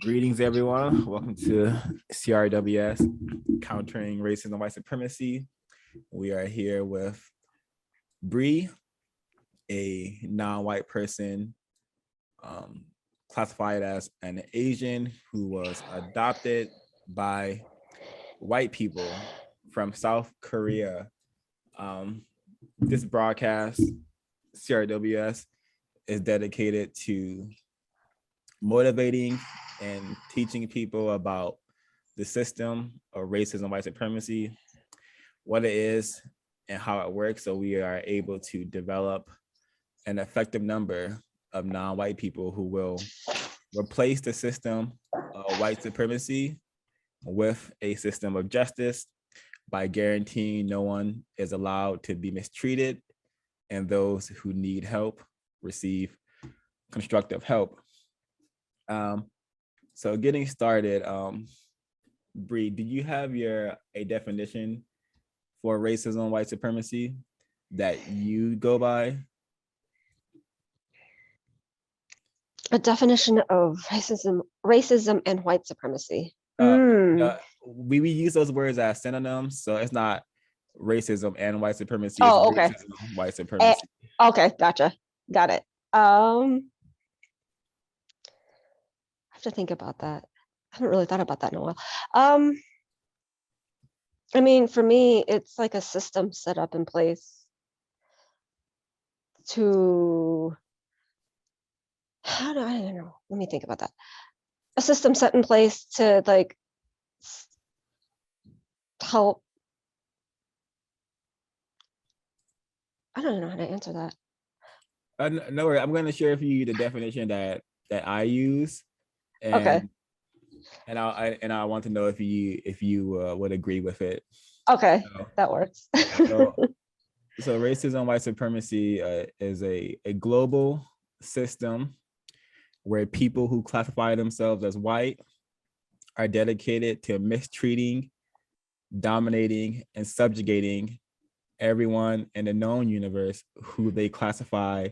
Greetings, everyone. Welcome to CRWS, Countering Racism and White Supremacy. We are here with Bree, a non-white person classified as an Asian who was adopted by white people from South Korea. This broadcast, CRWS, is dedicated to motivating and teaching people about the system of racism and white supremacy, what it is and how it works, so we are able to develop an effective number of non-white people who will replace the system of white supremacy with a system of justice by guaranteeing no one is allowed to be mistreated and those who need help receive constructive help. So getting started, Bree, do you have a definition for racism and white supremacy that you go by? A definition of racism and white supremacy. We use those words as synonyms, so it's not racism and white supremacy. Oh, okay. Racism, white supremacy. Okay, gotcha. Got it. I have to think about that. I haven't really thought about that in a while. I mean, for me, it's like a system set up in place to, I don't know. Let me think about that. A system set in place to like help. I don't know how to answer that. No worry, I'm going to share for you the definition that I use. And, okay. And I want to know if you would agree with it. Okay, that works. So racism and white supremacy is a global system where people who classify themselves as white are dedicated to mistreating, dominating, and subjugating everyone in the known universe who they classify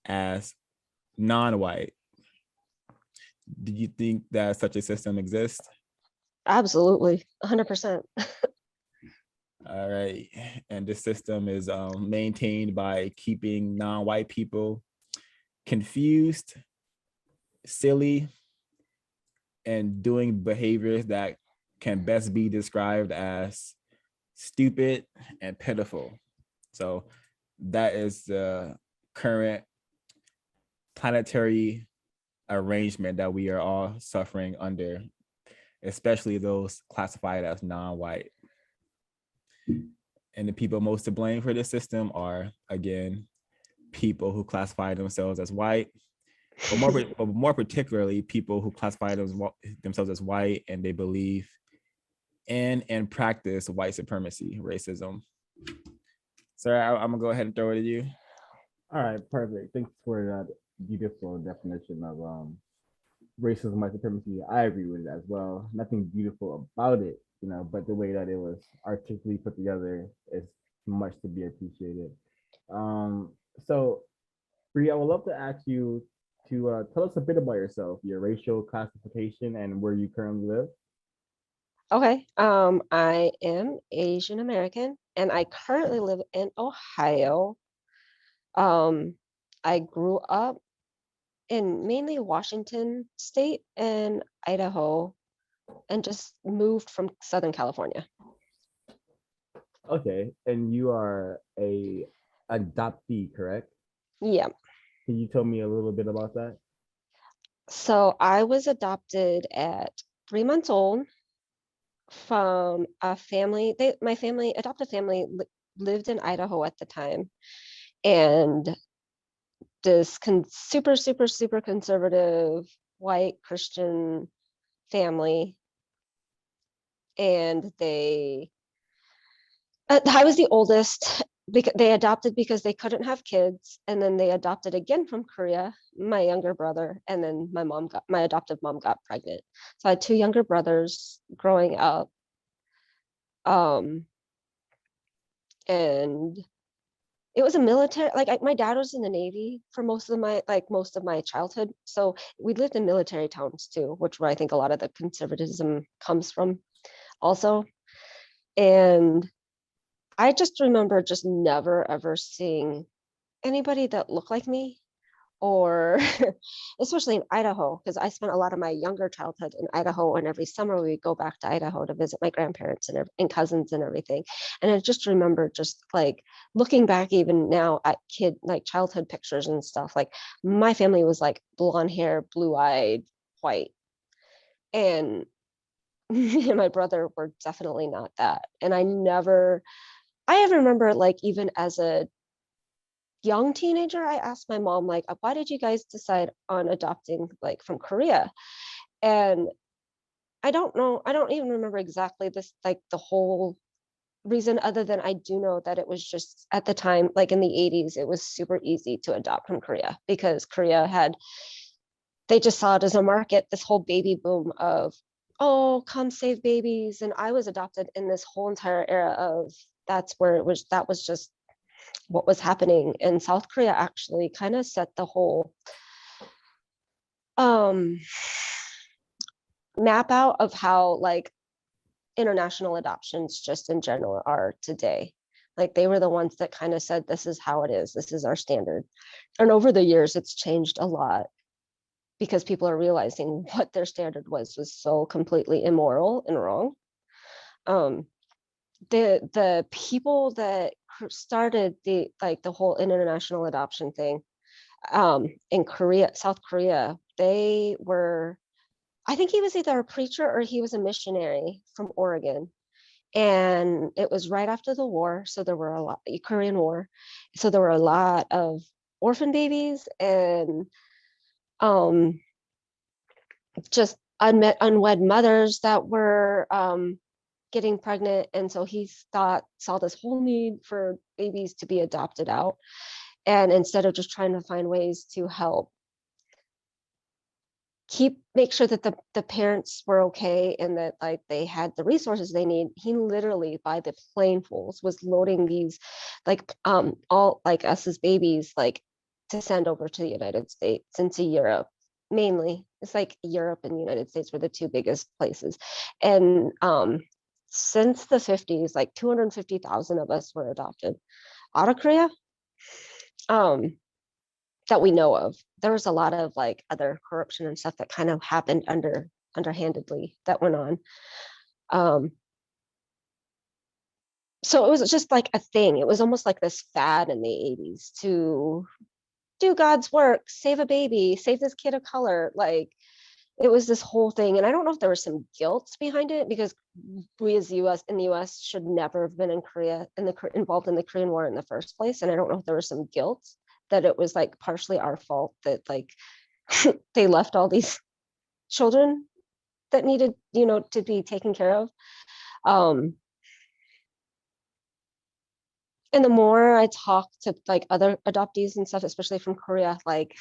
as non-white. Do you think that such a system exists? Absolutely, 100%. All right, and this system is maintained by keeping non-white people confused, silly, and doing behaviors that can best be described as stupid and pitiful. So that is the current planetary arrangement that we are all suffering under, especially those classified as non-white. And the people most to blame for this system are, again, people who classify themselves as white, but more particularly people who classify themselves as white and they believe in and practice white supremacy, racism. Sir, I'm gonna go ahead and throw it at you. All right, perfect. Thanks for that beautiful definition of racism, white supremacy. I agree with it as well. Nothing beautiful about it, but the way that it was artistically put together is much to be appreciated. So, Bree, I would love to ask you to tell us a bit about yourself, your racial classification, and where you currently live. Okay. I am Asian American, and I currently live in Ohio. I grew up in mainly Washington State and Idaho, and just moved from Southern California. Okay, and you are a adoptee, correct? Yeah. Can you tell me a little bit about that? So I was adopted at 3 months old from a family. My adopted family lived in Idaho at the time, and this super conservative white Christian family, and I was the oldest. They adopted because they couldn't have kids, and then they adopted again from Korea, my younger brother, and then my adoptive mom got pregnant. So I had 2 younger brothers growing up. And it was a military, like my dad was in the Navy for most of my childhood. So we lived in military towns too, which where I think a lot of the conservatism comes from also. And I just remember just never ever seeing anybody that looked like me, or especially in Idaho, because I spent a lot of my younger childhood in Idaho, and every summer we would go back to Idaho to visit my grandparents and cousins and everything. And I just remember just like looking back even now at childhood pictures and stuff, like my family was like blonde hair, blue-eyed, white. And me and my brother were definitely not that. And I remember like even as a young teenager, I asked my mom, like, why did you guys decide on adopting like from Korea? And I don't know, I don't even remember exactly this, like the whole reason, other than I do know that it was just at the time, like in the 80s, it was super easy to adopt from Korea because they just saw it as a market, this whole baby boom of, oh, come save babies. And I was adopted in this whole entire era of that was just what was happening. And South Korea actually kind of set the whole um map out of how like international adoptions just in general are today. Like they were the ones that kind of said, this is how it is, this is our standard. And over the years it's changed a lot because people are realizing what their standard was so completely immoral and wrong. The people that started the whole international adoption thing in Korea, South Korea, they were, I think he was either a preacher or he was a missionary from Oregon. And it was right after the war. So there were a lot, the Korean War. So there were a lot of orphan babies and just unwed mothers that were getting pregnant. And so he saw this whole need for babies to be adopted out. And instead of just trying to find ways to help make sure that the parents were okay and that like they had the resources they need, he literally by the planefuls was loading these like all like us as babies like to send over to the United States and to Europe. Mainly it's like Europe and the United States were the two biggest places. And since the 50s, like 250,000 of us were adopted out of Korea. That we know of. There was a lot of like other corruption and stuff that kind of happened underhandedly that went on. So it was just like a thing. It was almost like this fad in the 80s to do God's work, save a baby, save this kid of color. Like it was this whole thing. And I don't know if there was some guilt behind it because we as US should never have been in Korea involved in the Korean War in the first place. And I don't know if there was some guilt that it was like partially our fault that like they left all these children that needed, to be taken care of. And the more I talk to like other adoptees and stuff, especially from Korea, like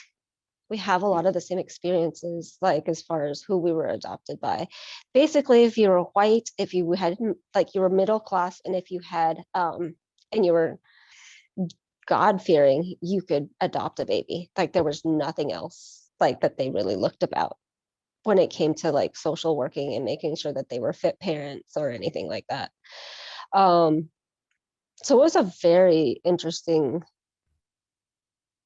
we have a lot of the same experiences, like as far as who we were adopted by. Basically, if you were white, if you had like you were middle class, and if you had and you were God-fearing, you could adopt a baby. Like there was nothing else like that they really looked about when it came to like social working and making sure that they were fit parents or anything like that. So it was a very interesting,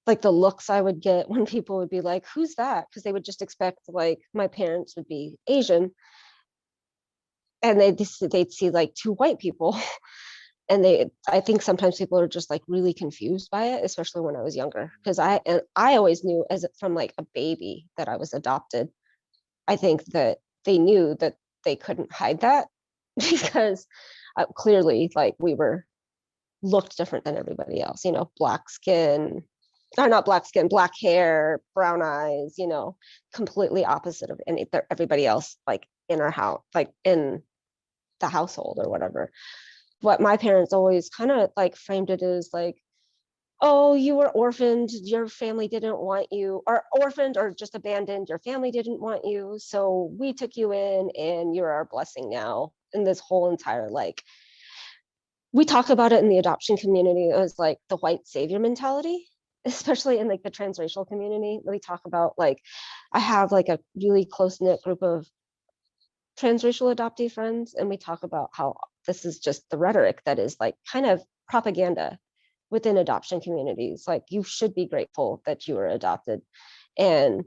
like the looks I would get when people would be like, who's that? Because they would just expect like my parents would be Asian and they'd see like two white people. And I think sometimes people are just like really confused by it, especially when I was younger, because I always knew from like a baby that I was adopted. I think that they knew that they couldn't hide that because clearly like we looked different than everybody else, black skin, or not black skin, black hair, brown eyes, completely opposite of everybody else, like in our house, like in the household or whatever. What my parents always kind of like framed it as like, oh, you were orphaned, your family didn't want you, or orphaned or just abandoned, your family didn't want you, so we took you in and you're our blessing now. And this whole entire like we talk about it in the adoption community as like the white savior mentality, especially in like the transracial community. We talk about like, I have like a really close knit group of transracial adoptee friends, and we talk about how this is just the rhetoric that is like kind of propaganda within adoption communities. Like, you should be grateful that you were adopted, and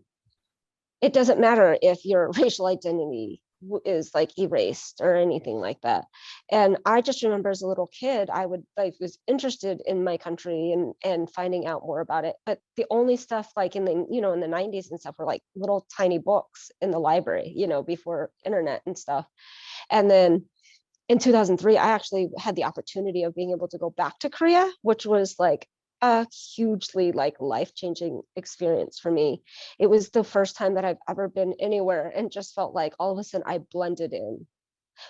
it doesn't matter if your racial identity is like erased or anything like that. And I just remember as a little kid, I would like was interested in my country and finding out more about it. But the only stuff like in the, you know, in the 90s and stuff were like little tiny books in the library, you know, before internet and stuff. And then in 2003, I actually had the opportunity of being able to go back to Korea, which was like a hugely like life-changing experience for me. It was the first time that I've ever been anywhere and just felt like all of a sudden I blended in,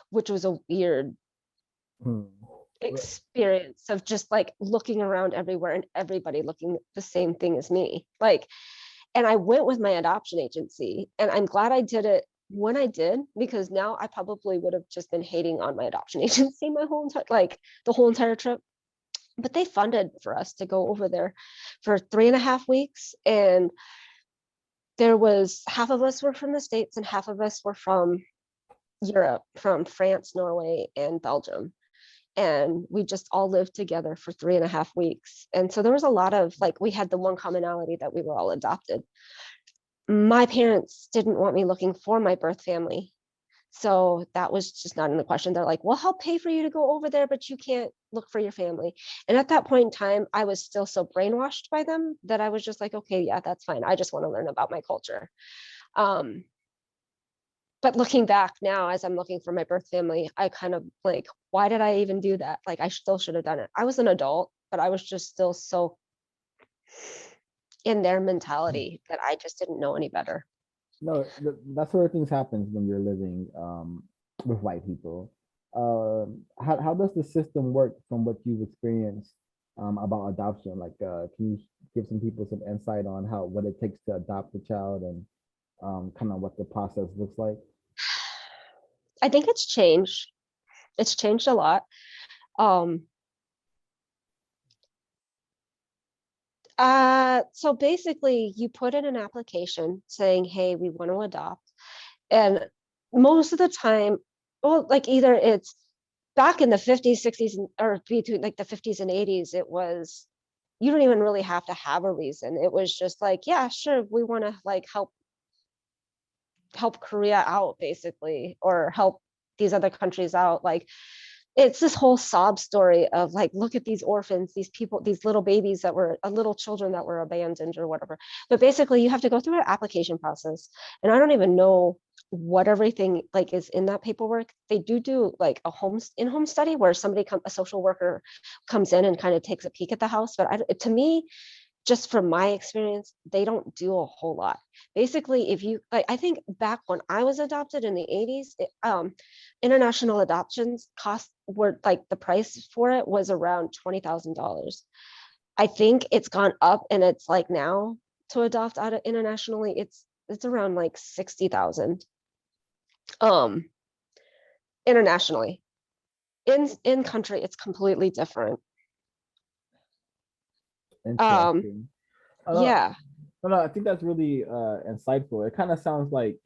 which was a weird experience of just like looking around everywhere and everybody looking at the same thing as me. Like, and I went with my adoption agency, and I'm glad I did it when I did, because now I probably would have just been hating on my adoption agency my whole entire, like the whole entire trip. But they funded for us to go over there for 3.5 weeks. And there was half of us were from the States and half of us were from Europe, from France, Norway, and Belgium. And we just all lived together for 3.5 weeks. And so there was a lot of like, we had the one commonality that we were all adopted. My parents didn't want me looking for my birth family. So that was just not in the question. They're like, well, I'll pay for you to go over there, but you can't look for your family. And at that point in time, I was still so brainwashed by them that I was just like, okay, yeah, that's fine. I just want to learn about my culture. But looking back now, as I'm looking for my birth family, I kind of like, why did I even do that? Like, I still should have done it. I was an adult, but I was just still so in their mentality that I just didn't know any better. No, that sort of things happens when you're living with white people. How does the system work from what you've experienced about adoption? Like, can you give some people some insight on how what it takes to adopt a child and kind of what the process looks like? I think it's changed. It's changed a lot. So basically you put in an application saying, hey, we want to adopt. And most of the time, well, like either it's back in the 50s, 60s, or between like the 50s and 80s, it was, you don't even really have to have a reason. It was just like, yeah, sure, we want to like help Korea out, basically, or help these other countries out. Like, it's this whole sob story of like, look at these orphans, these people, these little babies that were little children that were abandoned or whatever. But basically you have to go through an application process, and I don't even know what everything like is in that paperwork. They do like a in-home study where a social worker comes in and kind of takes a peek at the house. But to me, just from my experience, they don't do a whole lot. Basically, if you like, I think back when I was adopted in the 80s, international adoptions were like, the price for it was around $20,000. I think it's gone up, and it's like now to adopt out of internationally, it's around like 60,000. Internationally, in country, it's completely different. Interesting. Yeah. No, I think that's really insightful. It kind of sounds like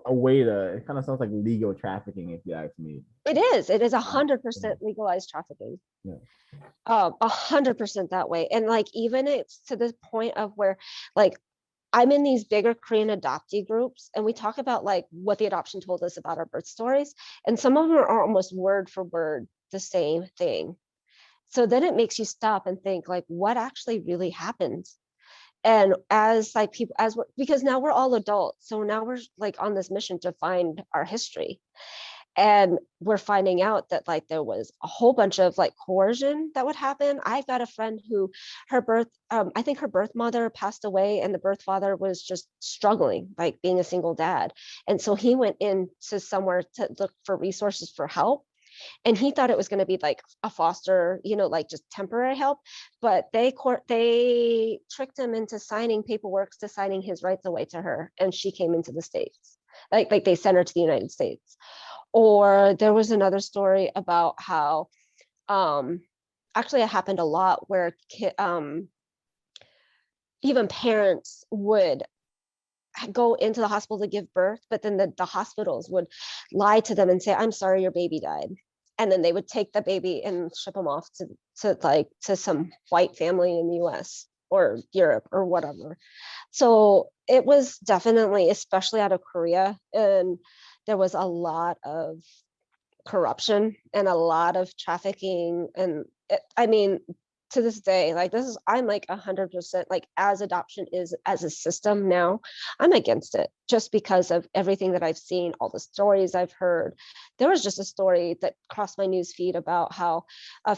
a way to, it kind of sounds like legal trafficking, if you ask me. It is 100% legalized trafficking. Yeah. 100% that way. And like, even it's to the point of where like, I'm in these bigger Korean adoptee groups, and we talk about like what the adoption told us about our birth stories. And some of them are almost word for word the same thing. So then it makes you stop and think like, what actually really happened? And as like people, because now we're all adults, so now we're like on this mission to find our history. And we're finding out that like there was a whole bunch of like coercion that would happen. I've got a friend who I think her birth mother passed away, and the birth father was just struggling, like being a single dad. And so he went into somewhere to look for resources for help. And he thought it was going to be like a foster, like just temporary help. But they tricked him into signing paperwork to signing his rights away to her. And she came into the States. Like they sent her to the United States. Or there was another story about how Actually, it happened a lot where even parents would go into the hospital to give birth, but then the hospitals would lie to them and say, I'm sorry, your baby died. And then they would take the baby and ship them off to some white family in the US or Europe or whatever. So it was definitely, especially out of Korea, and there was a lot of corruption and a lot of trafficking. And I mean, to this day, like this is, I'm like 100%, like as adoption is as a system now, I'm against it just because of everything that I've seen, all the stories I've heard. There was just a story that crossed my news feed about how a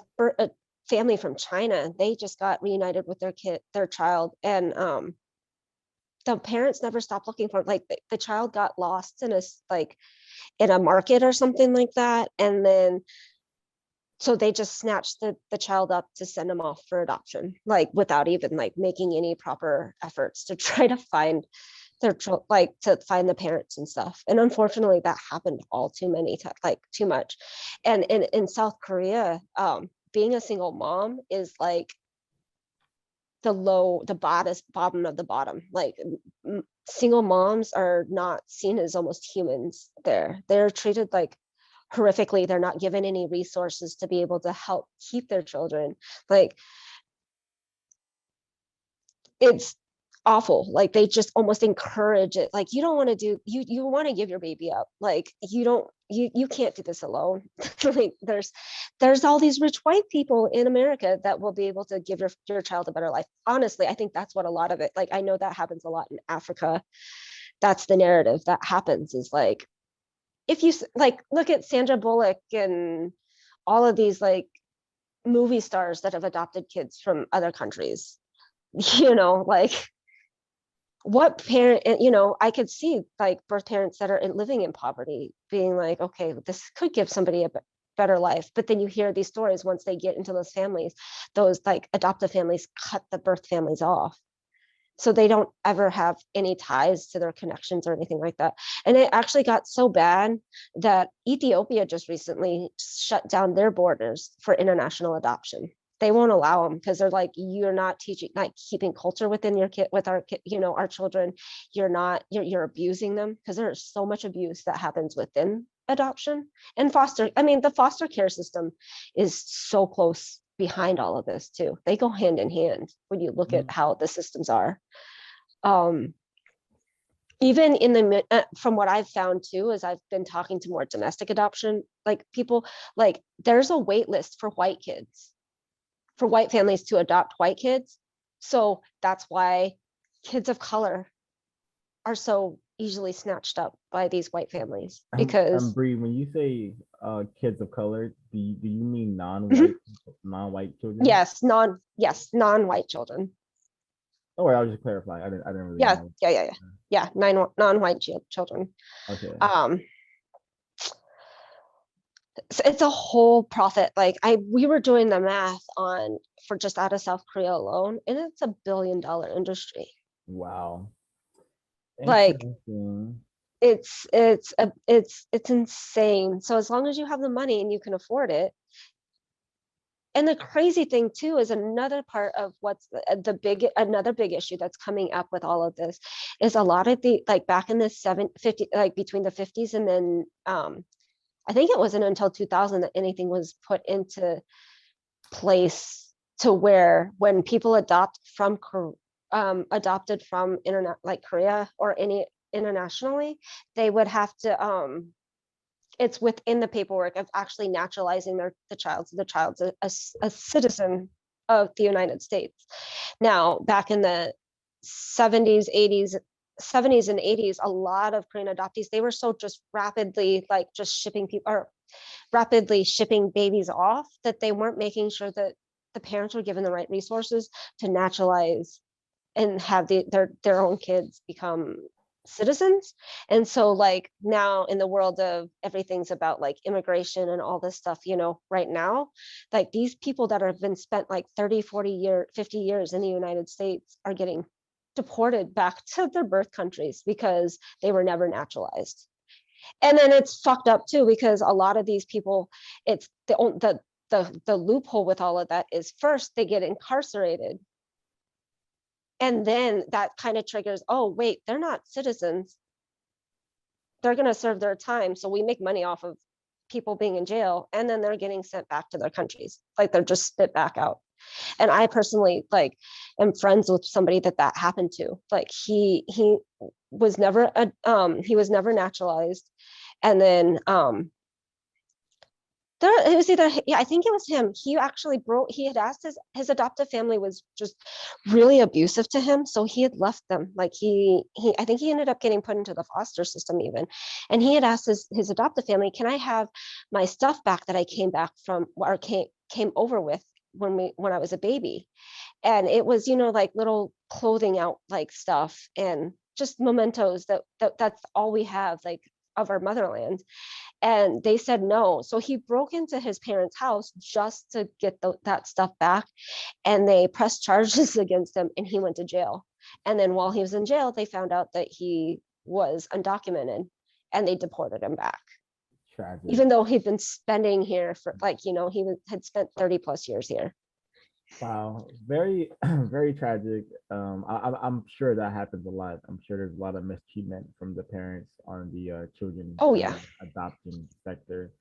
family from China, they just got reunited with their child, and the parents never stopped looking for it. Like the child got lost in a market or something like that, and then so they just snatched the child up to send them off for adoption, like without even like making any proper efforts to try to find to find the parents and stuff. And unfortunately that happened all too many times, like too much. And in South Korea, being a single mom is like the bottom of the bottom. Like single moms are not seen as almost humans there. They're treated like horrifically. They're not given any resources to be able to help keep their children. Like it's awful. Like they just almost encourage it. Like you don't want to do, you want to give your baby up. Like you can't do this alone. Like there's all these rich white people in America that will be able to give your child a better life. Honestly, I think that's what a lot of it, like I know that happens a lot in Africa. That's the narrative that happens, is like, if you like look at Sandra Bullock and all of these like movie stars that have adopted kids from other countries, like what parent, I could see like birth parents that are living in poverty being like, okay, this could give somebody a better life. But then you hear these stories, once they get into those families, those like adoptive families cut the birth families off. So they don't ever have any ties to their connections or anything like that. And it actually got so bad that Ethiopia just recently shut down their borders for international adoption. They won't allow them because they're like, you're not teaching, like keeping culture within your kid, with our kid, our children. You're abusing them, because there's so much abuse that happens within adoption and foster. I mean, the foster care system is so close behind all of this too. They go hand in hand when you look at how the systems are. Even in the from what I've found too, as I've been talking to more domestic adoption like people, like there's a wait list for white kids, for white families to adopt white kids. So that's why kids of color are so easily snatched up by these white families, because Bree, when you say kids of color, do you mean non-white non-white children? yes, non-white children. Oh, I was just clarifying. I didn't really Yeah, know. yeah, non-white children. Okay. It's a whole profit. Like we were doing the math on for just out of South Korea alone, and it's $1 billion industry. Wow. Like Interesting. it's insane. So as long as you have the money and you can afford it. And the crazy thing too is another part of what's another big issue that's coming up with all of this is a lot of the, like back in the 750, like between the 50s and then I think it wasn't until 2000 that anything was put into place to where when people adopted from internet like Korea or any internationally, they would have to it's within the paperwork of actually naturalizing the child, so the child's a citizen of the United States. Now, back in the 70s, and 80s, a lot of Korean adoptees, they were so just rapidly like just shipping people, or rapidly shipping babies off, that they weren't making sure that the parents were given the right resources to naturalize and have their own kids become citizens. And so like now in the world of everything's about like immigration and all this stuff, right now, like these people that have been spent like 30, 40 years, 50 years in the United States are getting deported back to their birth countries because they were never naturalized. And then it's fucked up too, because a lot of these people, it's the the loophole with all of that is first they get incarcerated. And then that kind of triggers, oh, wait, they're not citizens. They're going to serve their time. So we make money off of people being in jail, and then they're getting sent back to their countries. Like they're just spit back out. And I personally like am friends with somebody that happened to. Like he was never naturalized. And then it was either, yeah, I think it was him. He actually he had asked his adoptive family was just really abusive to him. So he had left them. Like I think he ended up getting put into the foster system even. And he had asked his adoptive family, can I have my stuff back that I came back from, or came over with when I was a baby? And it was, like little clothing out like stuff and just mementos that's all we have like of our motherland. And they said no. So he broke into his parents' house just to get that stuff back. And they pressed charges against him and he went to jail. And then while he was in jail, they found out that he was undocumented and they deported him back. Tragic. Even though he'd been spending here for had spent 30 plus years here. Wow, very, very tragic. I'm sure that happens a lot. I'm sure there's a lot of mistreatment from the parents on the children. Oh, yeah. Adoption sector.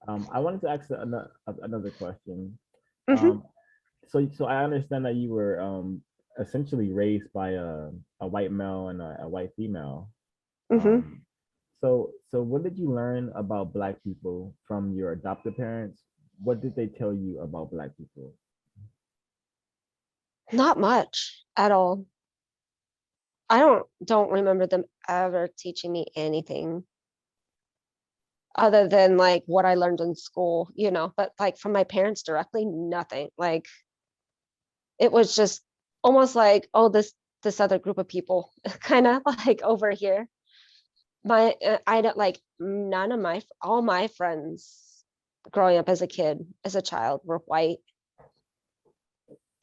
I wanted to ask another question. Mhm. So I understand that you were essentially raised by a white male and a white female. Mhm. So what did you learn about Black people from your adopted parents? What did they tell you about Black people? Not much at all. I don't remember them ever teaching me anything other than like what I learned in school, but like from my parents directly, nothing. Like it was just almost like, oh, this other group of people kind of like over here. I don't like none of all my friends growing up as a kid, as a child, were white.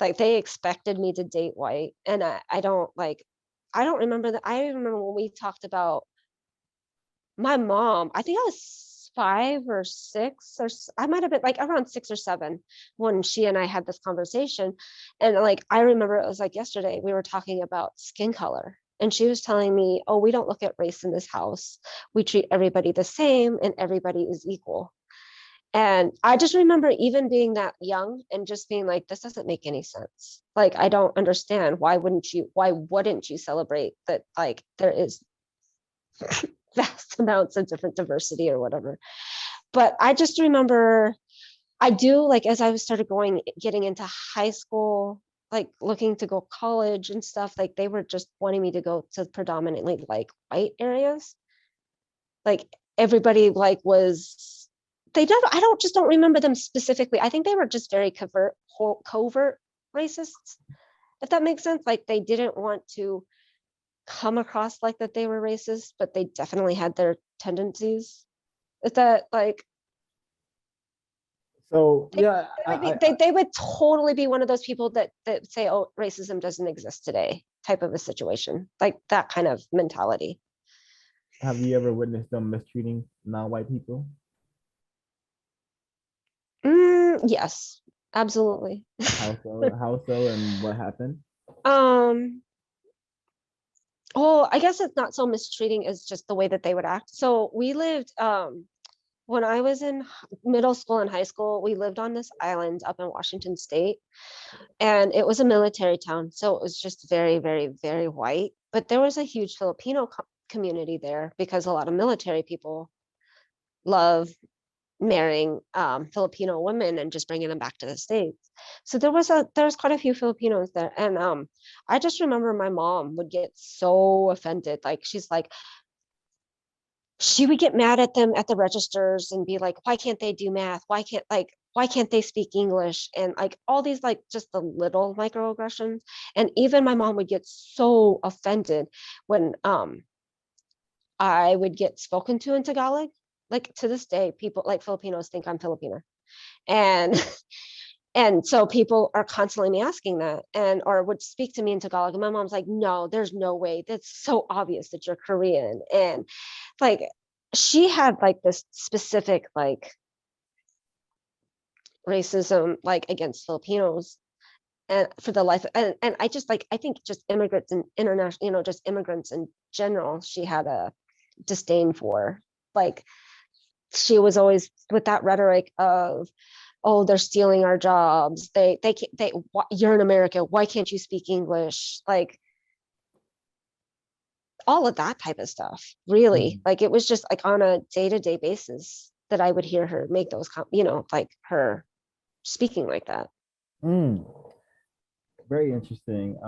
Like they expected me to date white, and I don't remember that. I remember when we talked about my mom. I think I was 5 or 6, or I might have been like around 6 or 7 when she and I had this conversation. And like I remember it was like yesterday we were talking about skin color, and she was telling me, oh, we don't look at race in this house. We treat everybody the same and everybody is equal. And I just remember even being that young and just being like, this doesn't make any sense. Like, I don't understand. Why wouldn't you celebrate that? Like there is vast amounts of different diversity or whatever. But I just remember I do like, as I started getting into high school, like looking to go college and stuff, like they were just wanting me to go to predominantly like white areas. Like everybody like was, I don't remember them specifically. I think they were just very covert racists, if that makes sense. Like they didn't want to come across like that they were racist, but they definitely had their tendencies. Is that like, So yeah, they would totally be one of those people that say, oh, racism doesn't exist today type of a situation, like that kind of mentality. have you ever witnessed them mistreating non-white people? Yes, absolutely. How so? How so? And what happened? um Oh, I guess it's not so mistreating as just the way that they would act. So we lived, when I was in middle school and high school, we lived on this island up in Washington State, and it was a military town. So it was just very, very, very white. But there was a huge Filipino community there because a lot of military people love marrying Filipino women and just bringing them back to the States. So there was quite a few Filipinos there. And I just remember my mom would get so offended. Like she's like, she would get mad at them at the registers and be like, why can't they do math? Why can't they speak English? And like all these like just the little microaggressions. And even my mom would get so offended when I would get spoken to in Tagalog. Like to this day, people like Filipinos think I'm Filipino. And and so people are constantly me asking that, and or would speak to me in Tagalog. And my mom's like, no, there's no way. That's so obvious that you're Korean. And like she had like this specific like racism like against Filipinos and for the life and I just like I think just immigrants and international, you know, just immigrants in general, she had a disdain for. Like she was always with that rhetoric of, oh, they're stealing our jobs. They can't, you're in America. Why can't you speak English? Like all of that type of stuff, really. Like it was just like on a day-to-day basis that I would hear her make those, you know, like her speaking like that. Very interesting.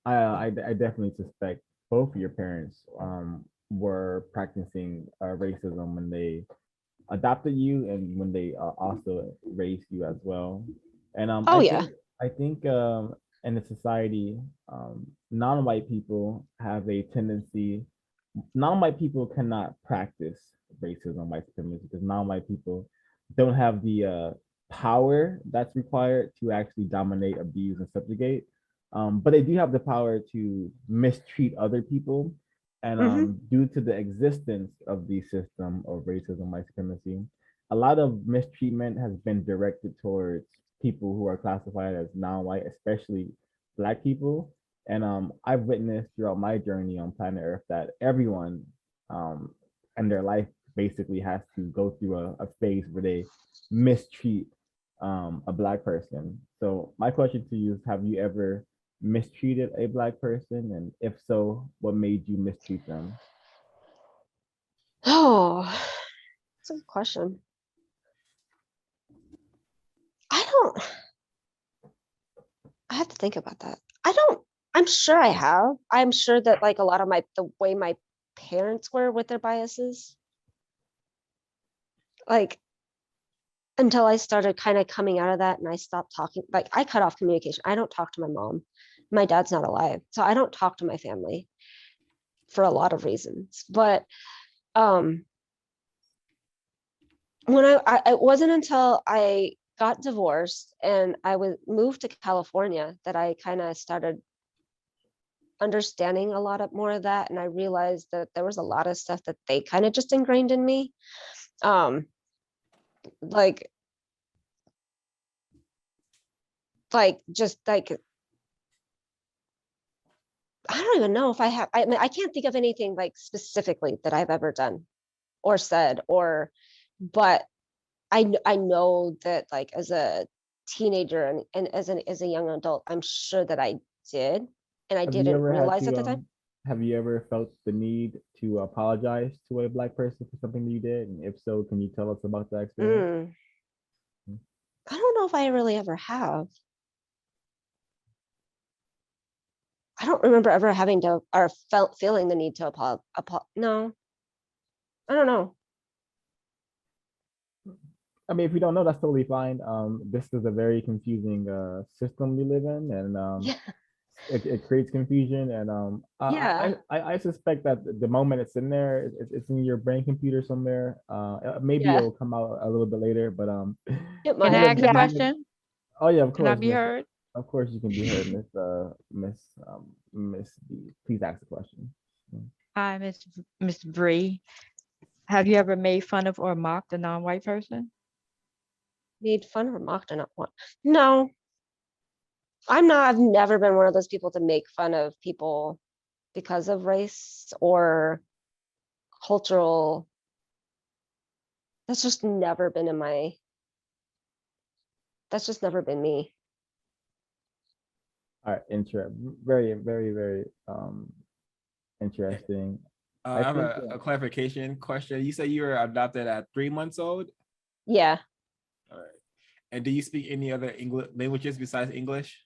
I definitely suspect both of your parents were practicing racism when they adopted you and when they also raised you as well. And Oh yeah. I think in the society, non-white people have a tendency. Non-white people cannot practice racism, white supremacy, because non-white people don't have the power that's required to actually dominate, abuse, and subjugate. But they do have the power to mistreat other people. And due to the existence of the system of racism, white supremacy, a lot of mistreatment has been directed towards people who are classified as non-white, especially Black people. And I've witnessed throughout my journey on planet Earth that everyone in their life basically has to go through a phase where they mistreat a Black person. So my question to you is, have you ever mistreated a Black person? And if so, what made you mistreat them? Oh, that's a good question. I don't, I have to think about that. I'm sure I have. I'm sure that like a lot of the way my parents were with their biases, like until I started kind of coming out of that and I stopped talking, like I cut off communication. I don't talk to my mom. My dad's not alive. So I don't talk to my family for a lot of reasons. But when it wasn't until I got divorced and I was moved to California that I kind of started understanding a lot of more of that, and I realized that there was a lot of stuff that they kind of just ingrained in me, like just like I don't even know if I have. I mean, I can't think of anything like specifically that I've ever done or said, or but I know that like as a teenager and as a young adult, I'm sure that I did, and I Have you didn't ever had realize at to the time. have you ever felt the need to apologize to a Black person for something you did? And if so, can you tell us about that experience? Mm, I don't know if I really ever have. I don't remember ever having to or felt feeling the need to no, I don't know. I mean, if you don't know, that's totally fine. This is a very confusing system we live in, and Yeah, it creates confusion. And yeah, I suspect that the moment it's in there, it's in your brain computer somewhere. Maybe yeah. it'll come out a little bit later, but It Can do might. you I have, ask a do Yeah. you have, question? oh yeah, of Can I course, be Miss. heard? Of course, you can be heard, Miss B. Please ask the question. Hi, Miss Bree. Have you ever made fun of or mocked a non-white person? Made fun or mocked or not one. No, I'm not. I've never been one of those people to make fun of people because of race or cultural. That's just never been in my. That's just never been me. All right, very interesting. I I have think a clarification question. You said you were adopted at 3 months old. Yeah. All right. And do you speak any other English languages besides English?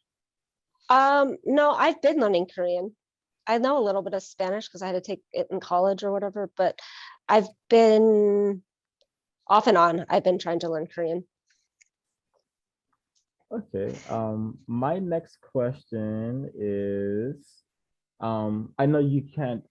No, I've been learning Korean. I know a little bit of Spanish because I had to take it in college or whatever, but I've been off and on. I've been trying to learn Korean. okay. My next question is, I know you can't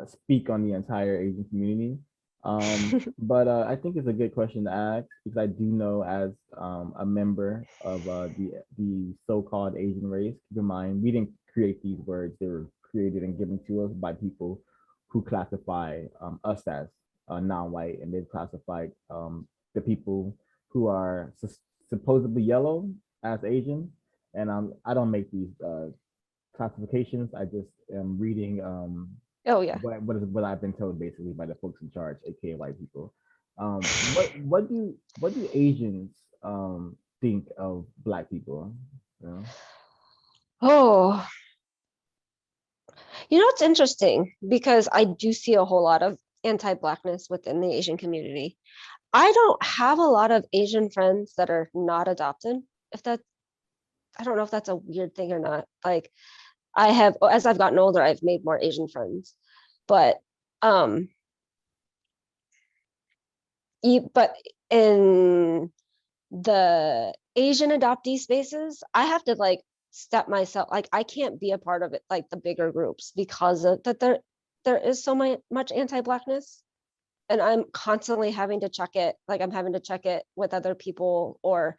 speak on the entire Asian community, but I think it's a good question to ask because I do know as a member of the so-called Asian race. Keep in mind, we didn't create these words; they were created and given to us by people who classify us as non-white, and they've classified the people who are supposedly yellow as Asian. And I don't make these classifications. I just am reading Oh yeah. what I've been told basically by the folks in charge, aka white people. What do Asians think of Black people? You know? Oh, it's interesting because I do see a whole lot of anti-Blackness within the Asian community. I don't have a lot of Asian friends that are not adopted. If that, I don't know if that's a weird thing or not. Like I have, as I've gotten older, I've made more Asian friends, but um, but in the Asian adoptee spaces, I have to like step myself, like I can't be a part of it, like the bigger groups, because of that there is so much anti-Blackness, and I'm constantly having to check it. Like I'm having to check it with other people, or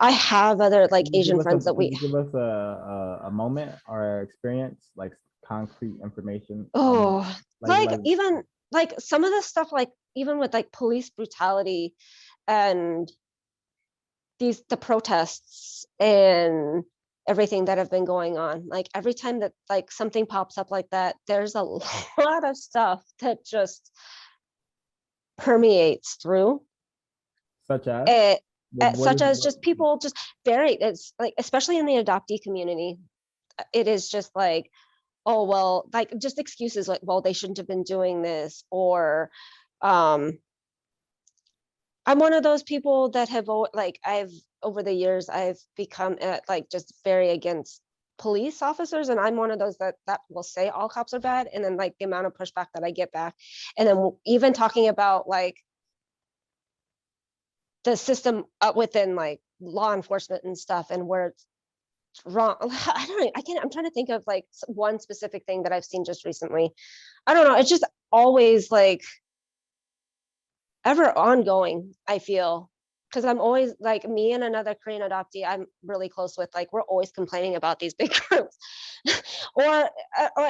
I have other like Asian friends that Could we. you give us a moment or experience, like concrete information? Oh, like Like even like some of the stuff, like even with like police brutality and the protests and everything that have been going on. Like every time that like something pops up like that, there's a lot of stuff that just permeates through such as it, what such is as just people just very, it's like especially in the adoptee community, it is just like, oh well, like just excuses like, well, they shouldn't have been doing this, or um I'm one of those people that have like I've over the years I've become like just very against police officers, and I'm one of those that will say all cops are bad, and then like the amount of pushback that I get back, and then even talking about like the system within like law enforcement and stuff, and where it's wrong. I don't know, I can't, I'm trying to think of like one specific thing that I've seen just recently. I don't know, it's just always like ever ongoing, I feel, because I'm always like, me and another Korean adoptee I'm really close with, like we're always complaining about these big groups or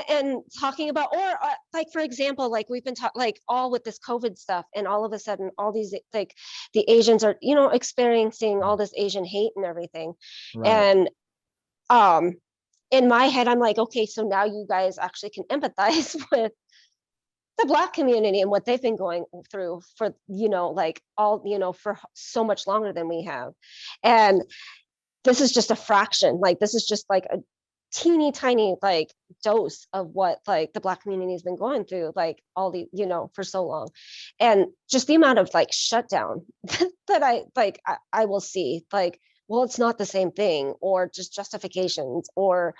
and talking about, or like for example, like we've been talking like all with this COVID stuff, and all of a sudden all these like the Asians are experiencing all this Asian hate and everything. right? And um in my head I'm like, okay, so now you guys actually can empathize with the Black community and what they've been going through for like all for so much longer than we have. And this is just a fraction, like this is just like a teeny tiny like dose of what like the Black community has been going through, like all the for so long. And just the amount of like shutdown that I will see, like, well, it's not the same thing, or just justifications, or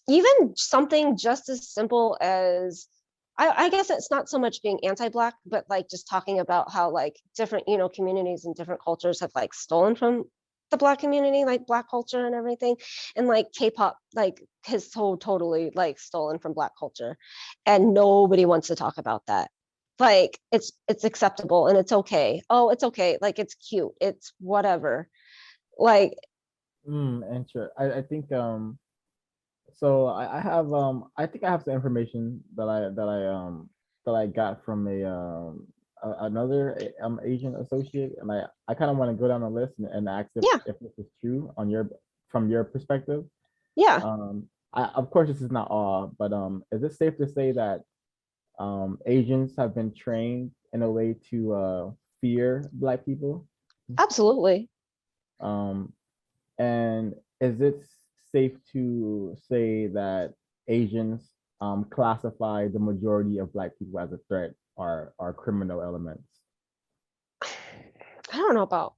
even something just as simple as, I guess it's not so much being anti-Black, but like just talking about how like different communities and different cultures have like stolen from the Black community, like Black culture and everything. And like K-pop like has so totally like stolen from Black culture, and nobody wants to talk about that. Like it's acceptable and it's okay, oh it's okay, like it's cute, it's whatever, like. And sure, I think so I have I think I have some information that I got from another Asian associate, and I kind of want to go down the list and ask Yeah, if this is true on from your perspective. yeah, Of course this is not all, but is it safe to say that Asians have been trained in a way to fear Black people? absolutely. Um, And is it safe to say that Asians classify the majority of Black people as a threat or are criminal elements? I don't know about,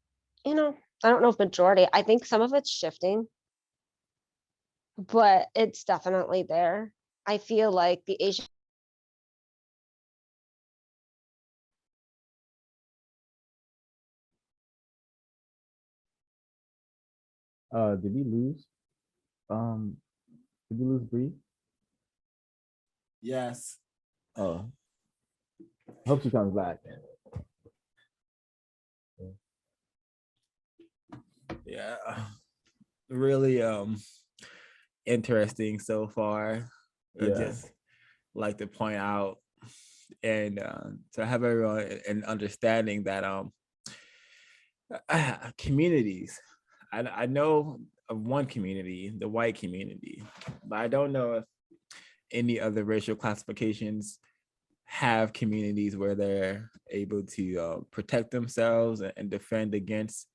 I don't know if majority. I think some of it's shifting, but it's definitely there. I feel like the Asian. Did we lose? Um, did we lose Bree? Yes. Oh, I hope she comes back. Yeah. Really interesting so far. Yeah. Just like to point out and to have everyone an understanding that communities. I know of one community, the white community, but I don't know if any other racial classifications have communities where they're able to protect themselves and defend against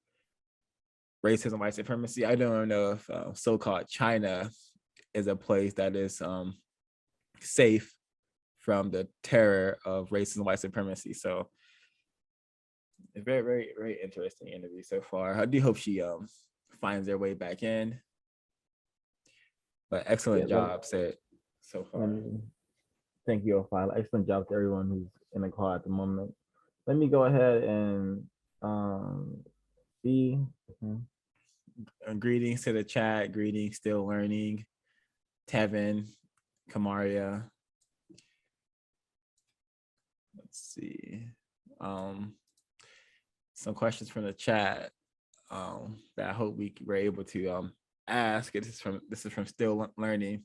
racism, white supremacy. I don't know if so-called China is a place that is safe from the terror of racism, white supremacy. So it's very, very, very interesting interview so far. I do hope she finds their way back in. But excellent job, Sid, so far. Thank you, Ophila. Excellent job to everyone who's in the call at the moment. Let me go ahead and see. Greetings to the chat. Greetings, still learning. Tevin, Kamaria. Let's see. Some questions from the chat that I hope we were able to ask. This is from Still Learning.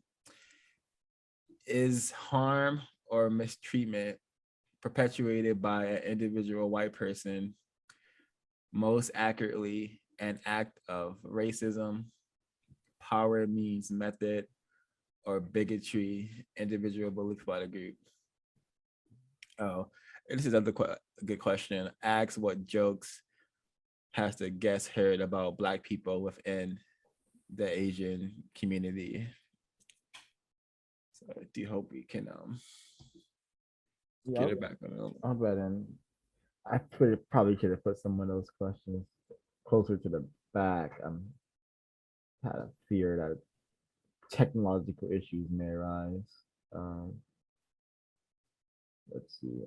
Is harm or mistreatment perpetuated by an individual white person most accurately an act of racism, power means method, or bigotry, individual belief by the group? Oh, this is another good question. Ask what jokes has the guest heard about Black people within the Asian community? So I do hope we can get it back on. I'll bet in. I probably should have put some of those questions closer to the back. Had a fear that technological issues may arise. Let's see.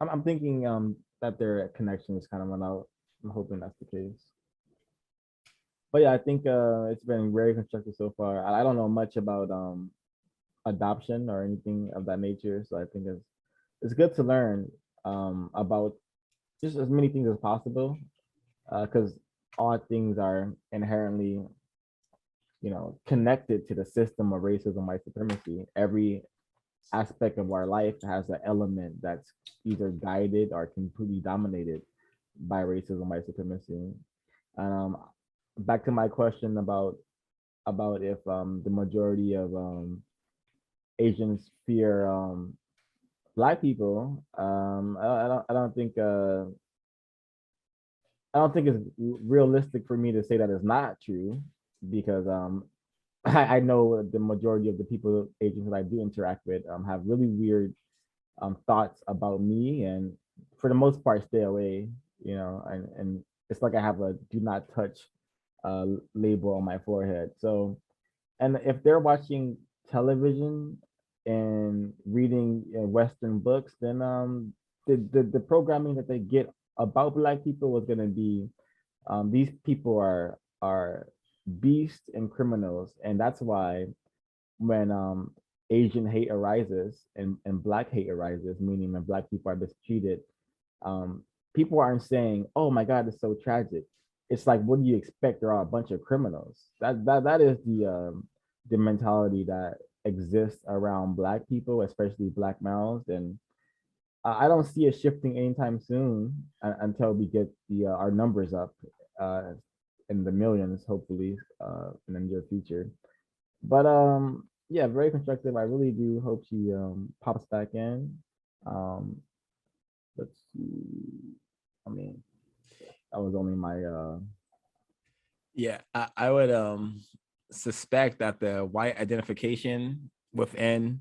I'm thinking that their connection is kind of went out. I'm hoping that's the case. But yeah, I think it's been very constructive so far. I don't know much about adoption or anything of that nature, so I think it's good to learn about just as many things as possible, because all things are inherently, connected to the system of racism, white supremacy. Every aspect of our life has an element that's either guided or completely dominated by racism, white supremacy. Back to my question about if the majority of Asians fear Black people. I don't think it's realistic for me to say that it's not true, because I know the majority of the people, Asians that I do interact with, have really weird thoughts about me, and for the most part stay away, and it's like I have a do not touch label on my forehead. So, and if they're watching television and reading Western books, then the programming that they get about Black people was going to be these people are beasts and criminals, and that's why when Asian hate arises and Black hate arises, meaning when Black people are mistreated, people aren't saying, "Oh my God, it's so tragic." It's like, what do you expect? There are a bunch of criminals. That is the mentality that exists around Black people, especially Black males, and I don't see it shifting anytime soon until we get our numbers up in the millions, hopefully, in the near future. But yeah, very constructive. I really do hope she pops back in. Let's see. I mean, that was only my Yeah, I would suspect that the white identification within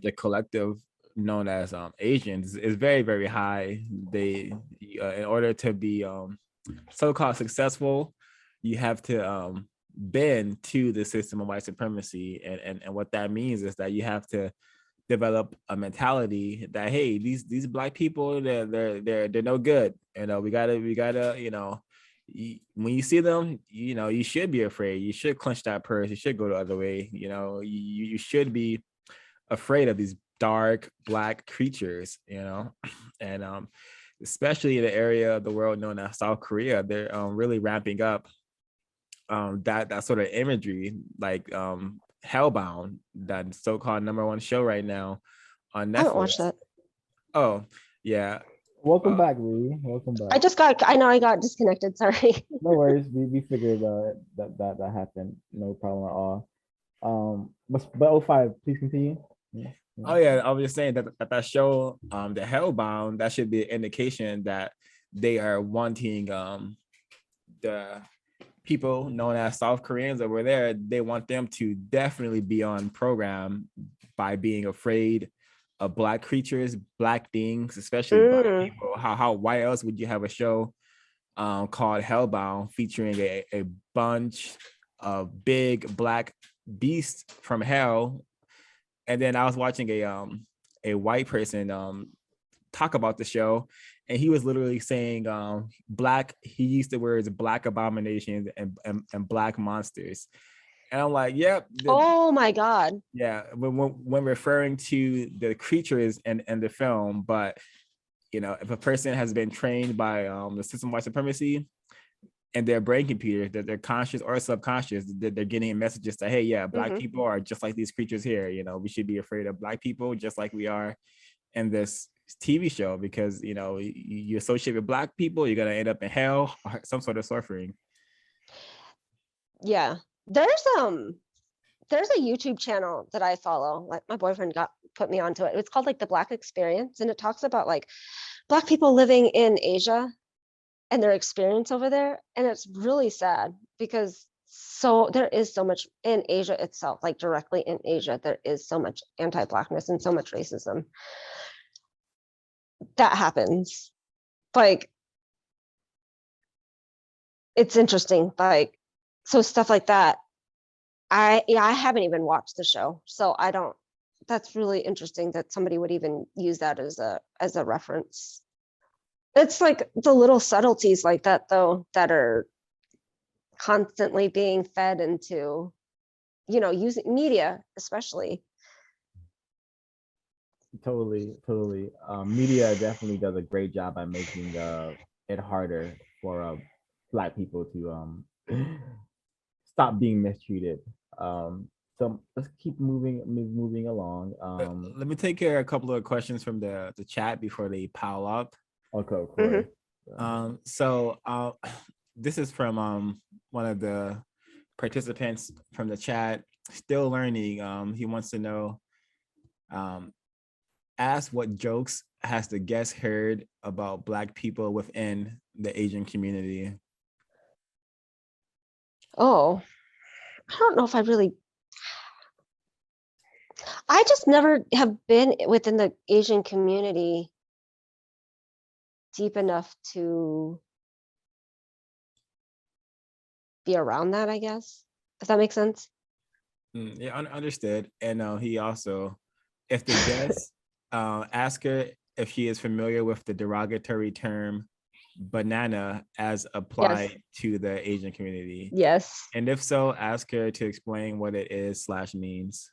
the collective known as Asians is very, very high. They in order to be so-called successful, you have to bend to the system of white supremacy, and what that means is that you have to develop a mentality that, hey, these Black people, they're no good. We gotta when you see them, you should be afraid. You should clench that purse. You should go the other way. You should be afraid of these dark Black creatures. And especially in the area of the world known as South Korea, they're really ramping up that sort of imagery, like Hellbound, that so-called #1 show right now on I haven't watched Netflix. that. Oh, yeah. Welcome back, Riri. Welcome back. I know I got disconnected. Sorry. No worries. We figured that happened. No problem at all. But oh 05, please continue. Yeah. Oh yeah, I was just saying that show, the Hellbound, that should be an indication that they are wanting the people known as South Koreans over there, they want them to definitely be on program by being afraid of Black creatures, Black things, especially Black people. How why else would you have a show called Hellbound featuring a bunch of big Black beasts from hell? And then I was watching a white person talk about the show, and he was literally saying Black, he used the words Black abominations and Black monsters. And I'm like, yep. Oh my God. Yeah, when referring to the creatures in the film. But you know, if a person has been trained by the System of White Supremacy and their brain computer, that they're conscious or subconscious, that they're getting messages that, hey, yeah, Black people are just like these creatures here. You know, we should be afraid of Black people just like we are in this TV show, because you know, you associate with Black people, you're gonna end up in hell or some sort of suffering. Yeah. There's a YouTube channel that I follow. Like my boyfriend put me onto it. It's called like the Black Experience, and it talks about like Black people living in Asia and their experience over there. And it's really sad because there is so much in Asia itself, like directly in Asia, there is so much anti-Blackness and so much racism that happens. Like, it's interesting. Like, so stuff like that. I haven't even watched the show, so I don't. That's really interesting that somebody would even use that as a reference. It's like the little subtleties like that, though, that are constantly being fed into, you know, using media, especially. Totally. Media definitely does a great job at making it harder for Black people to stop being mistreated. So let's keep moving along. Let me take care of a couple of questions from the chat before they pile up. Okay, Corey. So this is from one of the participants from the chat, still learning. He wants to know, ask what jokes has the guest heard about Black people within the Asian community? Oh, I don't know if I just never have been within the Asian community deep enough to be around that, I guess, if that makes sense. Yeah, understood. And he also, if the guest ask her if she is familiar with the derogatory term banana as applied to the Asian community. Yes. And if so, ask her to explain what it is / means.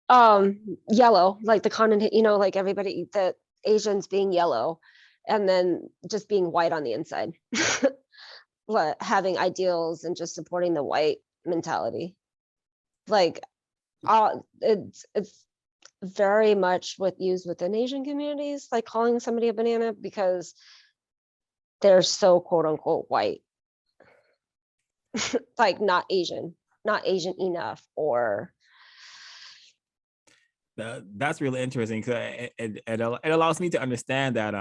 Yellow, like the content, you know, like everybody, the Asians being yellow and then just being white on the inside. Having ideals and just supporting the white mentality. Like it's very much used within Asian communities, like calling somebody a banana because they're so quote unquote white. Like not Asian enough, or that's really interesting, because it allows me to understand that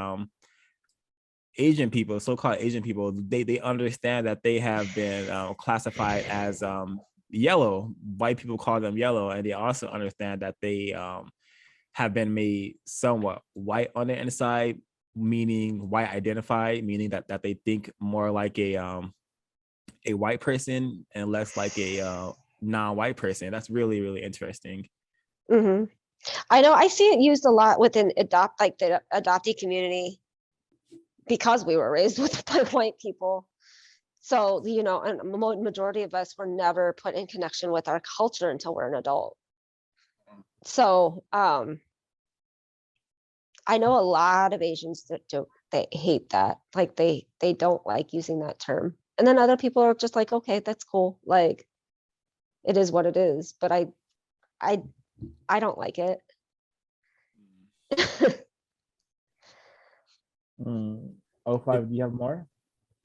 Asian people, so-called Asian people, they understand that they have been classified as yellow. White people call them yellow, and they also understand that they have been made somewhat white on the inside, meaning white identified, meaning that they think more like a white person and less like a non-white person. That's really, really interesting. Mm-hmm. I know I see it used a lot within the adoptee community because we were raised by white people. So, you know, and majority of us were never put in connection with our culture until we're an adult. So I know a lot of Asians that they hate that. Like they don't like using that term. And then other people are just like, okay, that's cool. Like it is what it is. But I don't like it. Oh, five, do you have more?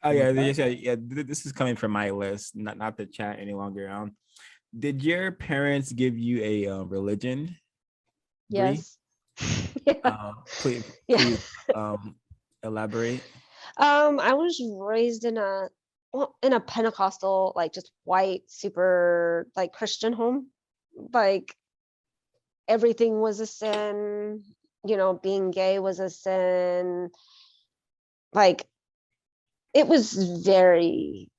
Oh yeah, Okay. this is coming from my list, not the chat any longer. Did your parents give you a religion? Bree? Yes. Yeah. Please, Yeah. please elaborate. I was raised in a Pentecostal, like just white, super like Christian home. Like everything was a sin, being gay was a sin. Like it was very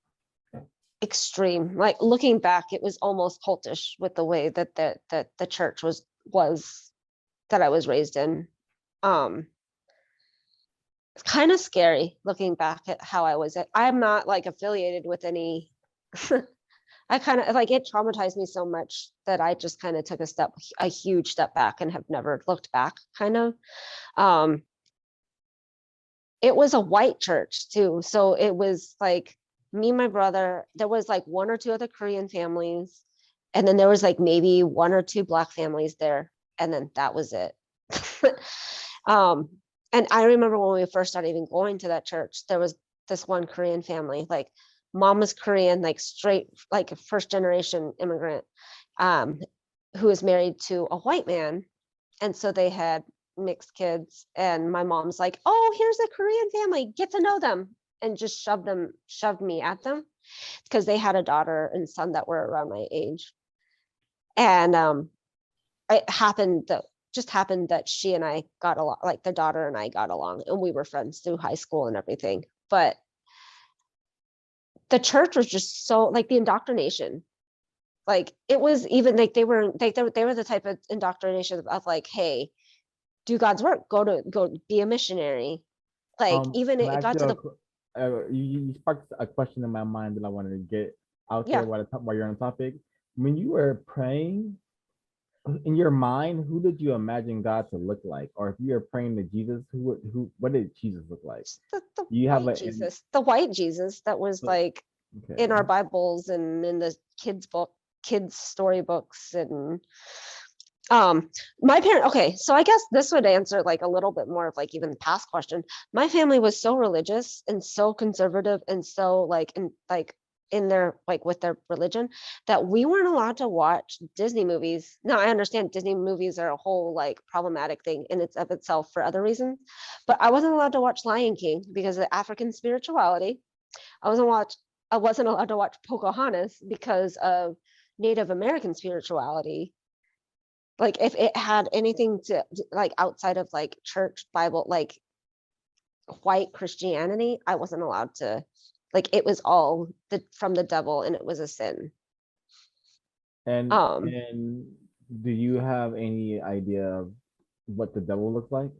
extreme. Like looking back, it was almost cultish with the way that the church was that I was raised in. It's kind of scary looking back at how I was. I'm not like affiliated with any. I kind of like it traumatized me so much that I just kind of took a huge step back and have never looked back. Kind of. It was a white church too, so it was like me and my brother. There was like one or two other Korean families, and then there was like maybe one or two Black families there, and then that was it. And I remember when we first started even going to that church, there was this one Korean family, like mom was Korean, like straight, like a first generation immigrant, who was married to a white man. And so they had mixed kids. And my mom's like, oh, here's a Korean family, get to know them. And just shoved me at them because they had a daughter and son that were around my age. And it just happened that she and I got along, like the daughter and I got along, and we were friends through high school and everything. But the church was just so like the indoctrination, like it was even like they were the type of indoctrination of like, hey, do God's work, go be a missionary. Like even Can I it ask got you to the you sparked a question in my mind that I wanted to get out there yeah. while you're on the topic. When you were praying, in your mind, who did you imagine God to look like? Or if you were praying to Jesus, what did Jesus look like? You have The white Jesus that was like okay. in our Bibles and in the kids storybooks. And my parent, okay, so I guess this would answer like a little bit more of like even the past question. My family was so religious and so conservative and so like in their like with their religion that we weren't allowed to watch Disney movies. Now I understand Disney movies are a whole like problematic thing in its of itself for other reasons, but I wasn't allowed to watch Lion King because of African spirituality. I wasn't allowed to watch Pocahontas because of Native American spirituality. Like if it had anything to like outside of like church Bible, like white Christianity, I wasn't allowed to, like it was all from the devil and it was a sin. And Um do you have any idea of what the devil looks like?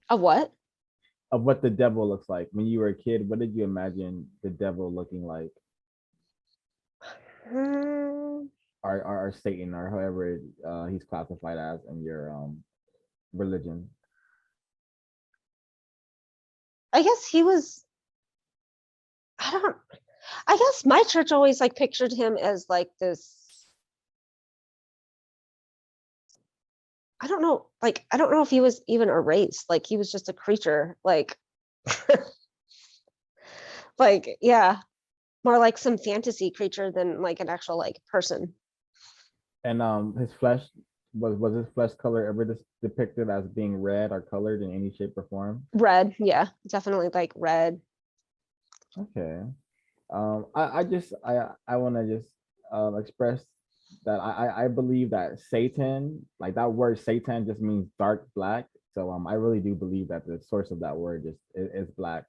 a what? Of what the devil looks like. When you were a kid, what did you imagine the devil looking like? Or Satan, or however he's classified as in your religion. I guess he was, I guess my church always like pictured him as like this, I don't know if he was even a race, like he was just a creature, like like yeah, more like some fantasy creature than like an actual like person. And his flesh, was his flesh color ever depicted as being red or colored in any shape or form? Red, yeah, definitely like red. Okay. I want to just express that I believe that Satan, like that word Satan, just means dark black. So I really do believe that the source of that word is black.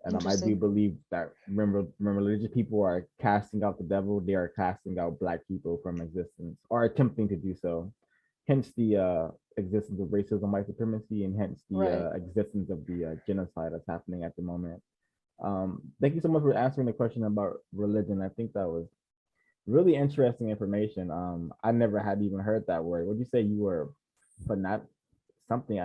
And I do believe that when religious people are casting out the devil, they are casting out black people from existence or attempting to do so. Hence the existence of racism, white supremacy, and hence the existence of the genocide that's happening at the moment. Thank you so much for answering the question about religion. I think that was really interesting information. I never had even heard that word. Would you say you were fanat something?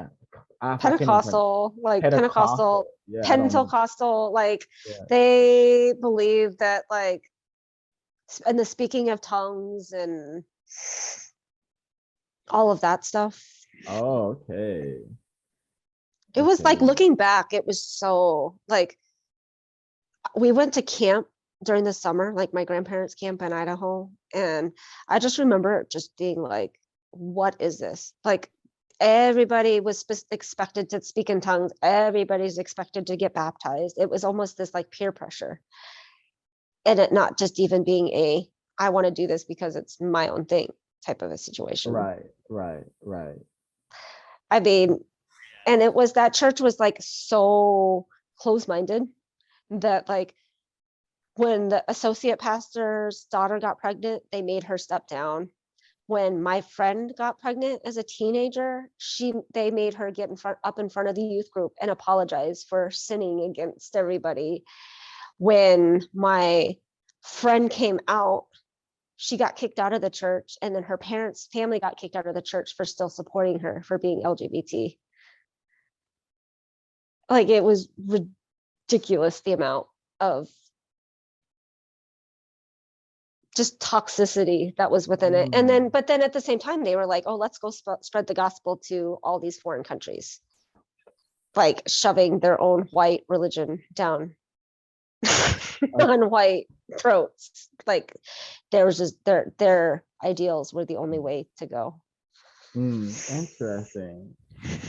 Pentecostal, like Pentecostal, yeah, Pentecostal, like yeah. they believe that like, and the speaking of tongues and all of that stuff. Oh, okay. It was like, Okay. looking back, it was so like, we went to camp during the summer, like my grandparents' camp in Idaho. And I just remember it just being like, what is this? Like, everybody was expected to speak in tongues. Everybody's expected to get baptized. It was almost this like peer pressure. And it not just even being I want to do this because it's my own thing type of a situation. Right, right, right. I mean, and it was, that church was like so close-minded that like, when the associate pastor's daughter got pregnant, they made her step down. When my friend got pregnant as a teenager, they made her get up in front of the youth group and apologize for sinning against everybody. When my friend came out, she got kicked out of the church, and then her parents' family got kicked out of the church for still supporting her for being LGBT. Like, it was ridiculous, the amount of just toxicity that was within it. And then, but then at the same time, they were like, oh, let's go spread the gospel to all these foreign countries, like shoving their own white religion down non-white throats. Like, there was just their ideals were the only way to go. Interesting.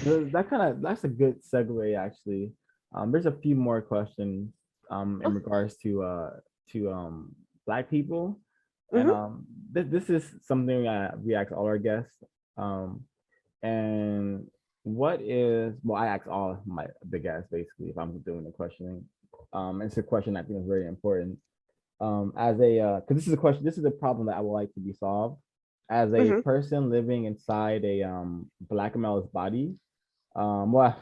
That's a good segue actually. There's a few more questions in regards to Black people. And this is something we ask all our guests. And what is, well, I ask all the guests basically if I'm doing the questioning. It's a question I think is very important. As a because this is a problem that I would like to be solved. As a person living inside a Black male's body, well,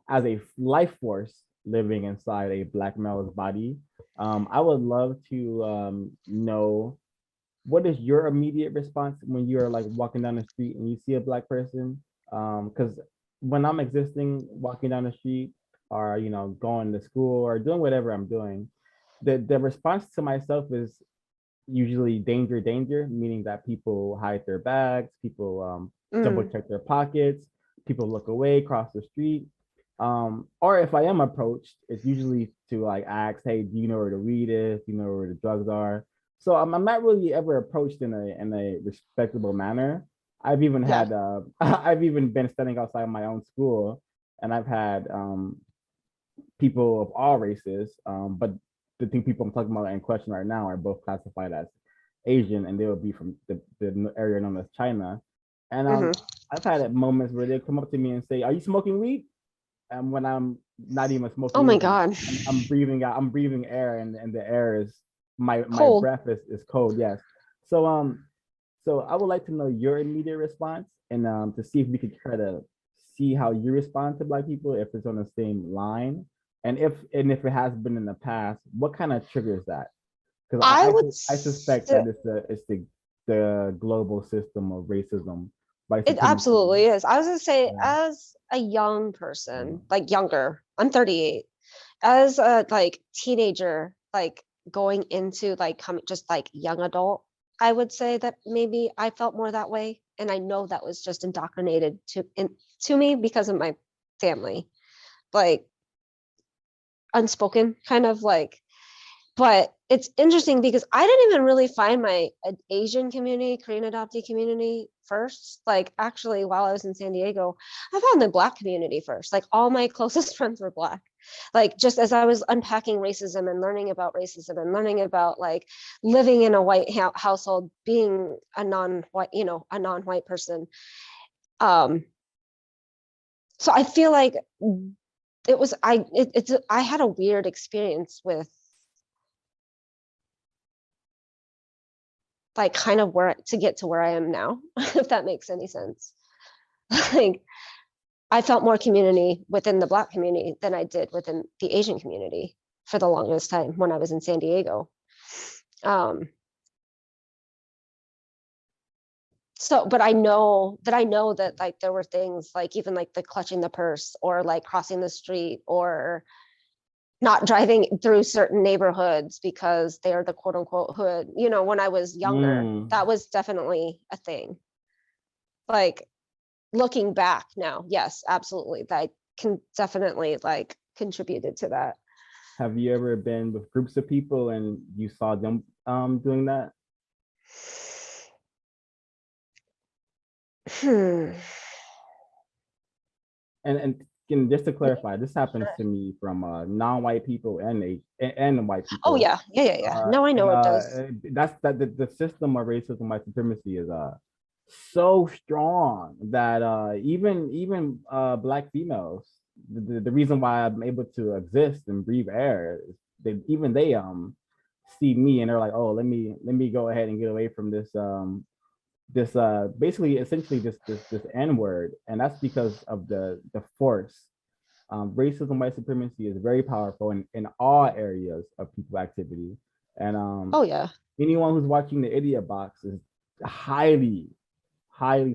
as a life force living inside a Black male's body, I would love to know, what is your immediate response when you're like walking down the street and you see a Black person? Because when I'm existing, walking down the street, or going to school or doing whatever I'm doing, the response to myself is usually danger, danger, meaning that people hide their bags, people double check their pockets, people look away, cross the street. Or if I am approached, it's usually to like ask, hey, do you know where the weed is? Do you know where the drugs are? So I'm not really ever approached in a respectable manner. I've even had I've even been standing outside my own school, and I've had people of all races, but the two people I'm talking about in question right now are both classified as Asian, and they will be from the area known as China. And I've had moments where they come up to me and say, "Are you smoking weed?" And when I'm not even smoking, oh my weed, god, I'm breathing out. I'm breathing air, and the air is my cold. breath is cold. Yes. So I would like to know your immediate response, and to see if we could try to see how you respond to Black people, if it's on the same line, and if it has been in the past, what kind of triggers that? Because I suspect that it's the global system of racism. It absolutely is. I was gonna say, as a young person, like younger, I'm 38, as a like teenager, like going into like just like young adult, I would say that maybe I felt more that way. And I know that was just indoctrinated to me because of my family, like unspoken kind of like. But it's interesting because I didn't even really find my Asian community, Korean adoptee community first. Like, actually, while I was in San Diego, I found the Black community first. Like, all my closest friends were Black. Like, just as I was unpacking racism and learning about racism and learning about like living in a white household, being a non-white, a non-white person. So I feel like it was, I had a weird experience with like kind of where to get to where I am now, if that makes any sense. Like, I felt more community within the Black community than I did within the Asian community for the longest time when I was in San Diego. So, but I know that like there were things like even like the clutching the purse or like crossing the street or not driving through certain neighborhoods because they're the quote unquote hood. When I was younger, that was definitely a thing. like looking back now, yes, absolutely, that can definitely like contributed to that. Have you ever been with groups of people and you saw them doing that? And just to clarify, this happens to me from non-white people and white people. Oh yeah, yeah. No, I know it does. That's that the system of racism, white supremacy is so strong that even black females, the reason why I'm able to exist and breathe air, is they see me and they're like, oh, let me go ahead and get away from this basically essentially this n-word, and that's because of the force. Racism, white supremacy is very powerful in all areas of people activity, and Oh yeah, anyone who's watching the idiot box is highly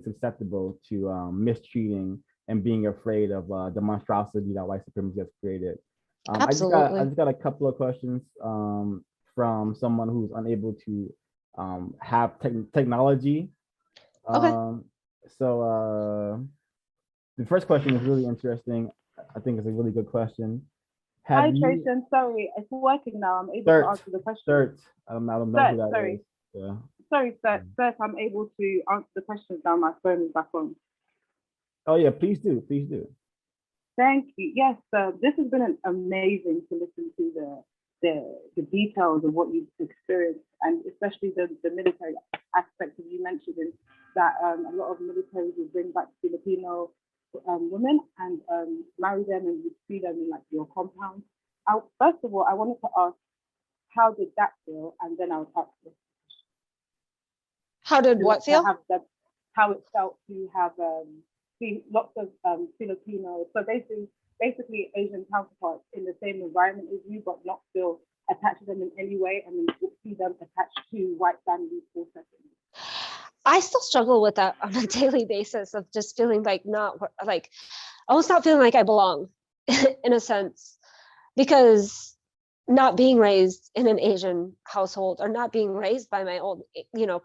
susceptible to mistreating and being afraid of the monstrosity that white supremacy has created. I just absolutely. got a couple of questions from someone who's unable to have technology. Okay. So the first question is really interesting. I think it's a really good question. Hi, Have you Tracy. I'm sorry. It's working now. I'm able to answer the question. Cert? I don't know who that Sorry. is. Yeah. Sorry, sir. I'm able to answer the questions now. My phone is back on. Oh yeah, please do. Please do. Thank you. Yes, this has been amazing to listen to the details of what you've experienced, and especially the military aspect of you mentioning that a lot of militaries will bring back Filipino women and marry them, and you see them in like your compound. First of all, I wanted to ask, how did that feel? And then I'll ask this. How did what feel? How it felt to have see lots of Filipino, so basically Asian counterparts in the same environment as you, but not feel attached to them in any way, and then see them attached to white families or settings. I still struggle with that on a daily basis of just feeling like almost not feeling like I belong in a sense, because not being raised in an Asian household or not being raised by my old,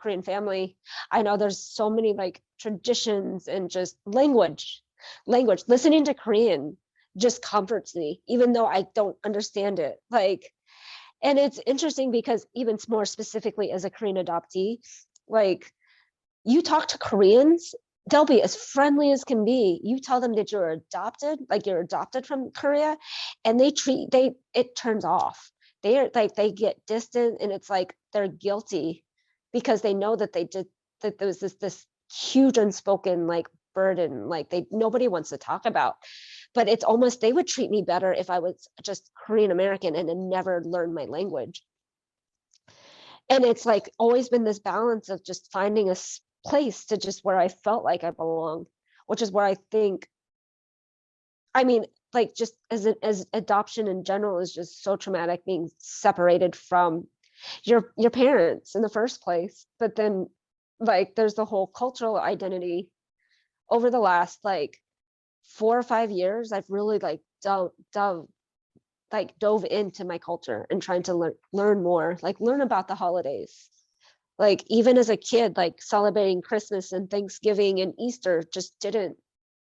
Korean family, I know there's so many like traditions and just language. Listening to Korean just comforts me, even though I don't understand it. And it's interesting because even more specifically as a Korean adoptee, like you talk to Koreans, they'll be as friendly as can be. You tell them that you're adopted from Korea, and it turns off. They get distant, and it's like they're guilty because they know that that there was this huge unspoken like burden, like nobody wants to talk about. But it's almost, they would treat me better if I was just Korean American and had never learned my language. And it's like always been this balance of just finding a place to just where I felt like I belonged, which is where I think, like just as adoption in general is just so traumatic, being separated from your parents in the first place. But then like there's the whole cultural identity. Over the last like 4 or 5 years, I've really like dove into my culture and trying to learn more, like learn about the holidays. Like even as a kid, like celebrating Christmas and Thanksgiving and Easter just didn't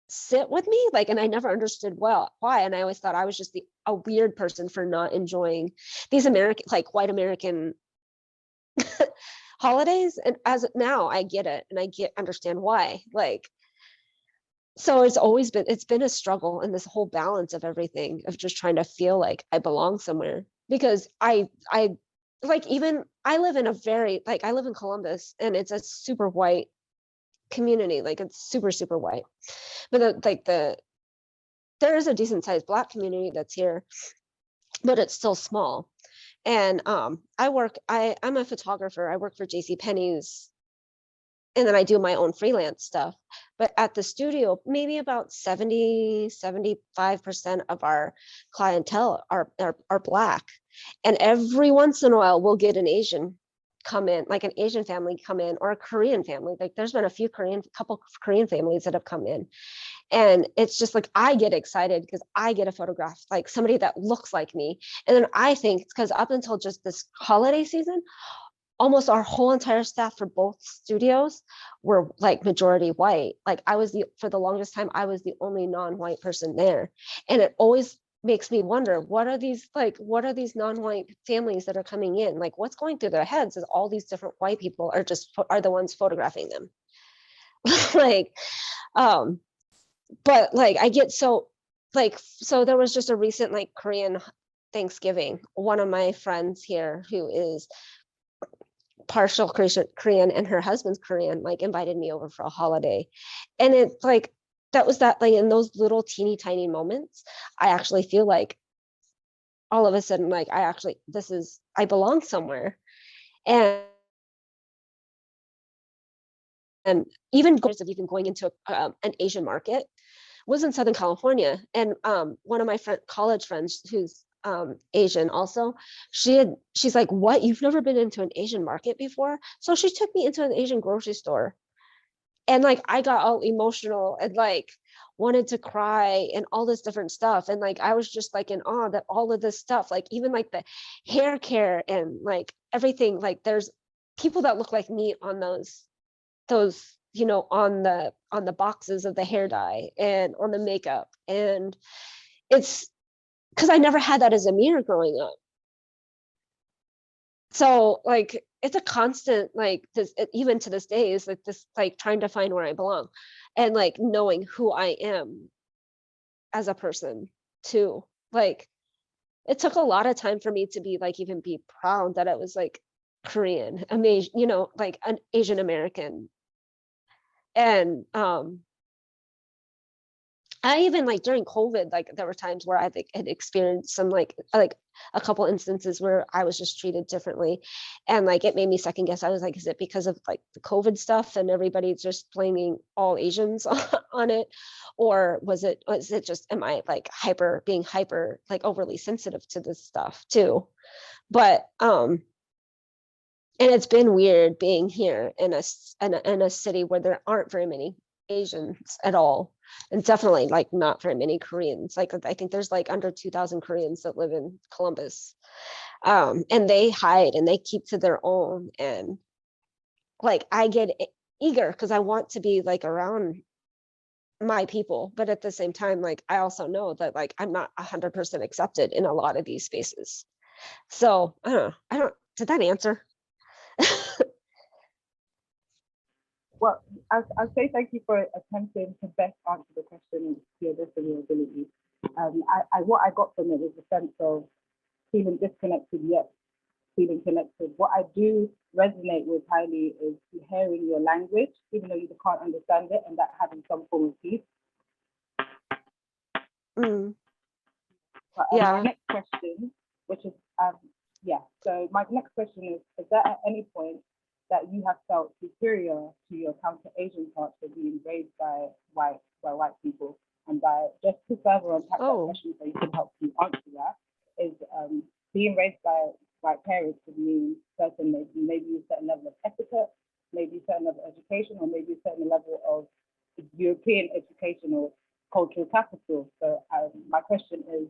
sit with me, like, and I never understood why. And I always thought I was just a weird person for not enjoying these white American holidays. And as now I get it, and I understand why. Like, so it's been a struggle, and this whole balance of everything, of just trying to feel like I belong somewhere, because I like, even I live in I live in Columbus, and it's a super white community, like it's super, super white. But there is a decent sized Black community that's here, but it's still small. And I'm a photographer. I work for JCPenney's, and then I do my own freelance stuff. But at the studio, maybe about 75% of our clientele are Black. And every once in a while, we'll get an Asian come in, like an Asian family come in, or a Korean family. Like there's been a couple Korean families that have come in. And it's just like, I get excited because I get a photograph, like somebody that looks like me. And then I think it's because up until just this holiday season, almost our whole entire staff for both studios were like majority white. Like for the longest time, I was the only non-white person there. And it always makes me wonder, what are these non-white families that are coming in? Like, what's going through their heads is all these different white people are the ones photographing them. Like, but like I get so there was just a recent like Korean Thanksgiving. One of my friends here who is partial Korean and her husband's Korean, like invited me over for a holiday. And it's like, that like in those little teeny tiny moments, I actually feel like all of a sudden, like I belong somewhere. And even going into an Asian market was in Southern California. And one of my college friends who's Asian also, she's like, what, you've never been into an Asian market before? So she took me into an Asian grocery store, and like I got all emotional and like wanted to cry and all this different stuff. And like I was just like in awe that all of this stuff, like even like the hair care and like everything, like there's people that look like me on those on the boxes of the hair dye and on the makeup. And it's because I never had that as a mirror growing up. So like it's a constant, like this, even to this day, is like this, like trying to find where I belong and like knowing who I am as a person too. Like it took a lot of time for me to be like, even be proud that I was like Korean, amazing, like an Asian American. And I even like during COVID, like there were times where I think had experienced some like a couple instances where I was just treated differently. And like it made me second guess. I was like, is it because of like the COVID stuff and everybody's just blaming all Asians on it? Or was it just, am I like being hyper, like overly sensitive to this stuff too? But and it's been weird being here in a city where there aren't very many Asians at all, and definitely like not very many Koreans. Like I think there's like under 2,000 Koreans that live in Columbus, and they hide and they keep to their own. And like I get eager because I want to be like around my people, but at the same time, like I also know that like I'm not 100% accepted in a lot of these spaces. So I don't did that answer? Well, I'll say thank you for attempting to best answer the question to your best of your ability. What I got from it was a sense of feeling disconnected yet feeling connected. What I do resonate with highly is hearing your language, even though you can't understand it, and that having some form of peace. But, Yeah. My next question, which is so my next question is there at any point that you have felt superior to your counter Asian parts for being raised by white people? And by just to further unpack that question so you can help you answer that, is being raised by white parents would mean maybe a certain level of etiquette, maybe a certain level of education, or maybe a certain level of European education or cultural capital. So my question is,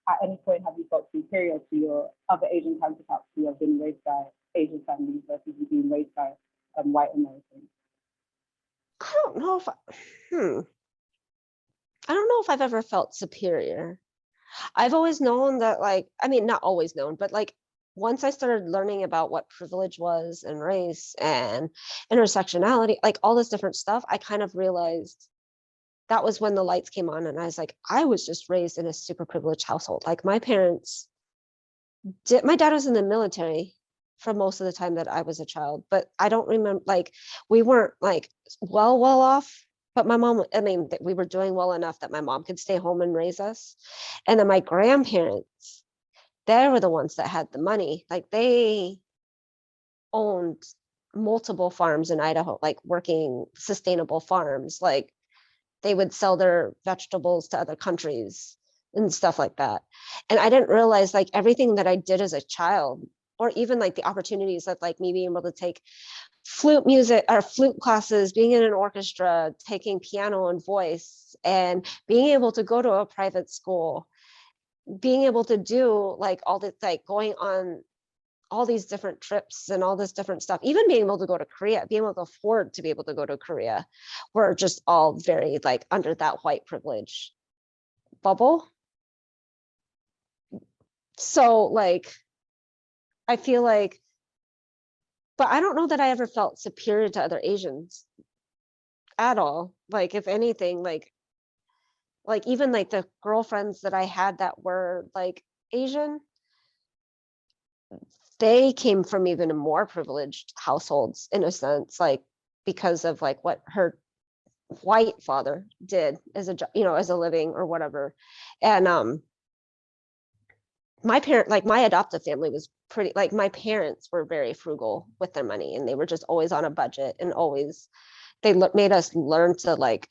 at any point have you felt superior to your other Asian counterparts who have been raised by Asian families versus you being raised by white Americans? I don't know if I've ever felt superior. I've always known that, like, I mean, not always known, but like once I started learning about what privilege was and race and intersectionality, like all this different stuff, I kind of realized that was when the lights came on. And I was like, I was just raised in a super privileged household. Like my dad was in the military for most of the time that I was a child, but I don't remember, like, we weren't like well off, but my mom, I mean, we were doing well enough that my mom could stay home and raise us. And then my grandparents, they were the ones that had the money. Like they owned multiple farms in Idaho, like working sustainable farms. Like they would sell their vegetables to other countries and stuff like that. And I didn't realize like everything that I did as a child, or even like the opportunities that like me being able to take flute classes, being in an orchestra, taking piano and voice, and being able to go to a private school, being able to do like all this, like going on all these different trips and all this different stuff, even being able to go to Korea, being able to afford to be able to go to Korea, were just all very like under that white privilege bubble. So like, I feel like, but I don't know that I ever felt superior to other Asians at all. Like, if anything, like even like the girlfriends that I had that were like Asian, they came from even more privileged households in a sense, like because of like what her white father did as a as a living or whatever. And my parent, like my adoptive family was pretty, like my parents were very frugal with their money, and they were just always on a budget, and always they made us learn to like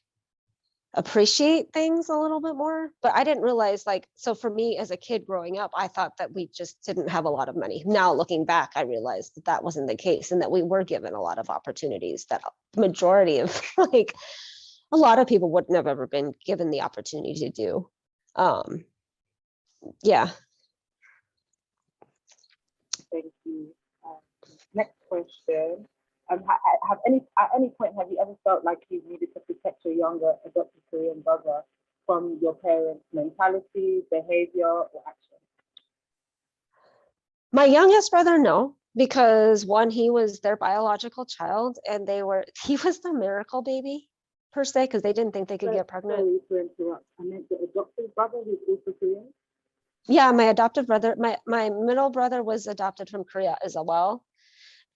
appreciate things a little bit more. But I didn't realize, like, so for me as a kid growing up, I thought that we just didn't have a lot of money. Now looking back, I realized that that wasn't the case, and that we were given a lot of opportunities that the majority of like a lot of people wouldn't have ever been given the opportunity to do. Yeah. Thank you. Next question. Have at any point have you ever felt like you needed to protect your younger adopted Korean brother from your parents' mentality, behavior, or action? My youngest brother, no, because one, he was their biological child, and he was the miracle baby per se, because they didn't think they could get pregnant. Sorry to interrupt. I meant the adopted brother who's also Korean. Yeah, my adoptive brother, my middle brother was adopted from Korea as well.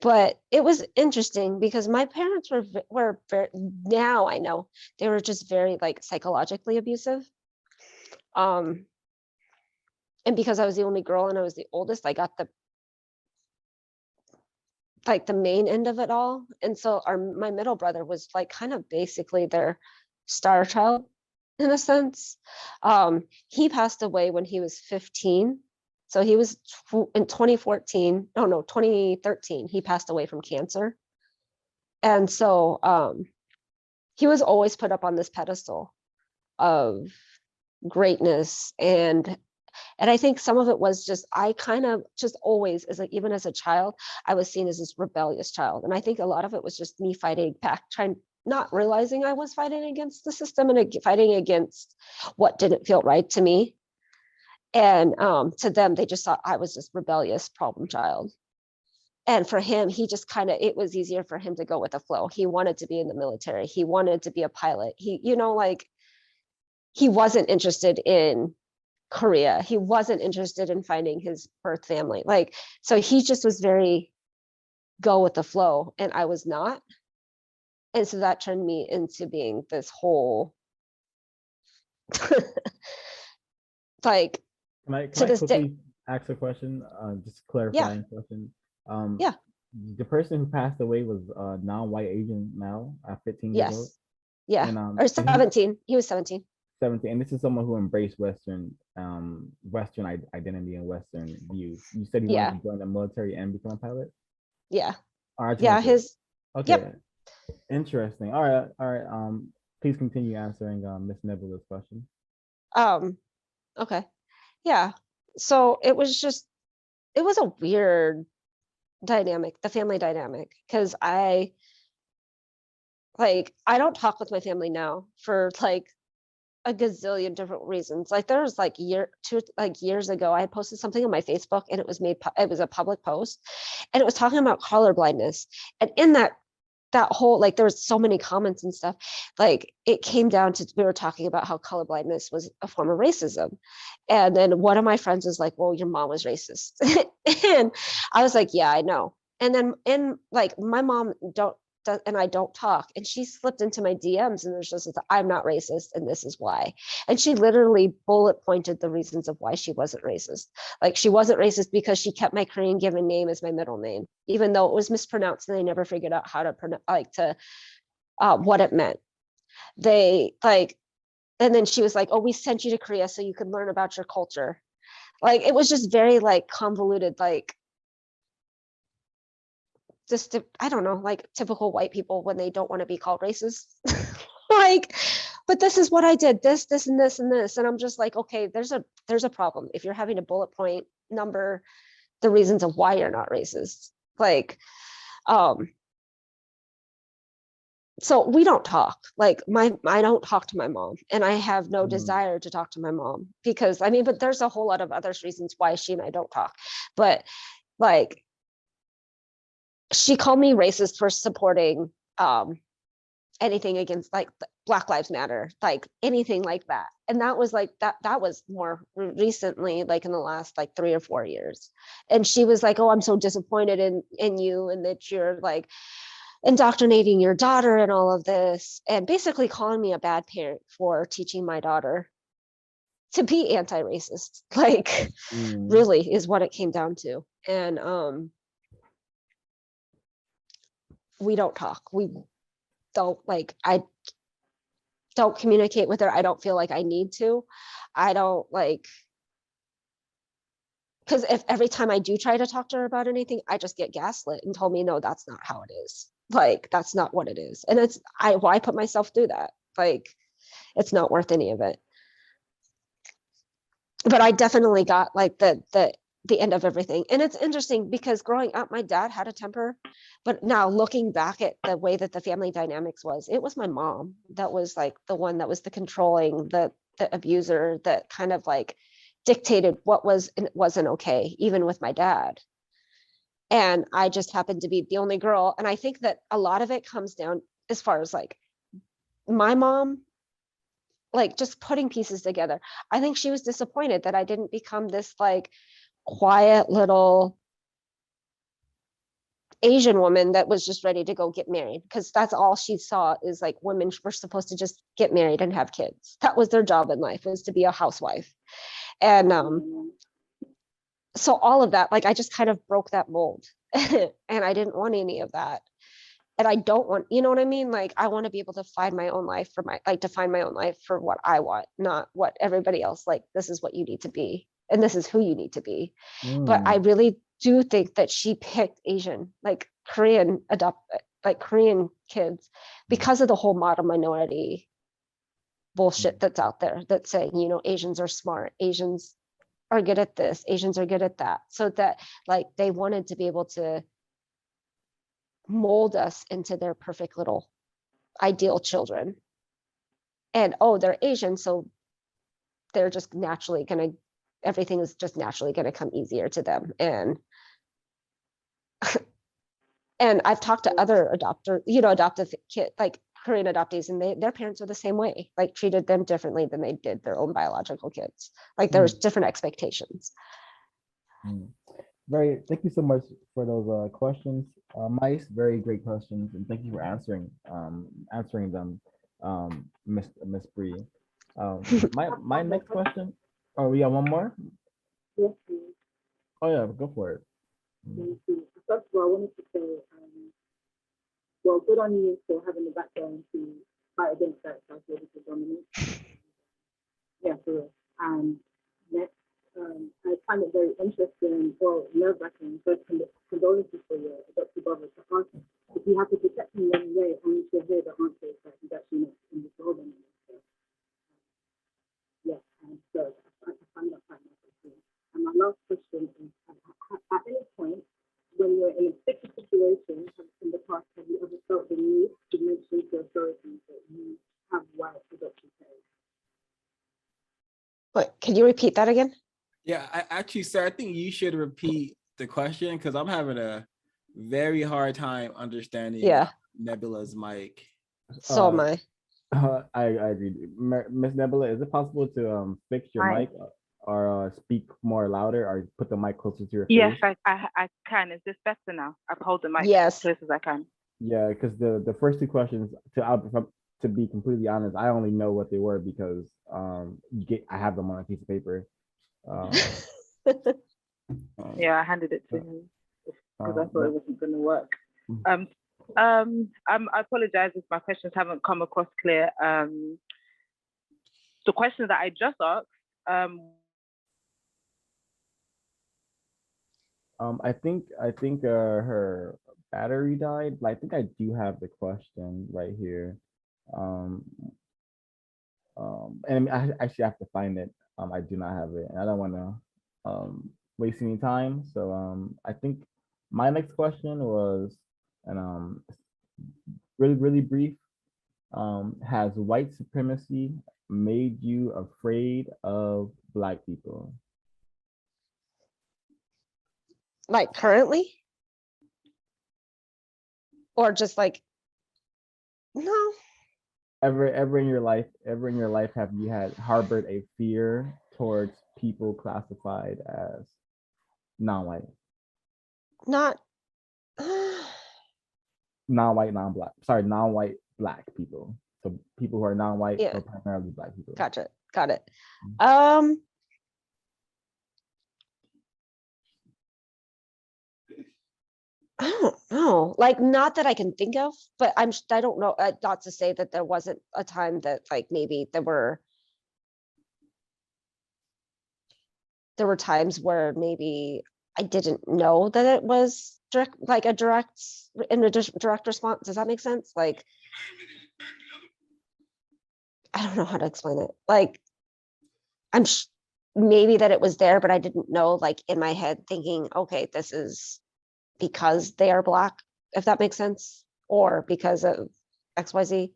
But it was interesting because my parents were very, now I know they were just very like psychologically abusive. And because I was the only girl and I was the oldest, I got the main end of it all. And so my middle brother was like kind of basically their star child in a sense. He passed away when he was 15. So he was in 2014, no, 2013, he passed away from cancer. And so he was always put up on this pedestal of greatness. And I think some of it was just, I kind of just always, as like, even as a child, I was seen as this rebellious child. And I think a lot of it was just me fighting back, not realizing I was fighting against the system and fighting against what didn't feel right to me. And to them, they just thought I was this rebellious problem child. And for him, he just kind of, it was easier for him to go with the flow. He wanted to be in the military. He wanted to be a pilot. He, like, he wasn't interested in Korea. He wasn't interested in finding his birth family. Like, so he just was very go with the flow, and I was not. And so that turned me into being this whole like, Can I to this quickly day. ask a question? Just clarifying question. Yeah. The person who passed away was non-white Asian male at 15 years old. Yes. Yeah. And, Or 17. He was 17. 17, and this is someone who embraced Western identity and Western views. You said he wanted to join the military and become a pilot? Yeah. All right. Yeah. Okay. Yep. Interesting. All right. Please continue answering Miss Nebula's question. Okay. Yeah. So it was a weird dynamic, the family dynamic, because I don't talk with my family now for like a gazillion different reasons. Like there was like years ago, I had posted something on my Facebook, and it was a public post, and it was talking about color blindness. And in that whole, like, there was so many comments and stuff, like it came down to, we were talking about how color blindness was a form of racism. And then one of my friends was like, well, your mom was racist. And I was like, yeah, I know. And then like my mom and I don't talk, and she slipped into my DMs, and there's just, I'm not racist and this is why. And she literally bullet pointed the reasons of why she wasn't racist. Like, she wasn't racist because she kept my Korean given name as my middle name, even though it was mispronounced and they never figured out how to pronounce, what it meant. And then she was like, oh, we sent you to Korea so you could learn about your culture. Like, it was just very like convoluted, like just, I don't know, like typical white people when they don't want to be called racist. Like, but this is what I did, this and this and this. And I'm just like, okay, there's a problem. If you're having a bullet point number the reasons of why you're not racist. Like, so we don't talk. Like I don't talk to my mom, and I have no desire to talk to my mom, because I mean, but there's a whole lot of other reasons why she and I don't talk. But like, she called me racist for supporting anything against like Black Lives Matter, like anything like that. And that was like that was more recently, like in the last like 3 or 4 years. And she was like, oh, I'm so disappointed in you, and that you're like indoctrinating your daughter and all of this, and basically calling me a bad parent for teaching my daughter to be anti-racist, like really is what it came down to. And we don't talk. We don't, like, I don't communicate with her. I don't feel like I need to. I don't, like, because if every time I do try to talk to her about anything, I just get gaslit and told me, no, that's not how it is. Like, that's not what it is. And it's, why put myself through that? Like, it's not worth any of it. But I definitely got like the end of everything. And it's interesting because growing up, my dad had a temper, but now looking back at the way that the family dynamics was, it was my mom that was like the one that was the controlling, the abuser, that kind of like dictated what was and wasn't okay, even with my dad. And I just happened to be the only girl. And I think that a lot of it comes down, as far as like my mom, like just putting pieces together. I think she was disappointed that I didn't become this like quiet little Asian woman that was just ready to go get married, because that's all she saw, is like women were supposed to just get married and have kids. That was their job in life, was to be a housewife. And so all of that, like, I just kind of broke that mold. And I didn't want any of that. And I don't want, you know what I mean? Like, I want to be able to find my own life for my, like, define my own life for what I want, not what everybody else, like, this is what you need to be, and this is who you need to be. But I really do think that she picked Asian, like Korean Korean kids, because of the whole model minority bullshit that's out there, that's saying, you know, Asians are smart, Asians are good at this, Asians are good at that. So that, like, they wanted to be able to mold us into their perfect little ideal children. And oh, they're Asian, so they're just naturally gonna, everything is just naturally gonna come easier to them. And I've talked to other adoptive kid, like Korean adoptees, and their parents are the same way, like treated them differently than they did their own biological kids. Like, there's different expectations. Thank you so much for those questions, Mice. Very great questions, and thank you for answering them, Miss Bree. My next question. Oh, we got one more. Yes, please. Oh yeah, go for it. Thank you. First of all, I wanted to say, well, good on you for having the background to fight against that psychological dominance. Yeah, for real. And next, I find it very interesting, well, nerve-wracking, first condolences for your adopted brother, to ask if you have to protect him in any way, only to hear the answer is that he's actually not in this organ. So, yeah, and so I find that quite interesting. And my last question is, at any point, when you're in a sticky situation in the past, have you ever felt the need to mention to authorities that you have white adoption parents? What, can you repeat that again? Yeah, I actually, sir, I think you should repeat the question, because I'm having a very hard time understanding Nebula's mic. So am I. I agree. Miss Nebula, is it possible to fix your mic or speak more louder, or put the mic closer to your face? Yes, I can. Is this better now? I've held the mic as close as I can. Yeah, because the first two questions, to be completely honest, I only know what they were because I have them on a piece of paper. Yeah, I handed it to him because I thought it wasn't going to work. I apologize if my questions haven't come across clear. The question that I just asked. I think her battery died, but I think I do have the question right here. And I actually have to find it. I do not have it, and I don't want to wasting any time. So I think my next question was, and really brief. Has white supremacy made you afraid of Black people? Like currently? Or just like, no. Ever in your life, have you had harbored a fear towards people classified as non-white, Not non-white, non-black? Sorry, non-white Black people. So people who are non-white yeah, or primarily Black people. gotcha. Got it. Mhm. I don't know. Like, not that I can think of, but I don't know. Not to say that there wasn't a time that like maybe there were times where maybe I didn't know that it was direct, like a direct direct response. Does that make sense? Like, I don't know how to explain it. Like, I'm maybe that it was there, but I didn't know, like in my head thinking, okay, this is because they are Black, if that makes sense, or because of XYZ.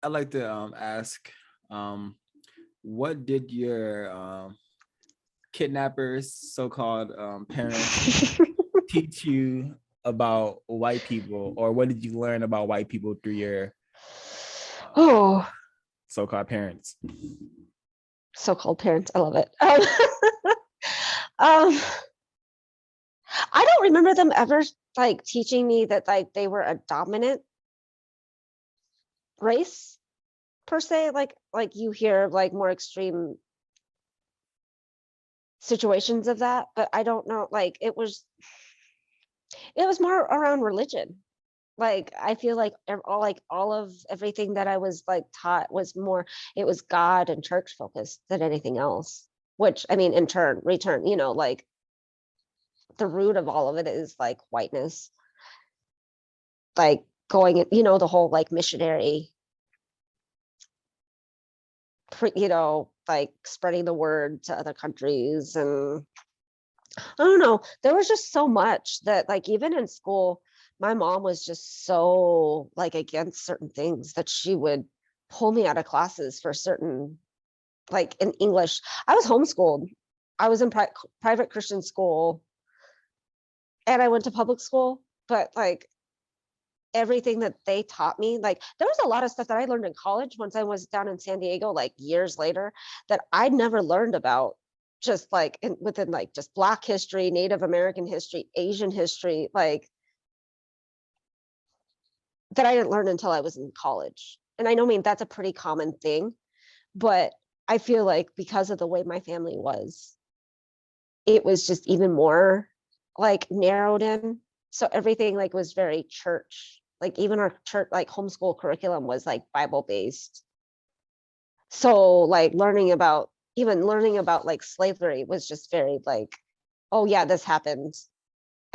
I'd like to ask, what did your kidnappers, so-called parents, teach you about white people, or what did you learn about white people through your Oh, so-called parents? so-called parents. I love it. Um, I don't remember them ever like teaching me that like they were a dominant race per se. Like you hear like more extreme situations of that, but I don't know. Like it was more around religion. Like I feel like all of everything that I was like taught was more, it was God and church focused than anything else. Which I mean, in return, like the root of all of it is like whiteness, like going, the whole like missionary, like spreading the word to other countries. And I don't know, there was just so much that like even in school, my mom was just so like against certain things that she would pull me out of classes for certain, like in English. I was homeschooled. I was in private Christian school and I went to public school, but like everything that they taught me, like there was a lot of stuff that I learned in college once I was down in San Diego, like years later, that I never learned about, just like within like just Black history, Native American history, Asian history, like that I didn't learn until I was in college. And I know, I mean, that's a pretty common thing, but I feel like because of the way my family was, it was just even more like narrowed in. So everything like was very church, like even our church, like homeschool curriculum was like Bible based. So like even learning about like slavery was just very like, oh yeah, this happened.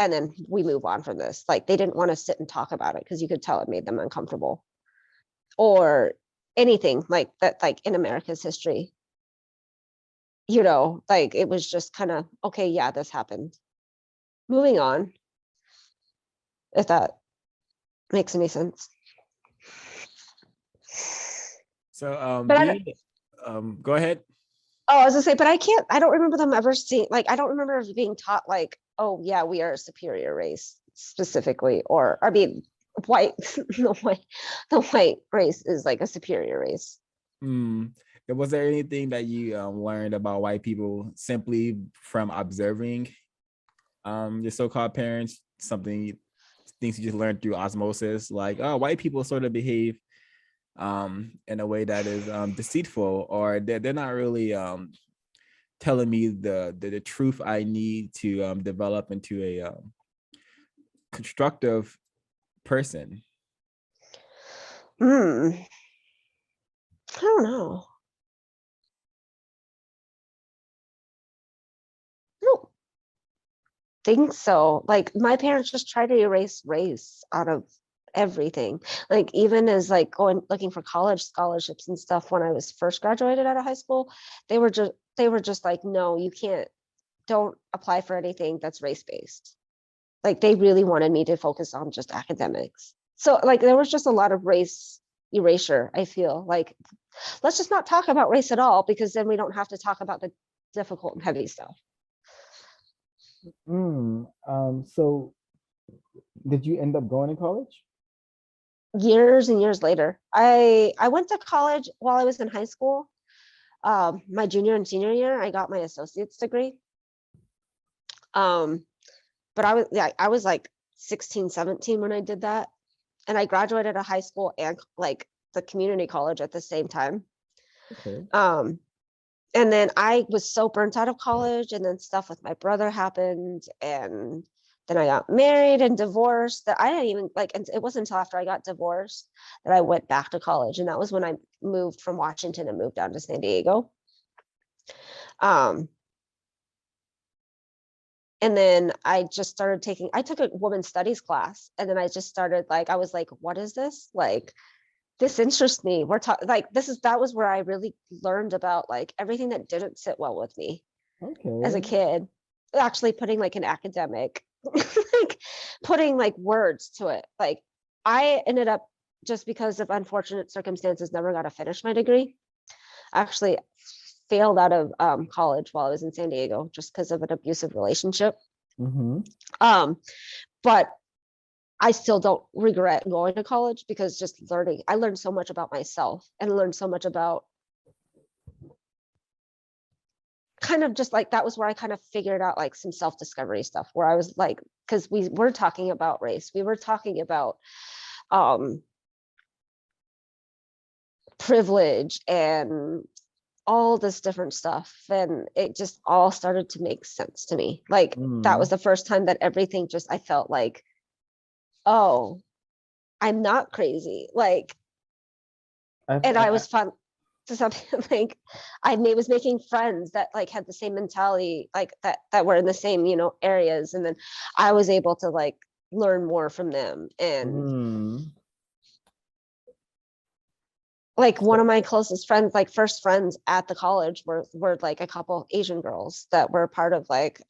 And then we move on from this. Like they didn't want to sit and talk about it because you could tell it made them uncomfortable. Or anything like that, like in America's history, like it was just kind of, okay, yeah, this happened. Moving on, if that makes any sense. So But go ahead. I was gonna say, but I don't remember them ever seeing, like, I don't remember being taught like, oh yeah, we are a superior race specifically, or I mean, white, the white race is like a superior race. Was there anything that you learned about white people simply from observing your so-called parents? Things you just learned through osmosis, like, oh, white people sort of behave in a way that is deceitful, or they're not really telling me the truth I need to develop into a constructive person. I don't know. I don't think so. Like my parents just try to erase race out of everything. Like even as like looking for college scholarships and stuff when I was first graduated out of high school, they were just like, no, you can't, don't apply for anything that's race-based. Like they really wanted me to focus on just academics. So like there was just a lot of race erasure, I feel like. Let's just not talk about race at all, because then we don't have to talk about the difficult and heavy stuff. So did you end up going to college? Years and years later, I went to college while I was in high school. My junior and senior year, I got my associate's degree. But I was like 16, 17 when I did that. And I graduated a high school and like the community college at the same time. Okay. And then I was so burnt out of college, and then stuff with my brother happened, and then I got married and divorced, that I didn't even like, and it wasn't until after I got divorced that I went back to college. And that was when I moved from Washington and moved down to San Diego. And then I just started I took a women's studies class, and then I just started like, I was like, what is this? Like, this interests me. We're talking like, that was where I really learned about like everything that didn't sit well with me as a Okay. kid, actually putting like an academic, like putting like words to it. Like I ended up, just because of unfortunate circumstances, never got to finish my degree. I actually failed out of college while I was in San Diego just because of an abusive relationship. Mm-hmm. But I still don't regret going to college, because just I learned so much about myself and learned so much about kind of just like, that was where I kind of figured out like some self-discovery stuff, where I was like, because we were talking about race, we were talking about privilege and all this different stuff, and it just all started to make sense to me. Like that was the first time that everything just, I felt like, oh, I'm not crazy. Like, and I was fun to something like was making friends that like had the same mentality, like that were in the same, areas. And then I was able to like learn more from them. And like one of my closest friends, like first friends at the college, were like a couple Asian girls that were part of like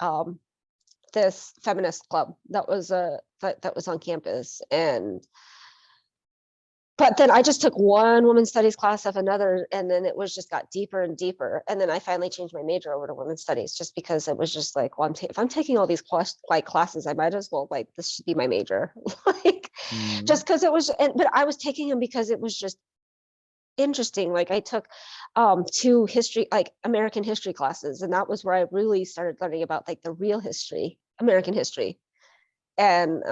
this feminist club that was that was on campus. But then I just took one women's studies class of another, and then it was just got deeper and deeper. And then I finally changed my major over to women's studies, just because it was just like, well, if I'm taking all these classes, I might as well, like, this should be my major. Like, just because it was, but I was taking them because it was just interesting. Like I took 2 history, like American history classes, and that was where I really started learning about like the real history, American history. And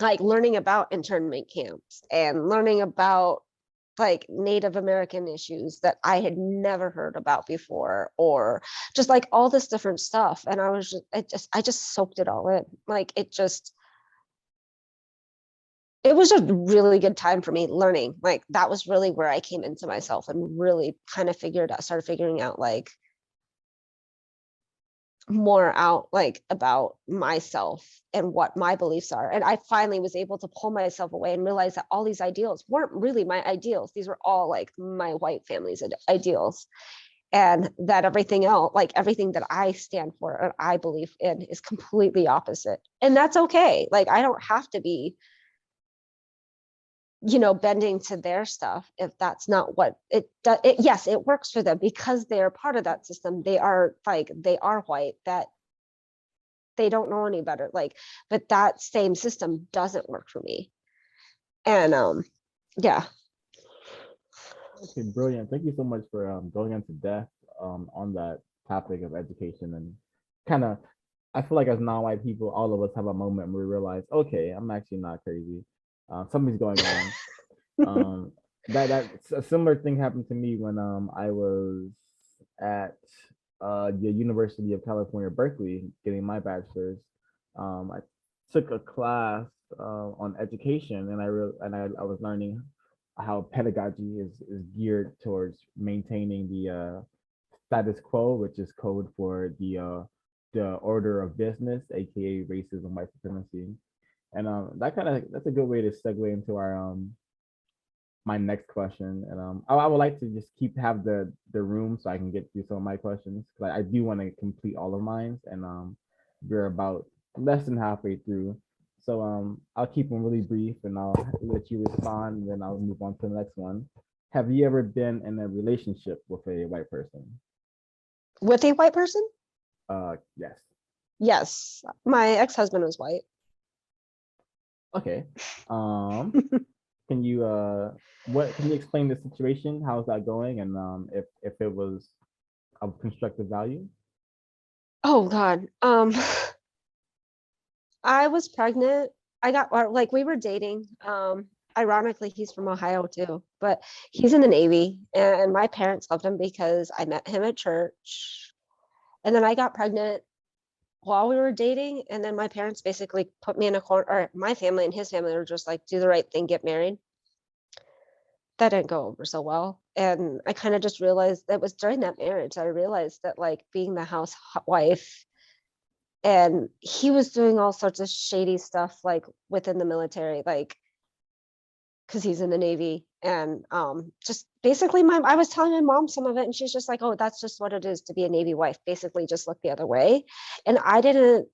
like learning about internment camps and learning about like Native American issues that I had never heard about before, or just like all this different stuff. And I was I just soaked it all in. Like it was a really good time for me learning. Like that was really where I came into myself and really kind of started figuring out like more out like about myself and what my beliefs are. And I finally was able to pull myself away and realize that all these ideals weren't really my ideals. These were all like my white family's ideals. And that everything else, like everything that I stand for and I believe in, is completely opposite. And that's okay. Like I don't have to be bending to their stuff if that's not what it does. Yes, it works for them because they're part of that system. They are white, that they don't know any better. Like, but that same system doesn't work for me. And yeah. Okay, brilliant. Thank you so much for going into depth on that topic of education. And kind of, I feel like as non-white people, all of us have a moment where we realize, okay, I'm actually not crazy. Something's going on. That's a similar thing happened to me when I was at the University of California, Berkeley, getting my bachelor's. I took a class on education, and I was learning how pedagogy is geared towards maintaining the status quo, which is code for the order of business, aka racism, white supremacy. And that's a good way to segue into our my next question. And I would like to just have the room so I can get through some of my questions, because I do want to complete all of mine. And we're about less than halfway through. So I'll keep them really brief and I'll let you respond, and then I'll move on to the next one. Have you ever been in a relationship with a white person? With a white person? Yes. Yes. My ex-husband was white. Okay. Can you can you explain the situation? How's that going? And if it was of constructive value? Oh God. I was pregnant. I got like we were dating. Ironically, he's from Ohio too, but he's in the Navy, and my parents loved him because I met him at church. And then I got pregnant while we were dating, and then my parents basically put me in a corner, or my family and his family were just like, do the right thing, get married. That didn't go over so well. And I kind of just realized that was during that marriage, I realized that like being the wife, and he was doing all sorts of shady stuff like within the military, like because he's in the Navy. And just basically I was telling my mom some of it, and she's just like, oh, that's just what it is to be a Navy wife. Basically just look the other way. And I didn't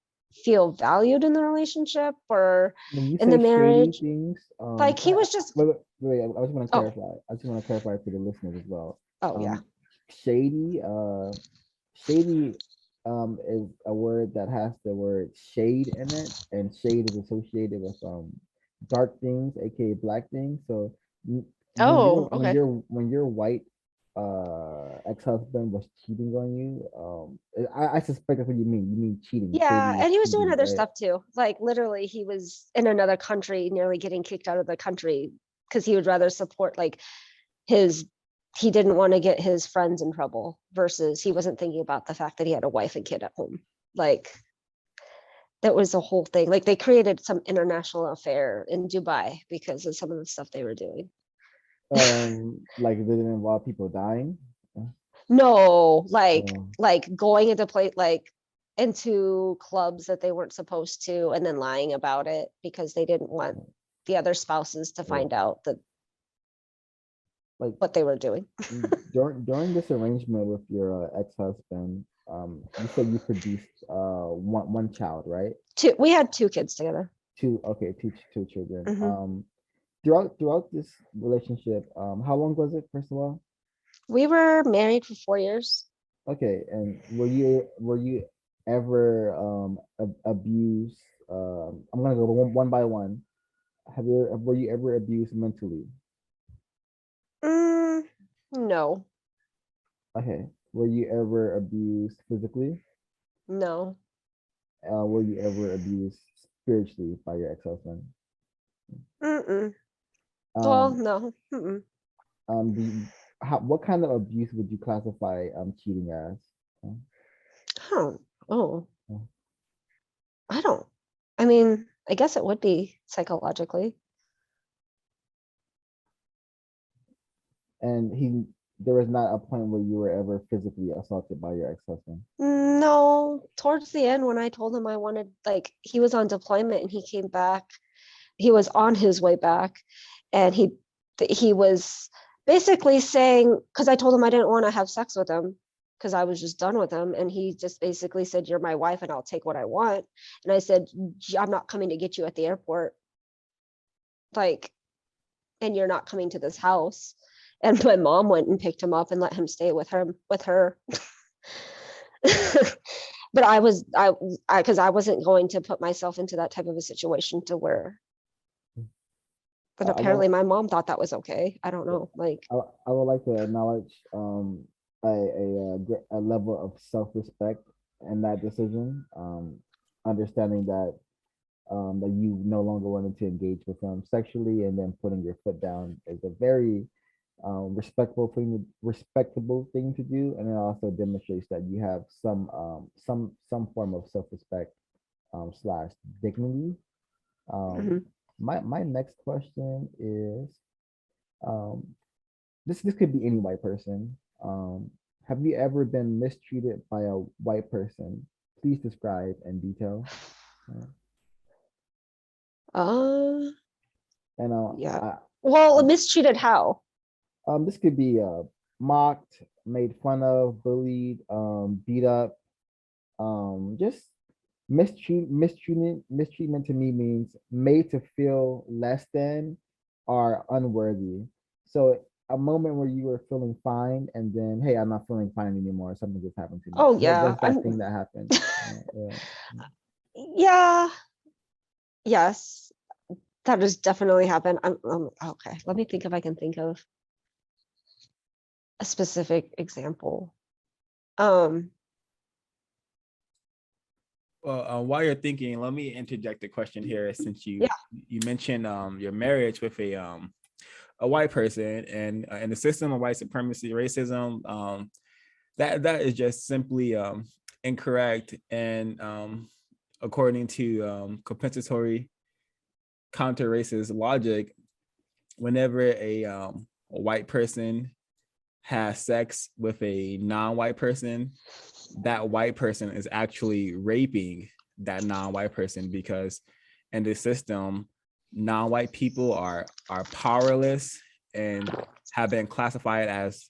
feel valued in the relationship or When you in the say shady marriage. things, Like he was just, wait, I just want to oh, clarify. I just want to clarify for the listeners as well. oh yeah. Shady, shady, is a word that has the word shade in it, and shade is associated with dark things, aka black things. So Oh, okay. when your white ex-husband was cheating on you, I suspect that's what you mean. You mean cheating. Yeah, Shady is and he was doing cheating, other right? stuff too. Like literally, he was in another country, nearly getting kicked out of the country because he would rather support like his. He didn't want to get his friends in trouble versus he wasn't thinking about the fact that he had a wife and kid at home. Like that was the whole thing. Like they created some international affair in Dubai because of some of the stuff they were doing. Like it didn't involve people dying. No, Oh, like going into play like into clubs that they weren't supposed to, and then lying about it because they didn't want the other spouses to yeah. find out that Like what they were doing. during this arrangement with your ex-husband, you said you produced one child, right? We had 2 kids together. Two, okay, two children. Mhm. Throughout this relationship, how long was it, first of all? We were married for 4 years. Okay, and were you ever abused? I'm gonna go one by one. Were you ever abused mentally? No, Okay. Were you ever abused physically? no. Were you ever abused spiritually by your ex-husband? Mm-mm. Well, Um, no. Mm-mm. do you, what kind of abuse would you classify cheating as? Oh, oh, Uh, I don't. I mean, I guess it would be psychologically. And there was not a point where you were ever physically assaulted by your ex-husband. No, towards the end, when I told him I wanted, like, he was on deployment and he came back. He was on his way back, and he was basically saying, because I told him I didn't want to have sex with him because I was just done with him, and he just basically said, "You're my wife, and I'll take what I want." And I said, "I'm not coming to get you at the airport, like, and you're not coming to this house." And my mom went and picked him up and let him stay with her. But because I wasn't going to put myself into that type of a situation to where, but I apparently will, my mom thought that was okay. I don't know. Like, I would like to acknowledge a level of self-respect in that decision. Understanding that you no longer wanted to engage with him sexually, and then putting your foot down is a very respectable thing to do, and it also demonstrates that you have some form of self-respect slash dignity. Um, mhm. my next question is um, this could be any white person. Have you ever been mistreated by a white person? Please describe in detail. Uh, And yeah. Well, um, mistreated how? this could be mocked, made fun of, bullied, beat up, just mistreatment to me means made to feel less than or unworthy. So a moment where you were feeling fine and then, hey, I'm not feeling fine anymore, something just happened to me. Oh yeah. What's that thing that happened? Yeah. Yeah. Yes. That has definitely happened. Okay. Let me think if I can think of a specific example. Um, Well, while you're thinking, let me interject a question here, since you Yeah. you mentioned your marriage with a white person, and in the system of white supremacy, racism, that is just simply incorrect, and according to compensatory counter-racist logic, whenever a white person has sex with a non-white person, that white person is actually raping that non-white person, because in the system, non-white people are powerless and have been classified as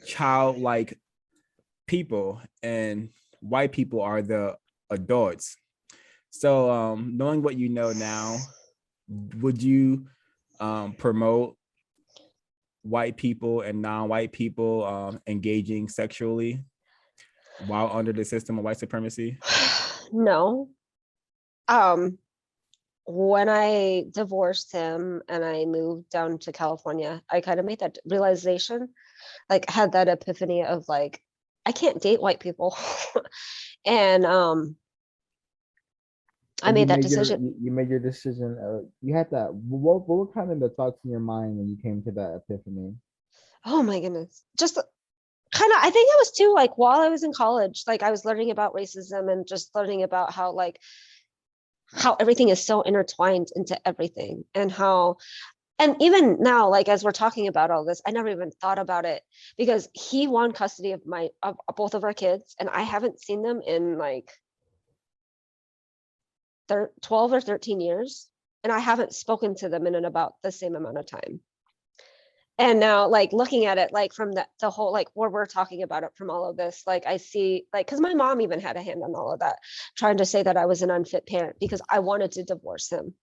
childlike people, and white people are the adults. So knowing what you know now, would you promote white people and non-white people engaging sexually while under the system of white supremacy? no. Um, when I divorced him and I moved down to California, I kind of made that realization, like had that epiphany of like, I can't date white people. And I And made that decision. you made your decision. You had that. What were kind of the thoughts in your mind when you came to that epiphany? Oh my goodness. Just kind of, I think it was too like while I was in college, like I was learning about racism and just learning about how everything is so intertwined into everything, and even now, like as we're talking about all this, I never even thought about it because he won custody of both of our kids, and I haven't seen them in like 12 or 13 years, and I haven't spoken to them in about the same amount of time. And now like looking at it like from the whole like where we're talking about it from all of this, like I see like because my mom even had a hand on all of that, trying to say that I was an unfit parent because I wanted to divorce him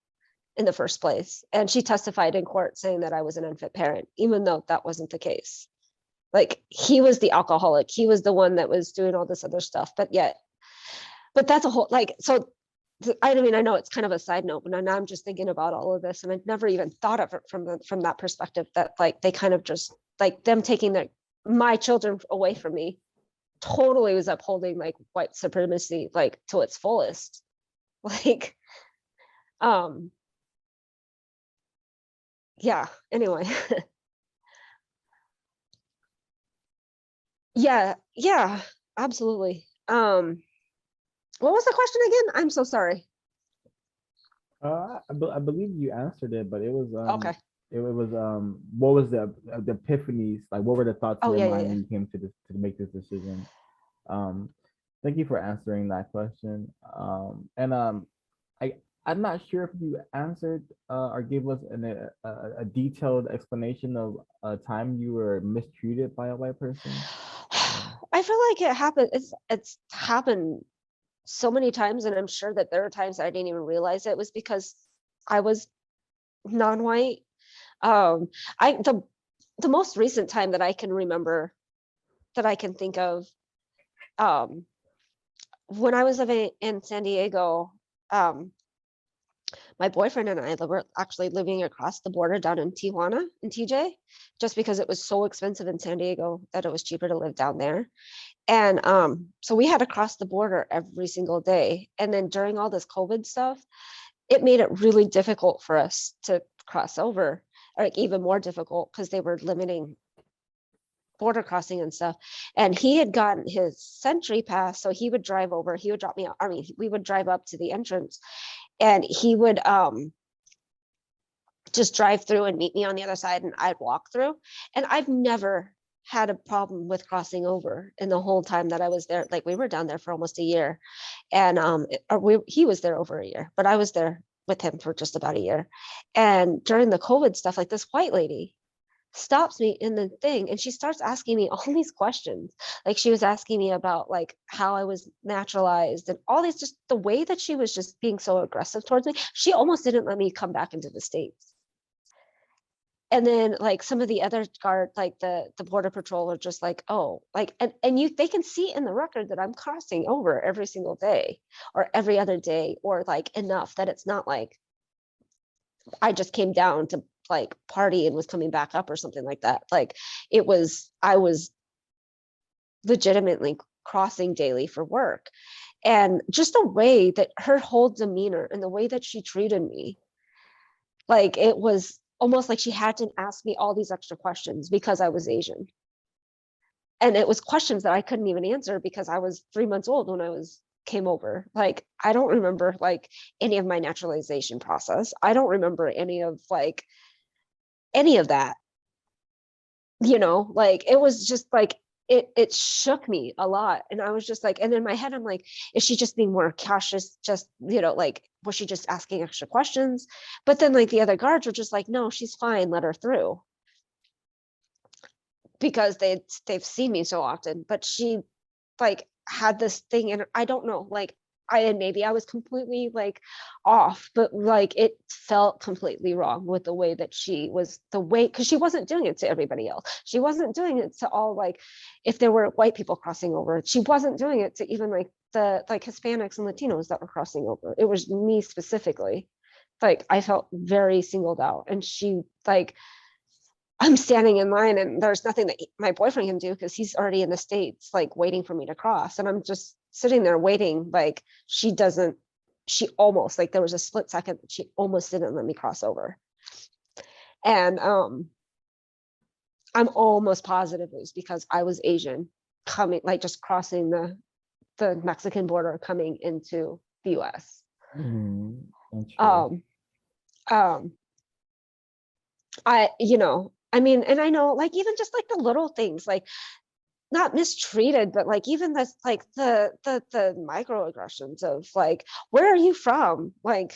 in the first place, and she testified in court saying that I was an unfit parent even though that wasn't the case. Like he was the alcoholic, he was the one that was doing all this other stuff, but that's a whole like so I mean, I know it's kind of a side note, but now I'm just thinking about all of this, and I've never even thought of it from that perspective. That like they kind of just like them taking my children away from me, totally was upholding like white supremacy like to its fullest. Like, um, yeah. Anyway, yeah, absolutely. What was the question again? I'm so sorry. I believe you answered it, but it was Okay. what was the epiphanies, like what were the thoughts in Oh your yeah, mind yeah. when you came to this to make this decision? Um, thank you for answering that question. And I I'm not sure if you answered or gave us a detailed explanation of a time you were mistreated by a white person. I feel like it happened. It's happened so many times, and I'm sure that there are times that I didn't even realize it was because I was non-white. I the most recent time that I can remember, that I can think of, um, when I was living in San Diego, um, my boyfriend and I were actually living across the border down in Tijuana, in TJ, just because it was so expensive in San Diego that it was cheaper to live down there. And so we had to cross the border every single day. And then during all this COVID stuff, it made it really difficult for us to cross over, or like even more difficult because they were limiting border crossing and stuff. And he had gotten his Century Pass, so he would drive over, he would drop me out. I mean, we would drive up to the entrance, and he would just drive through and meet me on the other side, and I'd walk through. And I've never had a problem with crossing over in the whole time that I was there. Like we were down there for almost a year, and he was there over a year, but I was there with him for just about a year. And during the COVID stuff, like this white lady stops me in the thing and she starts asking me all these questions. Like she was asking me about like how I was naturalized and all these, just the way that she was just being so aggressive towards me. She almost didn't let me come back into the States. And then like some of the other guard, like the border patrol are just like, oh, like, and they can see in the record that I'm crossing over every single day or every other day, or like enough that it's not like I just came down to like party and was coming back up or something like that. Like I was legitimately crossing daily for work. And just the way that her whole demeanor and the way that she treated me, like it was almost like she had to ask me all these extra questions because I was Asian. And it was questions that I couldn't even answer because I was 3 months old when I came over. Like, I don't remember like any of my naturalization process. I don't remember any of that, like it was just like, it shook me a lot. And I was just like, and in my head, I'm like, is she just being more cautious? Just, like, was she just asking extra questions? But then like the other guards were just like, no, she's fine, let her through. Because they've seen me so often, but she like had this thing, and I don't know, like maybe I was completely like off, but like it felt completely wrong with the way that because she wasn't doing it to everybody else. She wasn't doing it to all, like if there were white people crossing over, she wasn't doing it to even like the like Hispanics and Latinos that were crossing over. It was me specifically. Like I felt very singled out, and she like, I'm standing in line and there's nothing that my boyfriend can do because he's already in the States, like waiting for me to cross. And I'm just sitting there waiting. Like she almost, like there was a split second that she almost didn't let me cross over. And I'm almost positive it was because I was Asian coming, like just crossing the Mexican border coming into the US. I mean, and I know, like, even just like the little things, like not mistreated, but like even this, like the microaggressions of like, where are you from? Like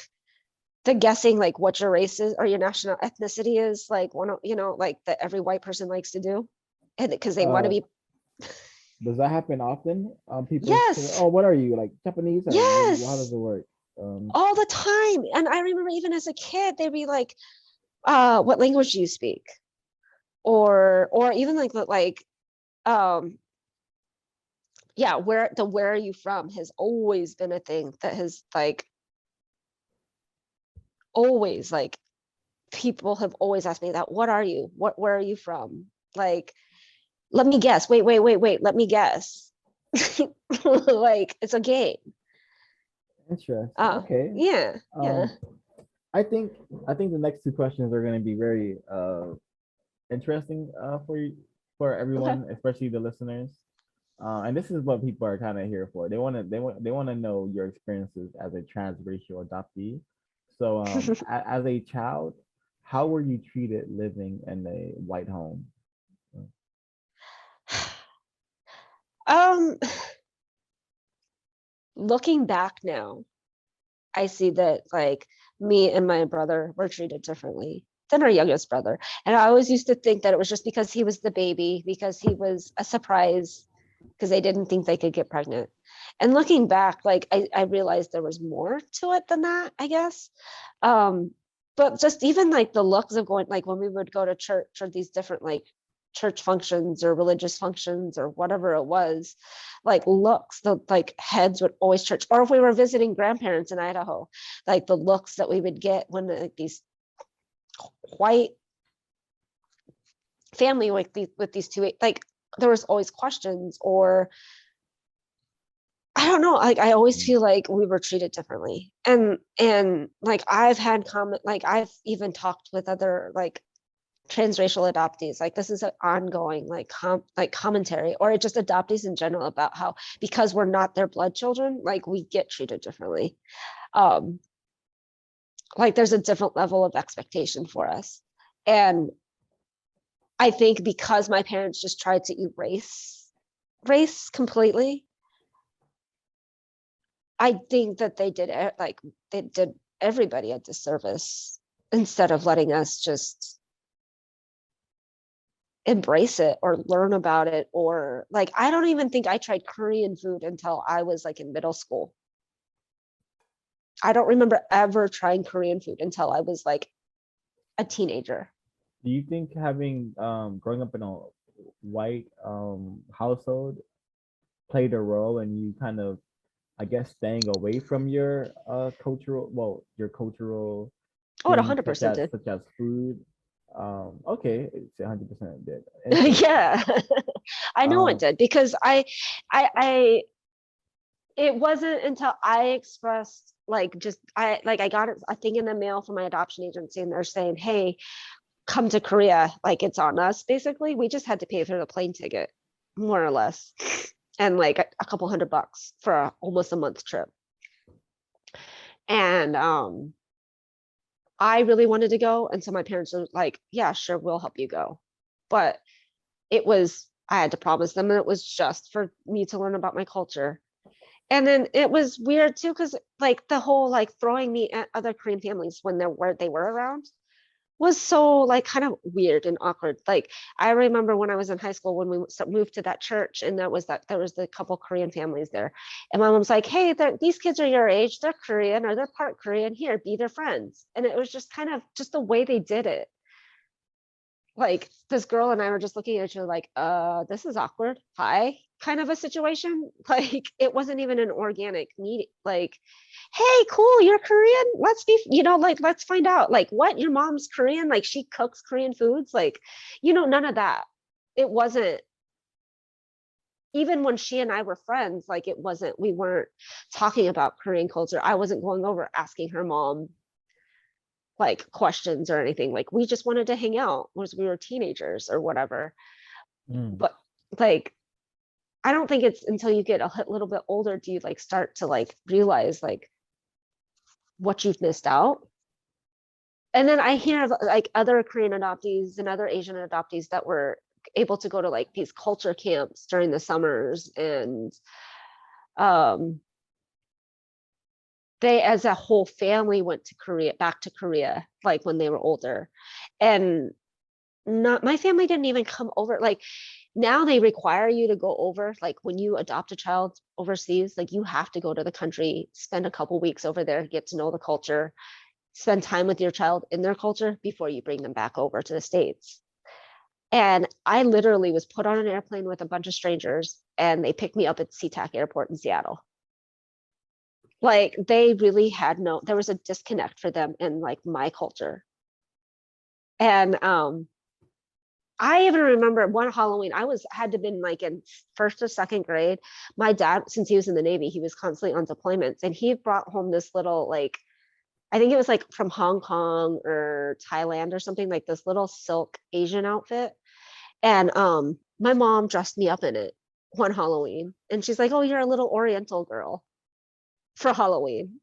the guessing, like what your race is or your national ethnicity is, like one of, like that every white person likes to do. And because they want to be. Does that happen often? People say, Yes. oh, what are you, like Japanese? Or Yes. how does it work? All the time. And I remember even as a kid, they'd be like, what language do you speak? Or even like yeah, where are you from has always been a thing that has like always, like people have always asked me that. What are you? Where are you from? Like, let me guess. Wait, let me guess. Like it's a game. Interesting. Okay. Yeah. I think the next two questions are going to be very interesting for everyone, especially the listeners. And this is what people are kind of here for. They want to know your experiences as a transracial adoptee. So, as a child, how were you treated living in a white home? Looking back now, I see that like me and my brother were treated differently than our youngest brother. And I always used to think that it was just because he was the baby, because he was a surprise, because they didn't think they could get pregnant. And looking back, like I realized there was more to it than that, I guess. But just even like the looks of going, like when we would go to church or these different like church functions or religious functions or whatever it was, like looks, the like heads would always church. Or if we were visiting grandparents in Idaho, like the looks that we would get when like these white family with these two, like there was always questions, or I don't know, like I always feel like we were treated differently. And like I've had comment, like I've even talked with other like transracial adoptees, like this is an ongoing like commentary, or just adoptees in general, about how because we're not their blood children, like we get treated differently. Like there's a different level of expectation for us. And I think because my parents just tried to erase race completely, I think that they did everybody a disservice instead of letting us just embrace it or learn about it. Or like, I don't even think I tried Korean food until I was like in middle school. I don't remember ever trying Korean food until I was like a teenager. Do you think having growing up in a white household played a role in you kind of, I guess, staying away from your your cultural Oh, it things 100% did. such as food? Okay, it's 100% did. Yeah, I know it Um, did, because I it wasn't until I expressed like, just I got a thing in the mail from my adoption agency, and they're saying, hey, come to Korea, like it's on us. Basically, we just had to pay for the plane ticket, more or less, and like a couple $100 for almost a month trip. And I really wanted to go, and so my parents were like, yeah, sure, we'll help you go. But I had to promise them that it was just for me to learn about my culture. And then it was weird too, because like the whole like throwing me at other Korean families when they were around was so like kind of weird and awkward. Like I remember when I was in high school, when we moved to that church, and there was the couple Korean families there, and my mom's like, hey, these kids are your age, they're Korean, or they're part Korean, here, be their friends. And it was just kind of just the way they did it. Like this girl and I were just looking at each other like, this is awkward, hi, kind of a situation. Like it wasn't even an organic meeting. Like, hey, cool, you're Korean, let's be, like, let's find out, like, what, your mom's Korean, like she cooks Korean foods, like, none of that. It wasn't, even when she and I were friends, like we weren't talking about Korean culture. I wasn't going over asking her mom like questions or anything. Like we just wanted to hang out once we were teenagers or whatever. But like, I don't think it's until you get a little bit older do you like start to like realize like what you've missed out. And then I hear of like other Korean adoptees and other Asian adoptees that were able to go to like these culture camps during the summers, and they as a whole family went to back to Korea, like when they were older. And my family didn't even come over. Like now they require you to go over, like when you adopt a child overseas, like you have to go to the country, spend a couple weeks over there, get to know the culture, spend time with your child in their culture before you bring them back over to the States. And I literally was put on an airplane with a bunch of strangers, and they picked me up at SeaTac Airport in Seattle. Like they really had there was a disconnect for them in like my culture. And I even remember one Halloween, had to been like in first or second grade. My dad, since he was in the Navy, he was constantly on deployments, and he brought home this little, like, I think it was like from Hong Kong or Thailand or something, like this little silk Asian outfit. And my mom dressed me up in it one Halloween, and she's like, oh, you're a little Oriental girl for Halloween.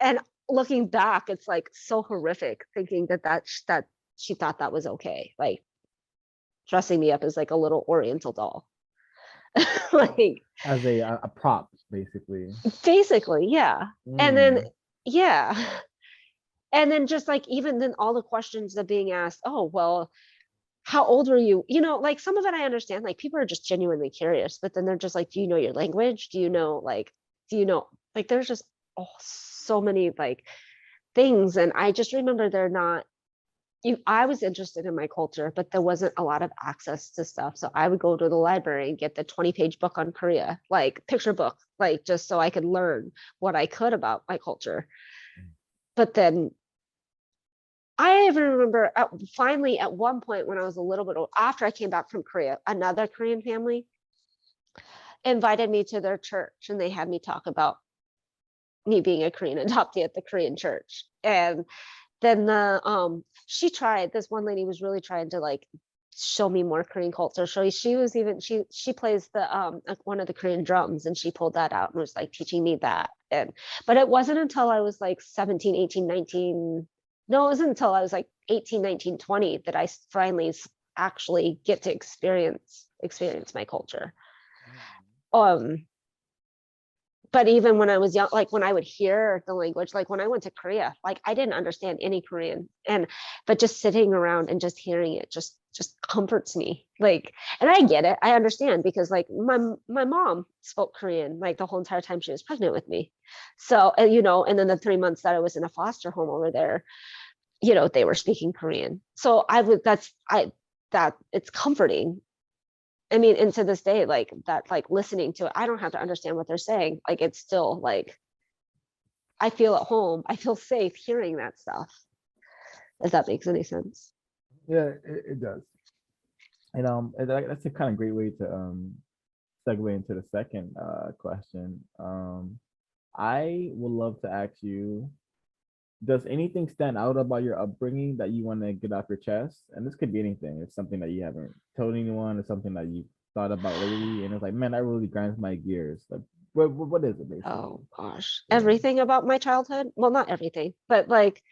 And looking back, it's like so horrific thinking that she thought that was okay. Like dressing me up as like a little Oriental doll. Like as a prop, basically. Basically, yeah. And then, yeah. And then just like, even then all the questions that being asked, oh, well, how old were you? Like some of it I understand, like people are just genuinely curious, but then they're just like, do you know your language? Do you know, like there's just so many like things. And I just remember I was interested in my culture, but there wasn't a lot of access to stuff. So I would go to the library and get the 20-page book on Korea, like picture book, like just so I could learn what I could about my culture. But then I even remember finally at one point when I was a little bit old, after I came back from Korea, another Korean family invited me to their church, and they had me talk about me being a Korean adoptee at the Korean church. And then this one lady was really trying to like show me more Korean culture. So she plays the one of the Korean drums, and she pulled that out and was like teaching me that. But it wasn't until I was like 17, 18, 19. No, it wasn't until I was like 18, 19, 20 that I finally actually get to experience my culture. But but even when I was young, like when I would hear the language, like when I went to Korea, like I didn't understand any Korean, but just sitting around and just hearing it just comforts me. Like, and I get it, I understand, because like my mom spoke Korean like the whole entire time she was pregnant with me. So, you know, and then the 3 months that I was in a foster home over there, you know, they were speaking Korean. So that it's comforting. I mean, and to this day, like that, like listening to it, I don't have to understand what they're saying. Like, it's still like, I feel at home. I feel safe hearing that stuff. If that makes any sense. Yeah, it does. And that's a kind of great way to segue into the second question. I would love to ask you, does anything stand out about your upbringing that you want to get off your chest? And this could be anything. It's something that you haven't told anyone, or something that you thought about lately, and it's like, man, that really grinds my gears. Like, what is it basically? Oh gosh, Yeah. everything about my childhood. Well, not everything, but like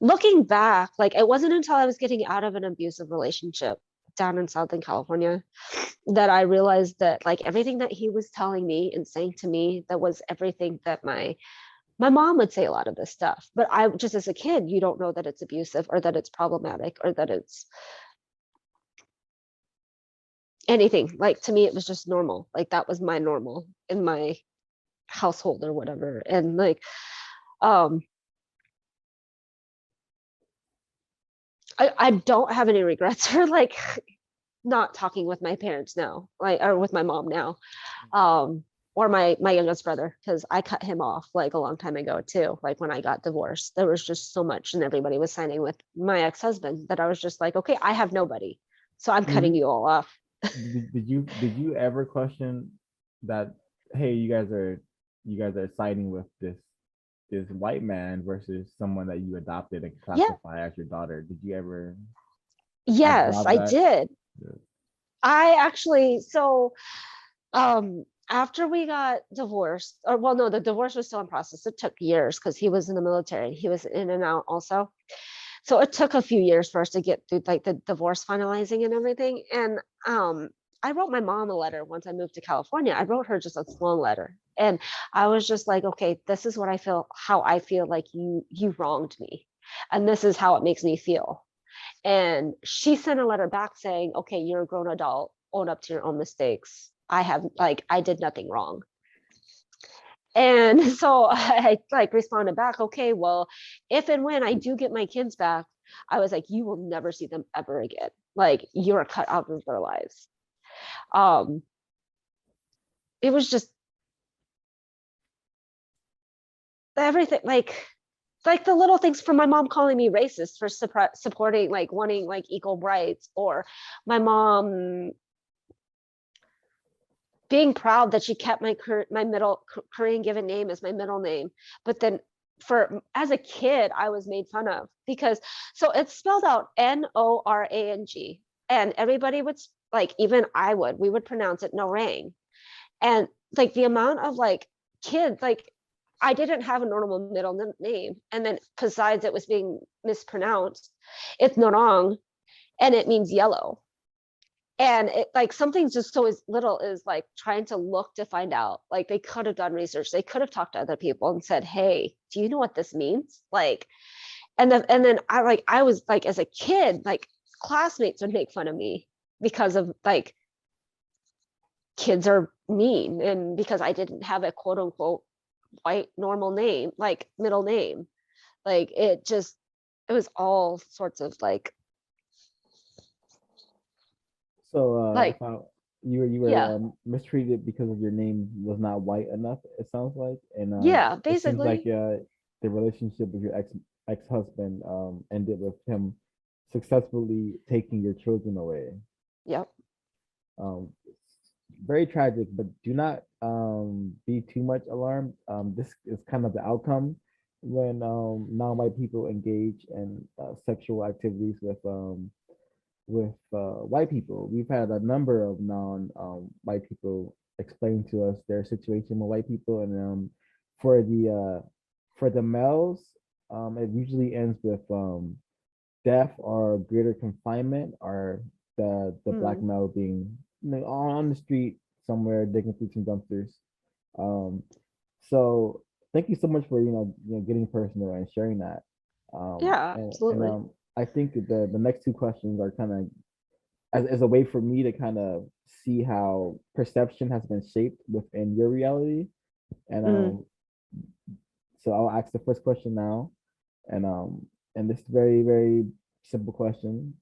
looking back, like it wasn't until I was getting out of an abusive relationship down in Southern California that I realized that like everything that he was telling me and saying to me, that was everything that my mom would say. A lot of this stuff, but I just, as a kid, you don't know that it's abusive or that it's problematic or that it's anything. Like, to me, it was just normal. Like, that was my normal in my household or whatever. And like, I don't have any regrets for like not talking with my parents now, like, or with my mom now, or my youngest brother, because I cut him off like a long time ago too. Like when I got divorced, there was just so much, and everybody was signing with my ex-husband, that I was just like, okay, I have nobody, so I'm cutting you all off. Did you ever question that? Hey, you guys are siding with this white man versus someone that you adopted and Yeah, classify as your daughter. Did you ever yes, acknowledge I that? did. Yeah. I actually, so after we got divorced, or well, no, the divorce was still in process. It took years because he was in the military. He was in and out also. So it took a few years for us to get through like the divorce finalizing and everything. And I wrote my mom a letter once I moved to California. I wrote her just a long letter. And I was just like, okay, this is what I feel, how I feel like you wronged me. And this is how it makes me feel. And she sent a letter back saying, okay, you're a grown adult, own up to your own mistakes. I did nothing wrong. And so I like responded back, okay, well, if and when I do get my kids back, I was like, you will never see them ever again. Like, you're cut out of their lives. Um, it was just everything, like the little things, from my mom calling me racist for supporting, like wanting like equal rights, or my mom being proud that she kept my middle Korean given name as my middle name. But then as a kid, I was made fun of because, so it's spelled out Norang, and everybody would, like, even we would pronounce it Norang. And like the amount of like kids, like, I didn't have a normal middle name. And then besides it was being mispronounced, it's Norang, and it means yellow. And it, like, something just so as little as like trying to look to find out, like they could have done research, they could have talked to other people and said, hey, do you know what this means? Like, and then I was like, as a kid, like classmates would make fun of me because of like, kids are mean, and because I didn't have a quote unquote white normal name, like middle name. Like, it was all sorts of like So like you were yeah, mistreated because of your name was not white enough, it sounds like. And yeah, it seems like basically. the relationship with your ex-husband ended with him successfully taking your children away. Yep. Very tragic, but do not be too much alarmed. This is kind of the outcome when non-white people engage in sexual activities with white people. We've had a number of non-white people explain to us their situation with white people, and for the males, it usually ends with death or greater confinement, or the black male being, on the street somewhere digging through some dumpsters. So thank you so much for getting personal and sharing that. Yeah, And absolutely. I think that the next two questions are kind of as a way for me to kind of see how perception has been shaped within your reality. And Mm. so I'll ask the first question now, and this very very simple question: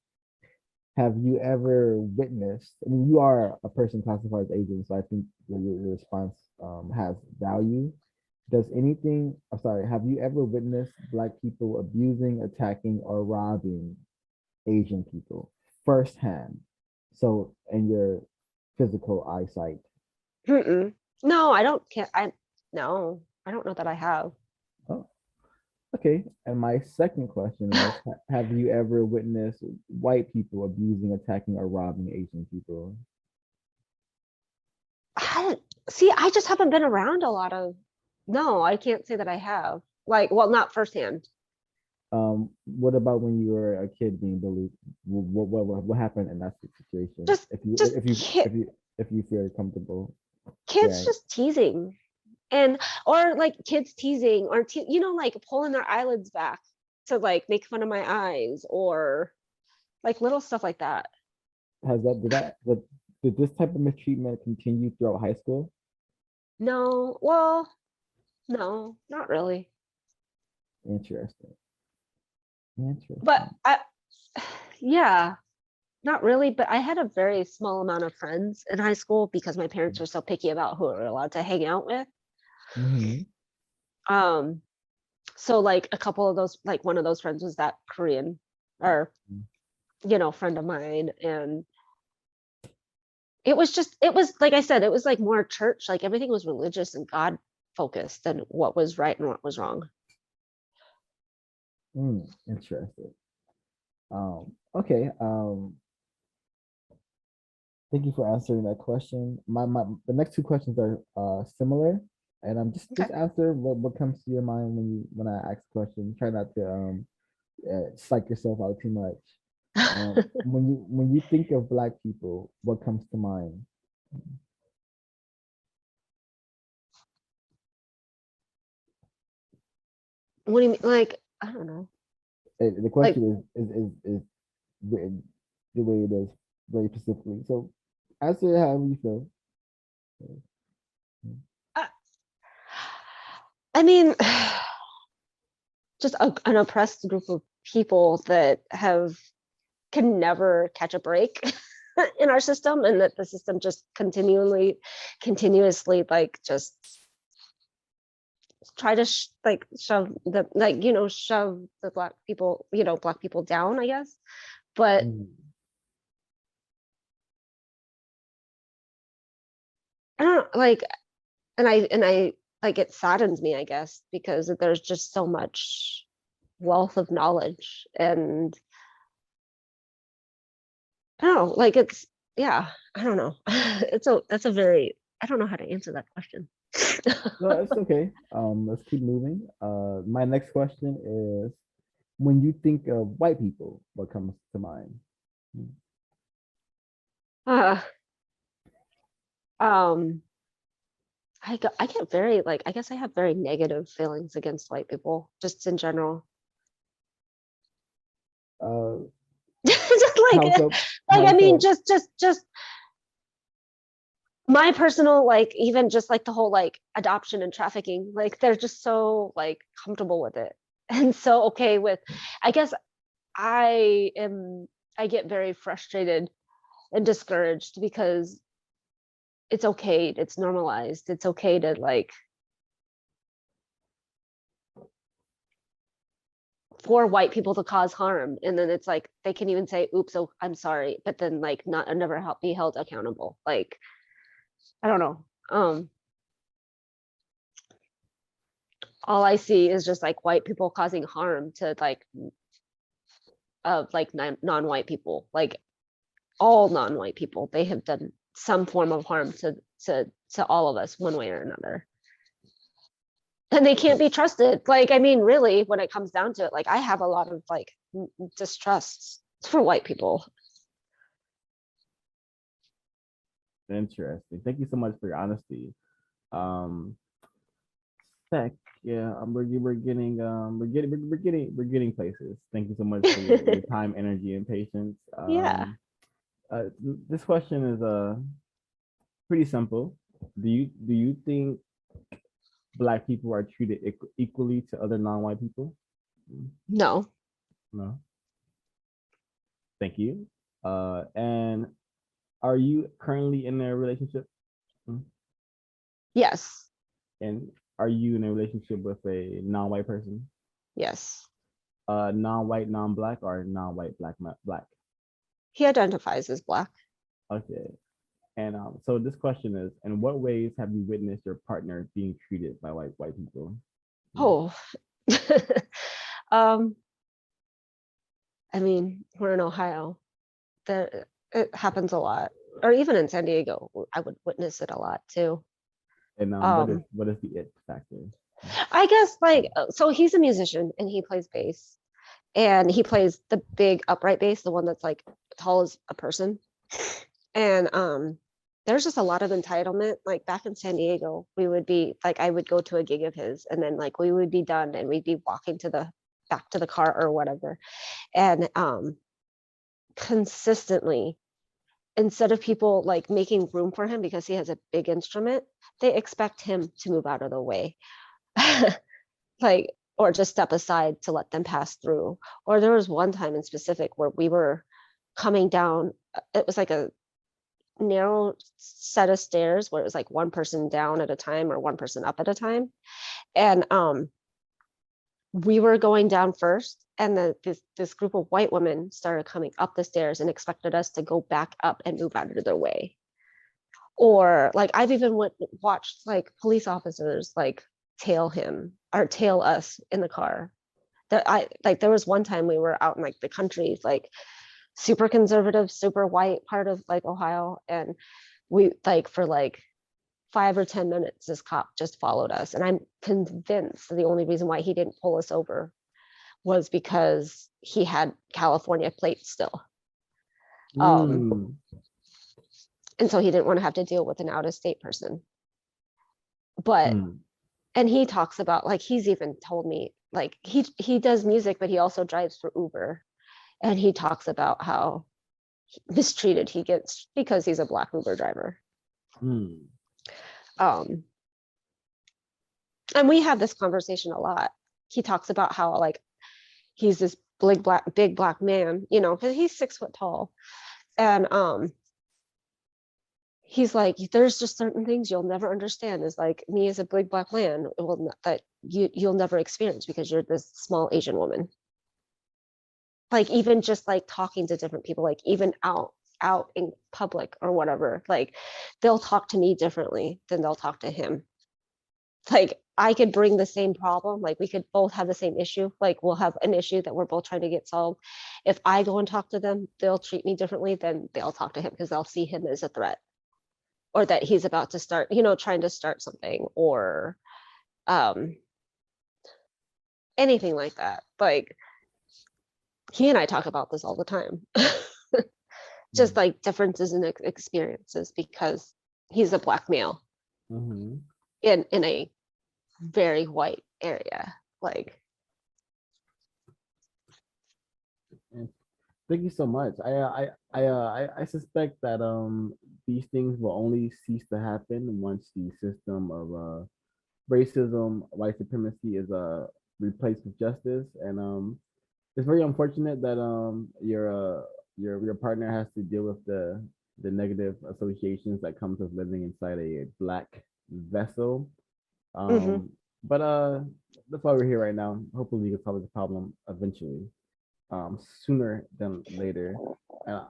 have you ever witnessed? I mean, you are a person classified as Asian, so I think your response has value. Does anything? I'm sorry. Have you ever witnessed Black people abusing, attacking, or robbing Asian people firsthand? So, in your physical eyesight. Mm-mm. No, I don't care. No, I don't know that I have. Oh, okay. And my second question is: have you ever witnessed white people abusing, attacking, or robbing Asian people? See, I just haven't been around a lot of. No, I can't say that I have. Like, well, not firsthand. What about when you were a kid being bullied? What happened in that situation? Just, just If you feel comfortable kids sharing. just teasing, and or like kids teasing, or like pulling their eyelids back to like make fun of my eyes, or like little stuff like that. Has that did this type of mistreatment continue throughout high school? No, well, no, not really. Interesting. But Interesting. yeah, not really. But I had a very small amount of friends in high school because my parents were so picky about who we were allowed to hang out with. Mm-hmm. So like a couple of those, like one of those friends was that Korean or friend of mine, and it was like I said, it was like more church, like everything was religious and God focused than what was right and what was wrong. Interesting. Okay. Thank you for answering that question. The next two questions are similar, and I'm Okay. just answer what comes to your mind when I ask a question. Try not to psych yourself out too much. When you think of Black people, what comes to mind? What do you mean? Like, I don't know. The Like, question is written the way it is very specifically. So answer however you feel. I, I mean, just an oppressed group of people that can never catch a break in our system, and that the system just continuously like just try to shove the black people down, I guess. But Mm. I don't like, and I like, it saddens me, I guess, because there's just so much wealth of knowledge, and I don't know, like yeah, I don't know. That's a very, I don't know how to answer that question. No, it's okay. Let's keep moving. My next question is: when you think of white people, what comes to mind? uh, um, I get very like, I guess I have very negative feelings against white people, just in general. Uh, Just like, how so? I How mean, so? just my personal, like, even just like the whole like adoption and trafficking, like they're just so like comfortable with it and so okay with, I guess I get very frustrated and discouraged because it's okay, it's normalized, it's okay to like, for white people to cause harm, and then it's like they can even say oops, oh, I'm sorry, but then like not never be held accountable. Like, I don't know. All I see is just like white people causing harm to like non-white people, like all non-white people. They have done some form of harm to all of us one way or another, and they can't be trusted. Like, I mean, really, when it comes down to it, like I have a lot of like distrust for white people. Interesting. Thank you so much for your honesty. Sec, yeah, we're getting places. Thank you so much for your time, energy, and patience. Yeah. Uh, this question is pretty simple. Do you think Black people are treated equally to other non-white people? No. No. Thank you. And are you currently in a relationship? Yes. And are you in a relationship with a non-white person? Yes. Non-white, non-black, or non-white, black? He identifies as Black. Okay. And so this question is, in what ways have you witnessed your partner being treated by white people? Oh. um, I mean, we're in Ohio. There, it happens a lot. Or even in San Diego, I would witness it a lot too. And what is the it factor? I guess like so he's a musician and he plays bass. And he plays the big upright bass, the one that's like tall as a person. And there's just a lot of entitlement. Like back in San Diego, we would be like, I would go to a gig of his and then like we would be done and we'd be walking to the back to the car or whatever. And consistently, instead of people like making room for him because he has a big instrument, they expect him to move out of the way. Like, or just step aside to let them pass through. Or there was one time in specific where we were coming down, it was like a narrow set of stairs where it was like one person down at a time or one person up at a time. And we were going down first, and then this group of white women started coming up the stairs and expected us to go back up and move out of their way. Or like I've even watched like police officers like tail him or tail us in the car. That I like there was one time we were out in like the country, like super conservative, super white part of like Ohio, and we like for like 5 or 10 minutes this cop just followed us, and I'm convinced the only reason why he didn't pull us over was because he had California plates still. And so he didn't want to have to deal with an out-of-state person. But and he talks about like he's even told me like he does music, but he also drives for Uber, and he talks about how mistreated he gets because he's a Black Uber driver. And we have this conversation a lot. He talks about how like he's this big black man, you know, because he's 6 foot tall, and he's like, there's just certain things you'll never understand. Is like me as a big Black man, that you'll never experience because you're this small Asian woman. Like even just like talking to different people, like even out in public or whatever, like they'll talk to me differently than they'll talk to him. Like I could bring the same problem, like we could both have the same issue, like we'll have an issue that we're both trying to get solved. If I go and talk to them, they'll treat me differently than they'll talk to him because they'll see him as a threat, or that he's about to start, you know, trying to start something, or anything like that. Like he and I talk about this all the time. Just like differences in experiences because he's a Black male in a very white area. Like, thank you so much. I suspect that these things will only cease to happen once the system of racism, white supremacy is replaced with justice. And it's very unfortunate that your partner has to deal with the negative associations that comes with living inside a Black vessel. But that's why we're here right now. Hopefully we can solve the problem eventually, sooner than later.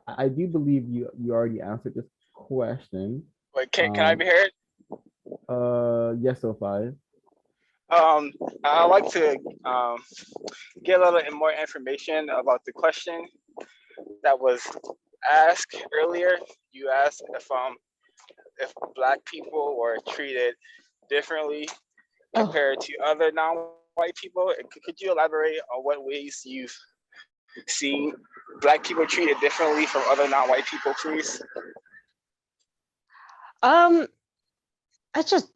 I do believe you already answered this question. Wait, can I be heard? Yes, so 5. I'd like to get a little more information about the question that was asked earlier. You asked if Black people were treated differently compared to other non-white people. Could you elaborate on what ways you've seen Black people treated differently from other non-white people, please? It's just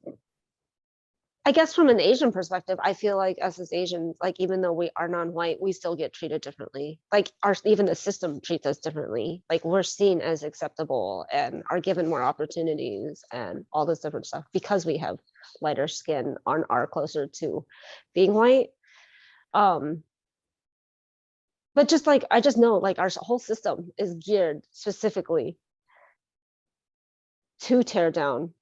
I guess from an Asian perspective, I feel like us as Asians, like even though we are non-white, we still get treated differently. Like even the system treats us differently. Like we're seen as acceptable and are given more opportunities and all this different stuff because we have lighter skin and are closer to being white. But just like I just know like our whole system is geared specifically to tear down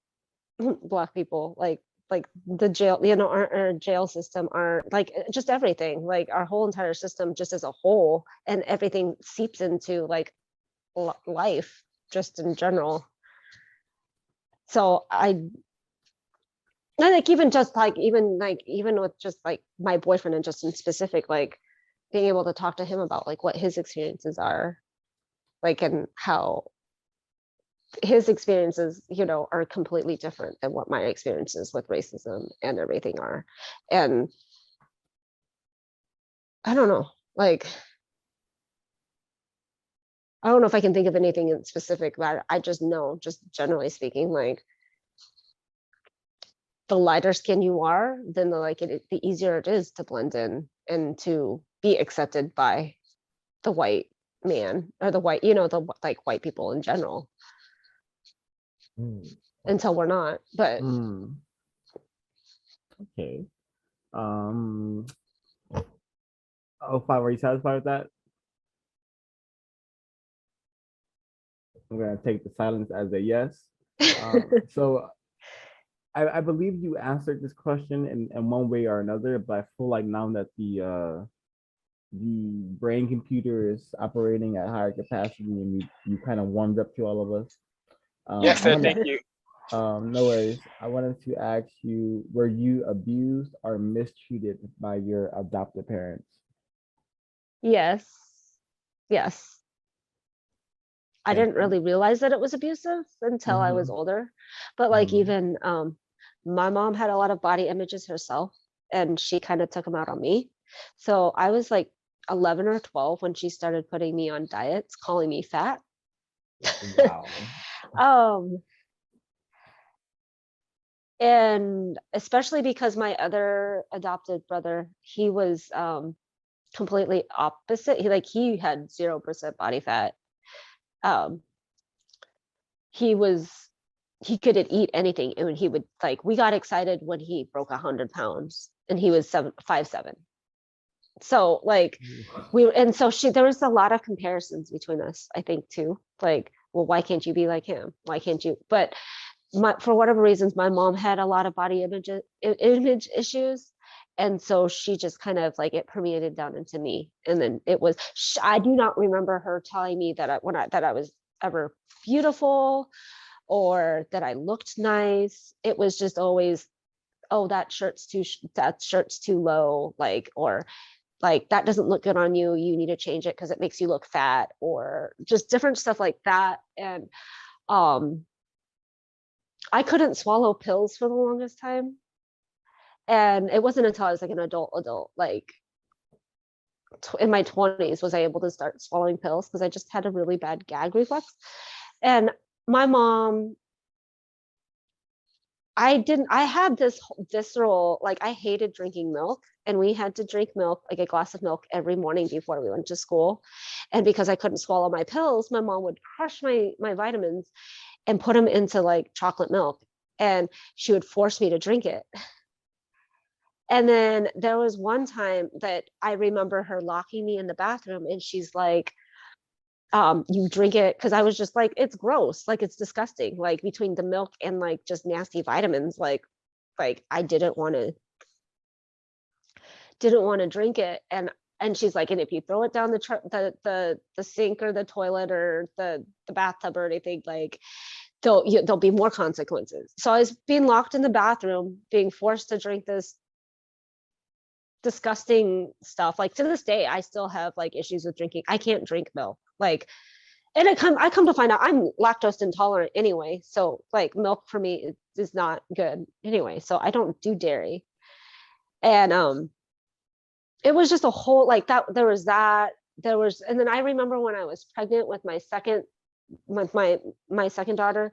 Black people, like the jail, you know, our jail system, our like just everything, like our whole entire system just as a whole, and everything seeps into like life just in general. So I like even with just like my boyfriend and just in specific, like being able to talk to him about like what his experiences are like and how his experiences, you know, are completely different than what my experiences with racism and everything are. And I don't know, like, I don't know if I can think of anything in specific, but I just know, just generally speaking, like the lighter skin you are, then the easier it is to blend in and to be accepted by the white man or the white, you know, the like white people in general. Until we're not, but Okay. Oh, five, are you satisfied with that? I'm gonna take the silence as a yes. So I believe you answered this question in one way or another, but I feel like now that the brain computer is operating at higher capacity and you kind of warmed up to all of us. Yes, sir. Thank you. No worries. I wanted to ask you, were you abused or mistreated by your adoptive parents? yes. I And- didn't really realize that it was abusive until I was older. But like even my mom had a lot of body images herself and she kind of took them out on me. So I was like 11 or 12 when she started putting me on diets, calling me fat. Wow. And especially because my other adopted brother, he was completely opposite. He had 0% body fat. He couldn't eat anything, and he would like, we got excited when he broke 100 pounds and he was 5'7". So like there was a lot of comparisons between us, I think too, like, well, why can't you be like him, why can't you? But for whatever reasons, my mom had a lot of body image issues, and so she just kind of like it permeated down into me. And then I do not remember her telling me that I was ever beautiful or that I looked nice. It was just always, oh, that shirt's too low, like, or like, that doesn't look good on you, you need to change it because it makes you look fat, or just different stuff like that. And I couldn't swallow pills for the longest time. And it wasn't until I was like an adult, like in my 20s, was I able to start swallowing pills because I just had a really bad gag reflex. And my mom, I had this visceral, like I hated drinking milk, and we had to drink milk, like a glass of milk every morning before we went to school. And because I couldn't swallow my pills, my mom would crush my vitamins and put them into like chocolate milk, and she would force me to drink it. And then there was one time that I remember her locking me in the bathroom, and she's like, you drink it, because I was just like, it's gross, like it's disgusting, like between the milk and like just nasty vitamins, like I didn't want to drink it. And she's like, and if you throw it down the sink or the toilet or the bathtub or anything, like there'll be more consequences. So I was being locked in the bathroom, being forced to drink this disgusting stuff. Like to this day, I still have like issues with drinking. I can't drink milk. Like, and I come to find out I'm lactose intolerant anyway. So like milk for me is not good anyway. So I don't do dairy. And it was just a whole like that. And then I remember when I was pregnant with my second daughter,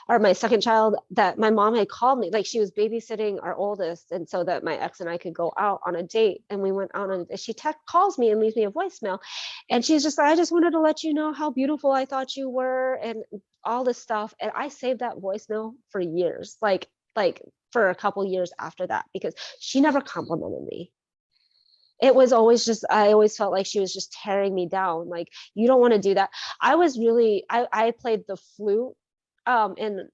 or my second child, that my mom had called me, like she was babysitting our oldest, and so that my ex and I could go out on a date, and we went out on, she calls me and leaves me a voicemail, and she's just like, I just wanted to let you know how beautiful I thought you were and all this stuff. And I saved that voicemail for years, like for a couple years after that, because she never complimented me. It was always just, I always felt like she was just tearing me down. Like, you don't want to do that. I was really, I played the flute and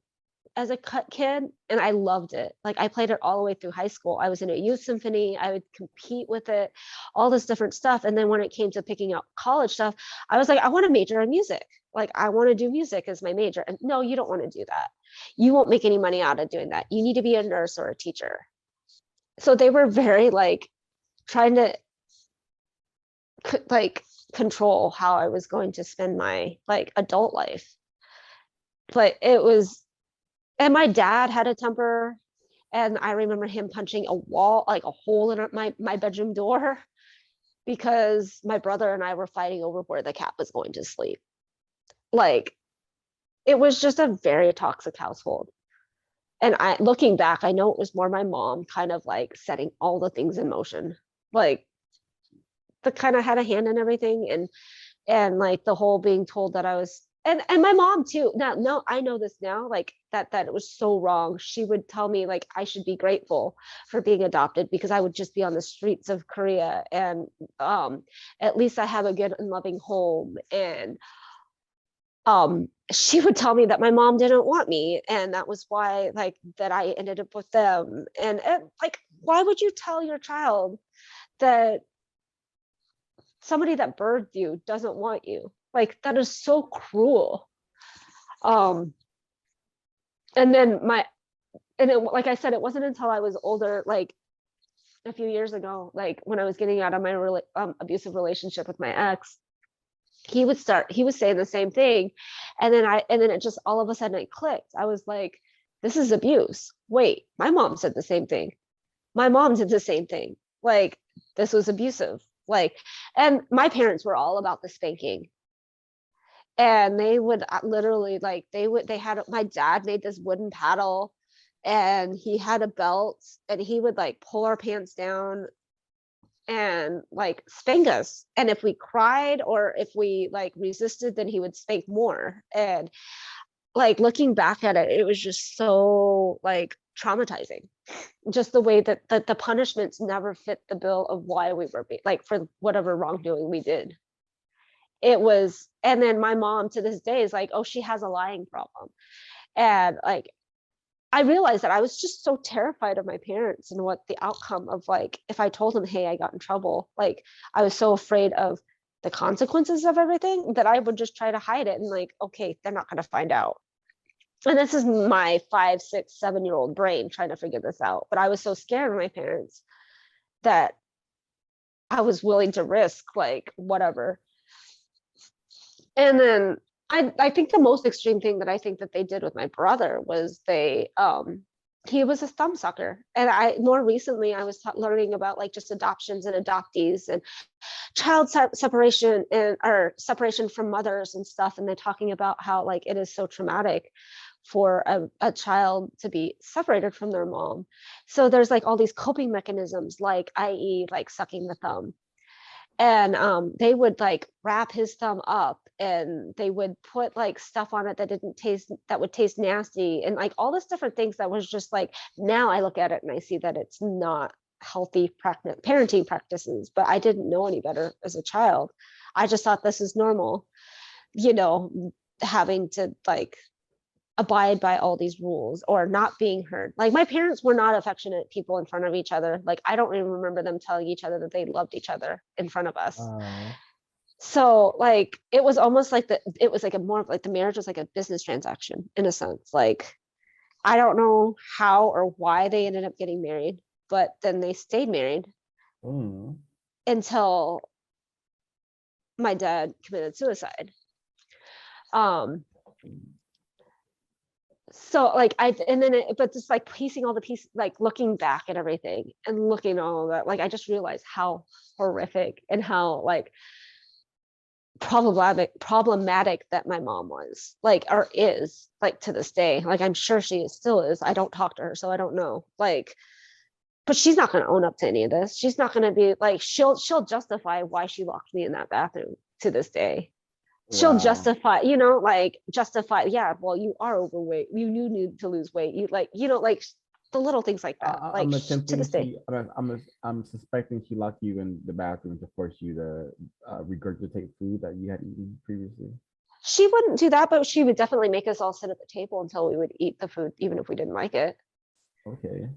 as a kid, and I loved it. Like, I played it all the way through high school. I was in a youth symphony. I would compete with it, all this different stuff. And then when it came to picking up college stuff, I was like, I want to major in music. Like, I want to do music as my major. And no, you don't want to do that. You won't make any money out of doing that. You need to be a nurse or a teacher. So they were very like trying to like control how I was going to spend my like adult life. But it was, and my dad had a temper, and I remember him punching a wall, like a hole in my bedroom door, because my brother and I were fighting over where the cat was going to sleep. Like, it was just a very toxic household. And I, looking back, I know it was more my mom kind of like setting all the things in motion, like the kind of had a hand in everything, and like the whole being told that I was, and my mom too. Now, no, I know this now, like that it was so wrong. She would tell me like I should be grateful for being adopted, because I would just be on the streets of Korea, and at least I have a good and loving home. And she would tell me that my mom didn't want me, and that was why, like, that I ended up with them. And like, why would you tell your child that somebody that birthed you doesn't want you? Like, that is so cruel. And then like I said, it wasn't until I was older, like a few years ago, like when I was getting out of my abusive relationship with my ex, he was saying the same thing. And then it just all of a sudden it clicked. I was like, this is abuse. Wait, my mom said the same thing. My mom did the same thing. Like, this was abusive. Like, and my parents were all about the spanking. And they would literally, like, my dad made this wooden paddle, and he had a belt, and he would like pull our pants down and like spank us. And if we cried or if we like resisted, then he would spank more. And like, looking back at it, it was just so like traumatizing, just the way that the punishments never fit the bill of why we were like, for whatever wrongdoing we did. It was, and then my mom to this day is like, oh, she has a lying problem. And like, I realized that I was just so terrified of my parents and what the outcome of, like, if I told them, hey, I got in trouble, like, I was so afraid of the consequences of everything that I would just try to hide it, and like, okay, they're not going to find out. And this is my 5, 6, 7-year-old brain trying to figure this out. But I was so scared of my parents that I was willing to risk like whatever. And then I think the most extreme thing that I think that they did with my brother was he was a thumb sucker. And more recently I was learning about like just adoptions and adoptees and child separation or separation from mothers and stuff. And they're talking about how like it is so traumatic for a child to be separated from their mom. So there's like all these coping mechanisms, like i.e. like sucking the thumb. And they would like wrap his thumb up, and they would put like stuff on it that would taste nasty, and like all this different things that was just like, now I look at it and I see that it's not healthy parenting practices, but I didn't know any better as a child. I just thought this is normal, having to like abide by all these rules or not being heard. Like, my parents were not affectionate people in front of each other. Like, I don't even remember them telling each other that they loved each other in front of us. So like, it was almost like it was like more of like the marriage was like a business transaction in a sense. Like, I don't know how or why they ended up getting married, but then they stayed married until my dad committed suicide. So like but just like piecing all the pieces, like looking back at everything and looking at all that, like I just realized how horrific and how like problematic that my mom was, like, or is, like, to this day. Like, I'm sure she still is. I don't talk to her, so I don't know. Like, but she's not going to own up to any of this. She's not going to be like, she'll justify why she locked me in that bathroom to this day. She'll Wow. justify, you know, like justify, yeah, well, you are overweight. You need to lose weight. You like, you know, like the little things like that. Like I'm to attempting this day. I'm suspecting she locked you in the bathroom to force you to regurgitate food that you had eaten previously. She wouldn't do that, but she would definitely make us all sit at the table until we would eat the food, even if we didn't like it. Okay.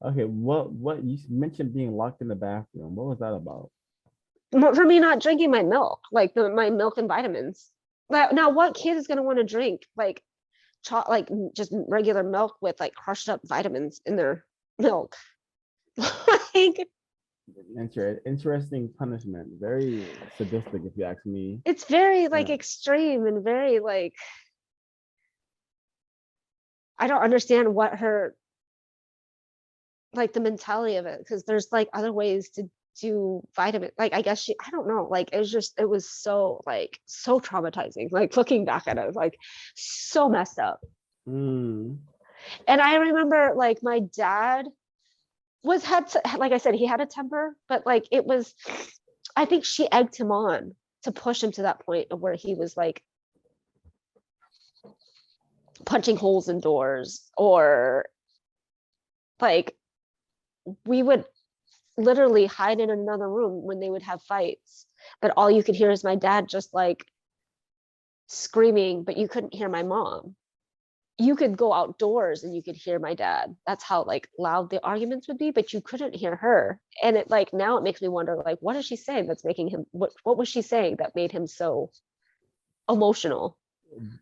Okay. What you mentioned being locked in the bathroom? What was that about? For me not drinking my milk, like my milk and vitamins. Now, what kid is going to want to drink like like just regular milk with like crushed up vitamins in their milk? Like, Interesting punishment. Very sadistic, if you ask me. it's very like Yeah. extreme and very like, I don't understand what her, like the mentality of it, because there's like other ways to do vitamin, like I guess I don't know, like it was so like so traumatizing, like looking back at it, like so messed up. Mm. And I remember like my dad like I said, he had a temper, but like it was, I think she egged him on to push him to that point of where he was like punching holes in doors, or like we would literally hide in another room when they would have fights, but all you could hear is my dad just like screaming, but you couldn't hear my mom. You could go outdoors and you could hear my dad. That's how like loud the arguments would be, but you couldn't hear her. And it like, now it makes me wonder, like, what is she saying that's making him, what was she saying that made him so emotional?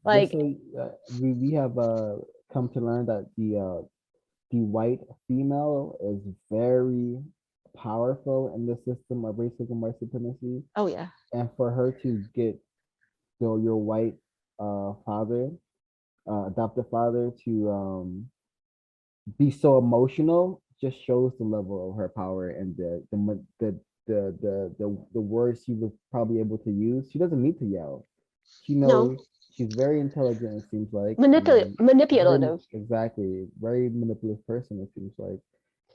Like, We have come to learn that the white female is very powerful in the system of racism, white supremacy, oh yeah. and for her to get your white father, adoptive father, to be so emotional just shows the level of her power and the words she was probably able to use. She doesn't need to yell. She No. knows. She's very intelligent, it seems like. and Manipulative. Exactly. Very manipulative person, it seems like.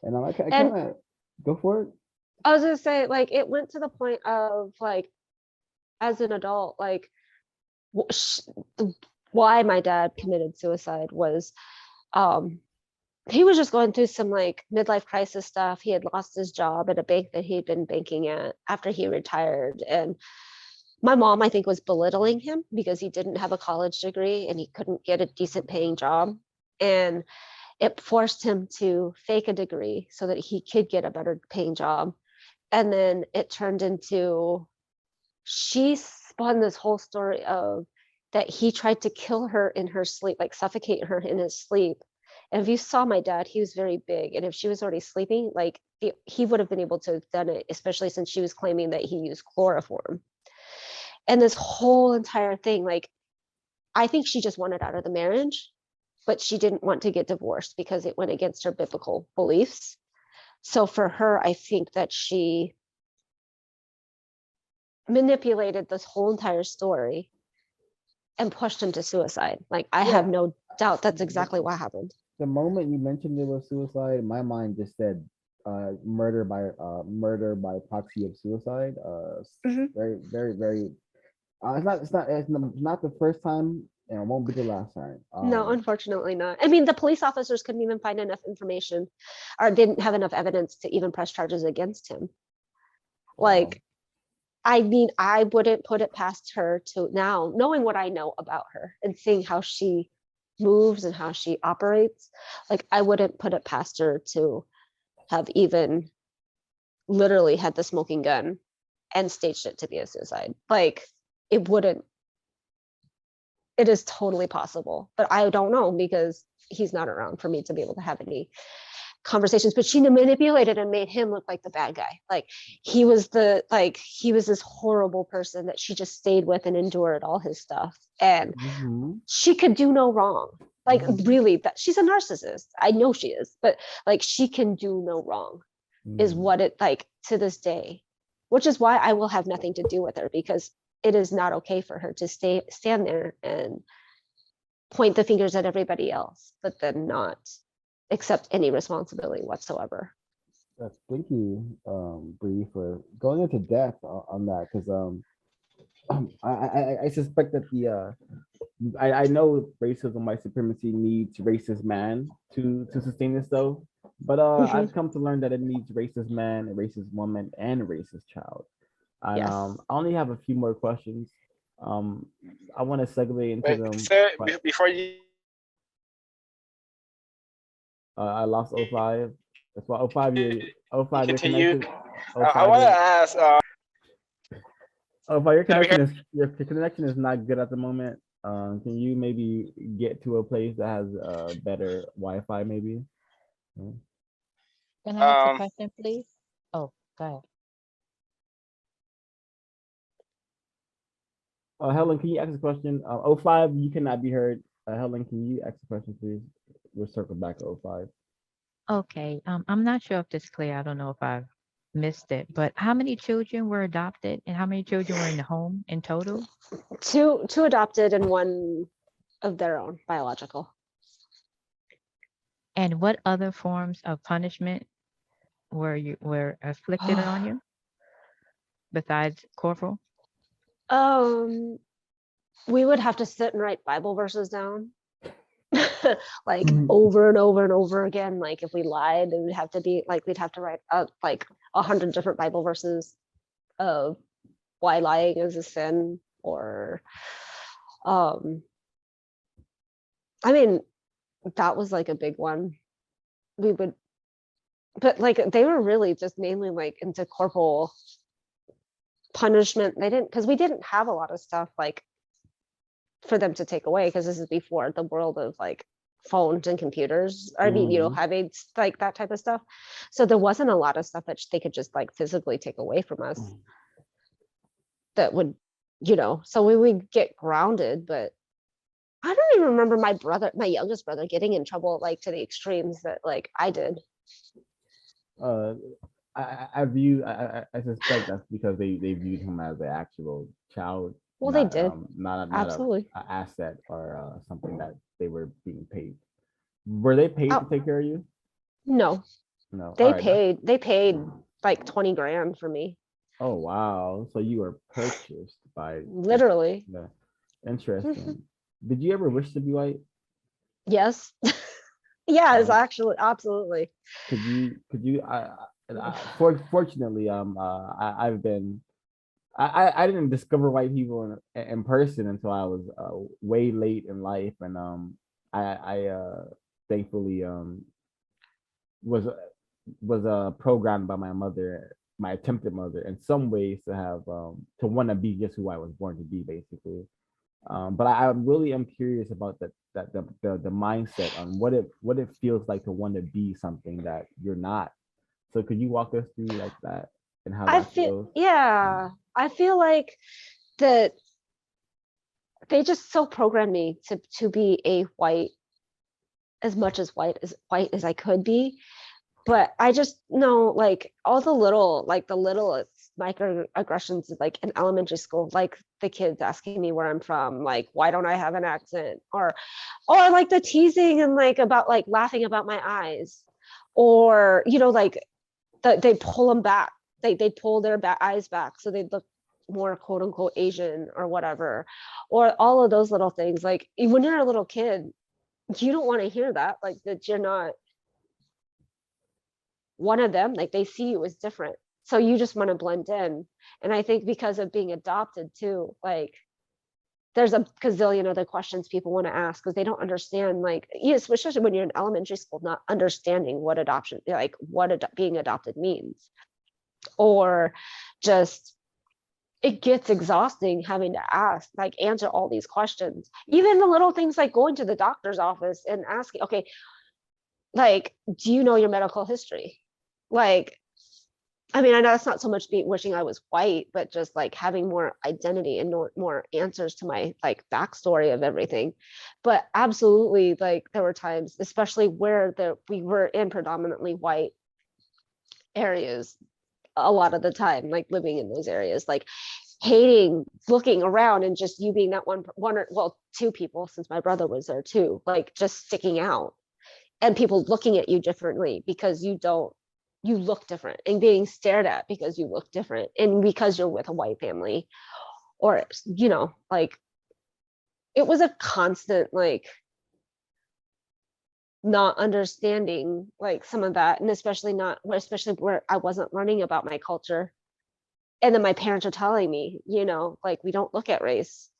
And I kind And of go for it. I was gonna say, like, it went to the point of like, as an adult, like, why my dad committed suicide was, he was just going through some like midlife crisis stuff. He had lost his job at a bank that he'd been banking at after he retired, and my mom, I think, was belittling him because he didn't have a college degree and he couldn't get a decent paying job, and it forced him to fake a degree so that he could get a better paying job. And then it turned into, she spun this whole story of that he tried to kill her in her sleep, like suffocate her in his sleep. And if you saw my dad, he was very big, and if she was already sleeping, like he would have been able to have done it, especially since she was claiming that he used chloroform. And this whole entire thing, like, I think she just wanted out of the marriage, but she didn't want to get divorced because it went against her biblical beliefs. So for her, I think that she manipulated this whole entire story and pushed him to suicide. Like, I have no doubt that's exactly what happened. The moment you mentioned it was suicide, my mind just said murder by proxy of suicide. Very, very, very. It's not the first time, and it won't be the last time. No, unfortunately not. I mean, the police officers couldn't even find enough information, or didn't have enough evidence to even press charges against him. Like, I mean, I wouldn't put it past her to, now knowing what I know about her and seeing how she moves and how she operates, like, I wouldn't put it past her to have even literally had the smoking gun and staged it to be a suicide. Like, it wouldn't, it is totally possible, but I don't know because he's not around for me to be able to have any conversations. But she manipulated and made him look like the bad guy. Like, he was this horrible person that she just stayed with and endured all his stuff, and she could do no wrong. Like, really, that she's a narcissist. I know she is, but like, she can do no wrong is what it, like, to this day, which is why I will have nothing to do with her, because it is not okay for her to stand there and point the fingers at everybody else, but then not accept any responsibility whatsoever. Thank you, Bree, for going into depth on that, because I suspect that I know racism, white supremacy needs racist man to sustain itself, but I've come to learn that it needs racist man, a racist woman, and a racist child. And Yes. I only have a few more questions. I want to segue into Wait, them. sir, but, before you I lost 05. That's why 05 05 your continue, connection. I 05 want to your, ask, 05 your can we hear? connection is not good at the moment. Can you maybe get to a place that has better Wi-Fi maybe? Can I ask a Um, question, please? Oh, go ahead. Helen, can you ask a question? 05, you cannot be heard. Helen, can you ask a question, please? We'll circle back to 05. Okay, I'm not sure if this is clear. I don't know if I've missed it, but how many children were adopted and how many children were in the home in total? Two adopted and one of their own biological. And what other forms of punishment were afflicted on you besides corporal? We would have to sit and write Bible verses down. Like Mhm. over and over and over again. Like if we lied, it would have to be like we'd have to write like 100 different Bible verses of why lying is a sin, or I mean, that was like a big one. We would, but like they were really just mainly like into corporal punishment. They didn't, because we didn't have a lot of stuff like for them to take away, because this is before the world of like phones and computers. I mean, Mhm. having like that type of stuff. So there wasn't a lot of stuff that they could just like physically take away from us that would, so we would get grounded. But I don't even remember my youngest brother getting in trouble like to the extremes that like I did. I suspect that's because they viewed him as an actual child, Well, they not did. not Absolutely. a asset or something that they were being paid. Were they paid to Oh. take care of you? No, No. All they right. paid like 20 grand for me, Oh wow! So you were purchased by literally. Yeah. Interesting. Did you ever wish to be white? Yes. Yes, Um, actually, absolutely. fortunately, I didn't discover white people in person until I was way late in life, and I thankfully was programmed by my mother, my attempted mother, in some ways to have to want to be just who I was born to be, basically. But I really am curious about the mindset on what it feels like to want to be something that you're not. So could you walk us through like that and how that feels? I feel like that they just so programmed me to be a white, as much as white as I could be. But I just know like all the little microaggressions like in elementary school, like the kids asking me where I'm from, like why don't I have an accent, or like the teasing and like about like laughing about my eyes, or like they pull them back, they pull their eyes back so they look more quote unquote Asian or whatever, or all of those little things. Like when you're a little kid, you don't want to hear that, like that you're not one of them, like they see you as different, so you just want to blend in. And I think because of being adopted too, like there's a gazillion other questions people want to ask because they don't understand, like yes, especially when you're in elementary school, not understanding what adoption, like what being adopted means, or just it gets exhausting having to answer all these questions, even the little things like going to the doctor's office and asking, okay, like do you know your medical history? Like, I mean, I know it's not so much wishing I was white, but just like having more identity and more answers to my like backstory of everything. But absolutely, like there were times, especially where we were in predominantly white areas, a lot of the time, like living in those areas, like hating looking around and just you being that one or well, two people, since my brother was there too, like just sticking out, and people looking at you differently because you look different, and being stared at because you look different and because you're with a white family, or like it was a constant like not understanding like some of that, and especially where I wasn't learning about my culture. And then my parents are telling me, like, we don't look at race.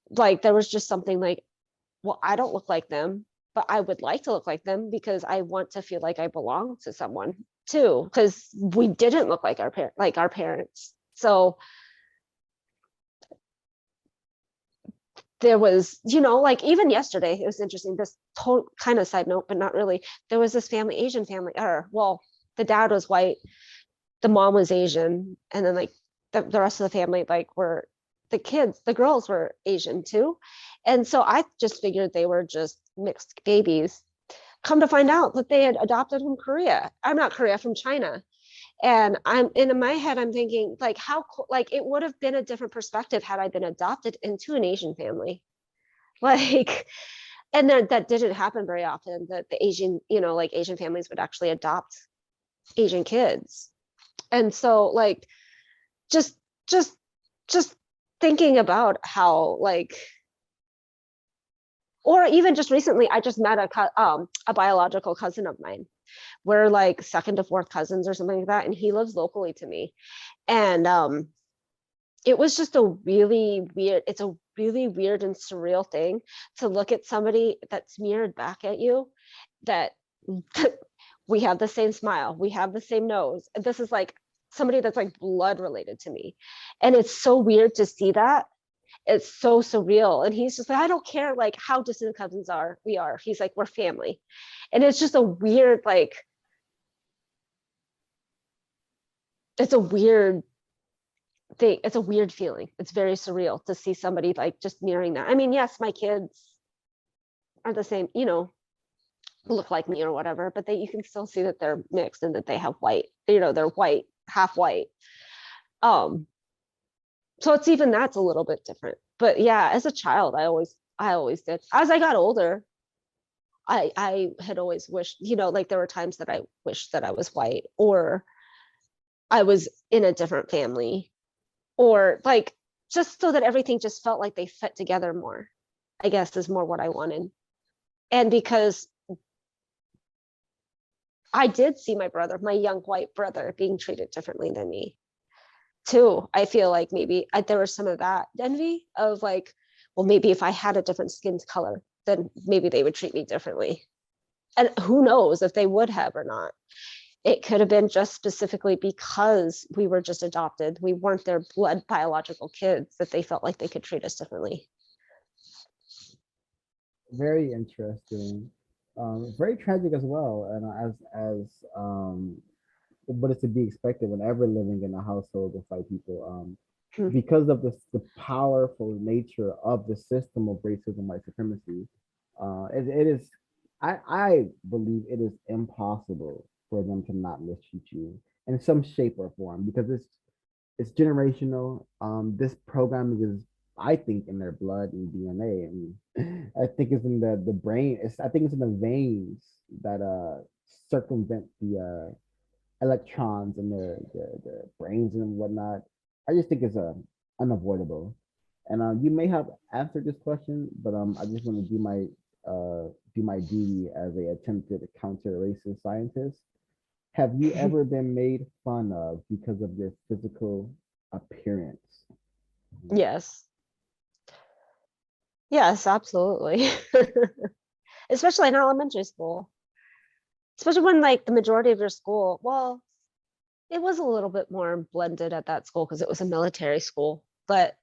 Like there was just something like, well, I don't look like them, but I would like to look like them because I want to feel like I belong to someone too, because we didn't look like our parents. So there was, like even yesterday, it was interesting, this total kind of side note, but not really. There was this family, Asian family, or well, the dad was white, the mom was Asian, and then like the rest of the family, like were the girls were Asian too. And so I just figured they were just mixed babies. Come to find out that they had adopted from Korea. I'm not Korea, from China. And in my head, I'm thinking like how like it would have been a different perspective had I been adopted into an Asian family. Like, and that didn't happen very often, that the Asian, like Asian families would actually adopt Asian kids. And so like just just just thinking about how like, or even just recently I just met a biological cousin of mine. We're like second to fourth cousins or something like that, and he lives locally to me. And it was just it's a really weird and surreal thing to look at somebody that's mirrored back at you, that we have the same smile, we have the same nose. This is like somebody that's like blood related to me. And it's so weird to see that. It's so surreal. And he's just like, I don't care like how distant cousins we are. He's like, we're family. And it's just a weird, like, it's a weird thing. It's a weird feeling. It's very surreal to see somebody like just mirroring that. I mean, yes, my kids are the same, look like me or whatever, but you can still see that they're mixed and that they have white, they're white, half white. So it's even that's a little bit different. But yeah, as a child, I always did. As I got older, I had always wished, like there were times that I wished that I was white, or I was in a different family, or like just so that everything just felt like they fit together more, I guess is more what I wanted. And because I did see my brother, my young white brother, being treated differently than me too. I feel like maybe there was some of that envy of like, well, maybe if I had a different skin color, then maybe they would treat me differently. And who knows if they would have or not. It could have been just specifically because we were just adopted. We weren't their blood biological kids, that they felt like they could treat us differently. Very interesting. Very tragic as well. And but it's to be expected whenever living in a household with white people. Because of the powerful nature of the system of racism, white supremacy, it is, I believe it is impossible for them to not mistreat you in some shape or form, because it's generational. This programming is, I think, in their blood and DNA, and I think it's in the brain. I think it's in the veins that circumvent the electrons in the brains and whatnot. I just think it's unavoidable. And you may have answered this question, but I just want to do my duty as a attempted counter racist scientist. Have you ever been made fun of because of your physical appearance? Yes. Yes, absolutely. Especially in elementary school. Especially when like the majority of your school, well, it was a little bit more blended at that school because it was a military school. But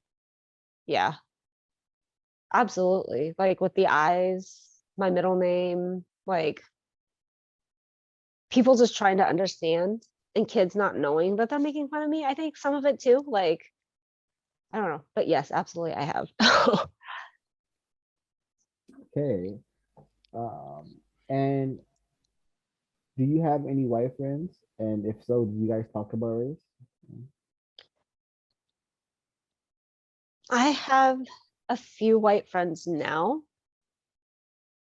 yeah, absolutely. Like with the eyes, my middle name, like people just trying to understand, and kids not knowing that they're making fun of me. I think some of it too, like, I don't know. But yes, absolutely, I have. Okay. And do you have any white friends? And if so, do you guys talk about race? I have a few white friends now.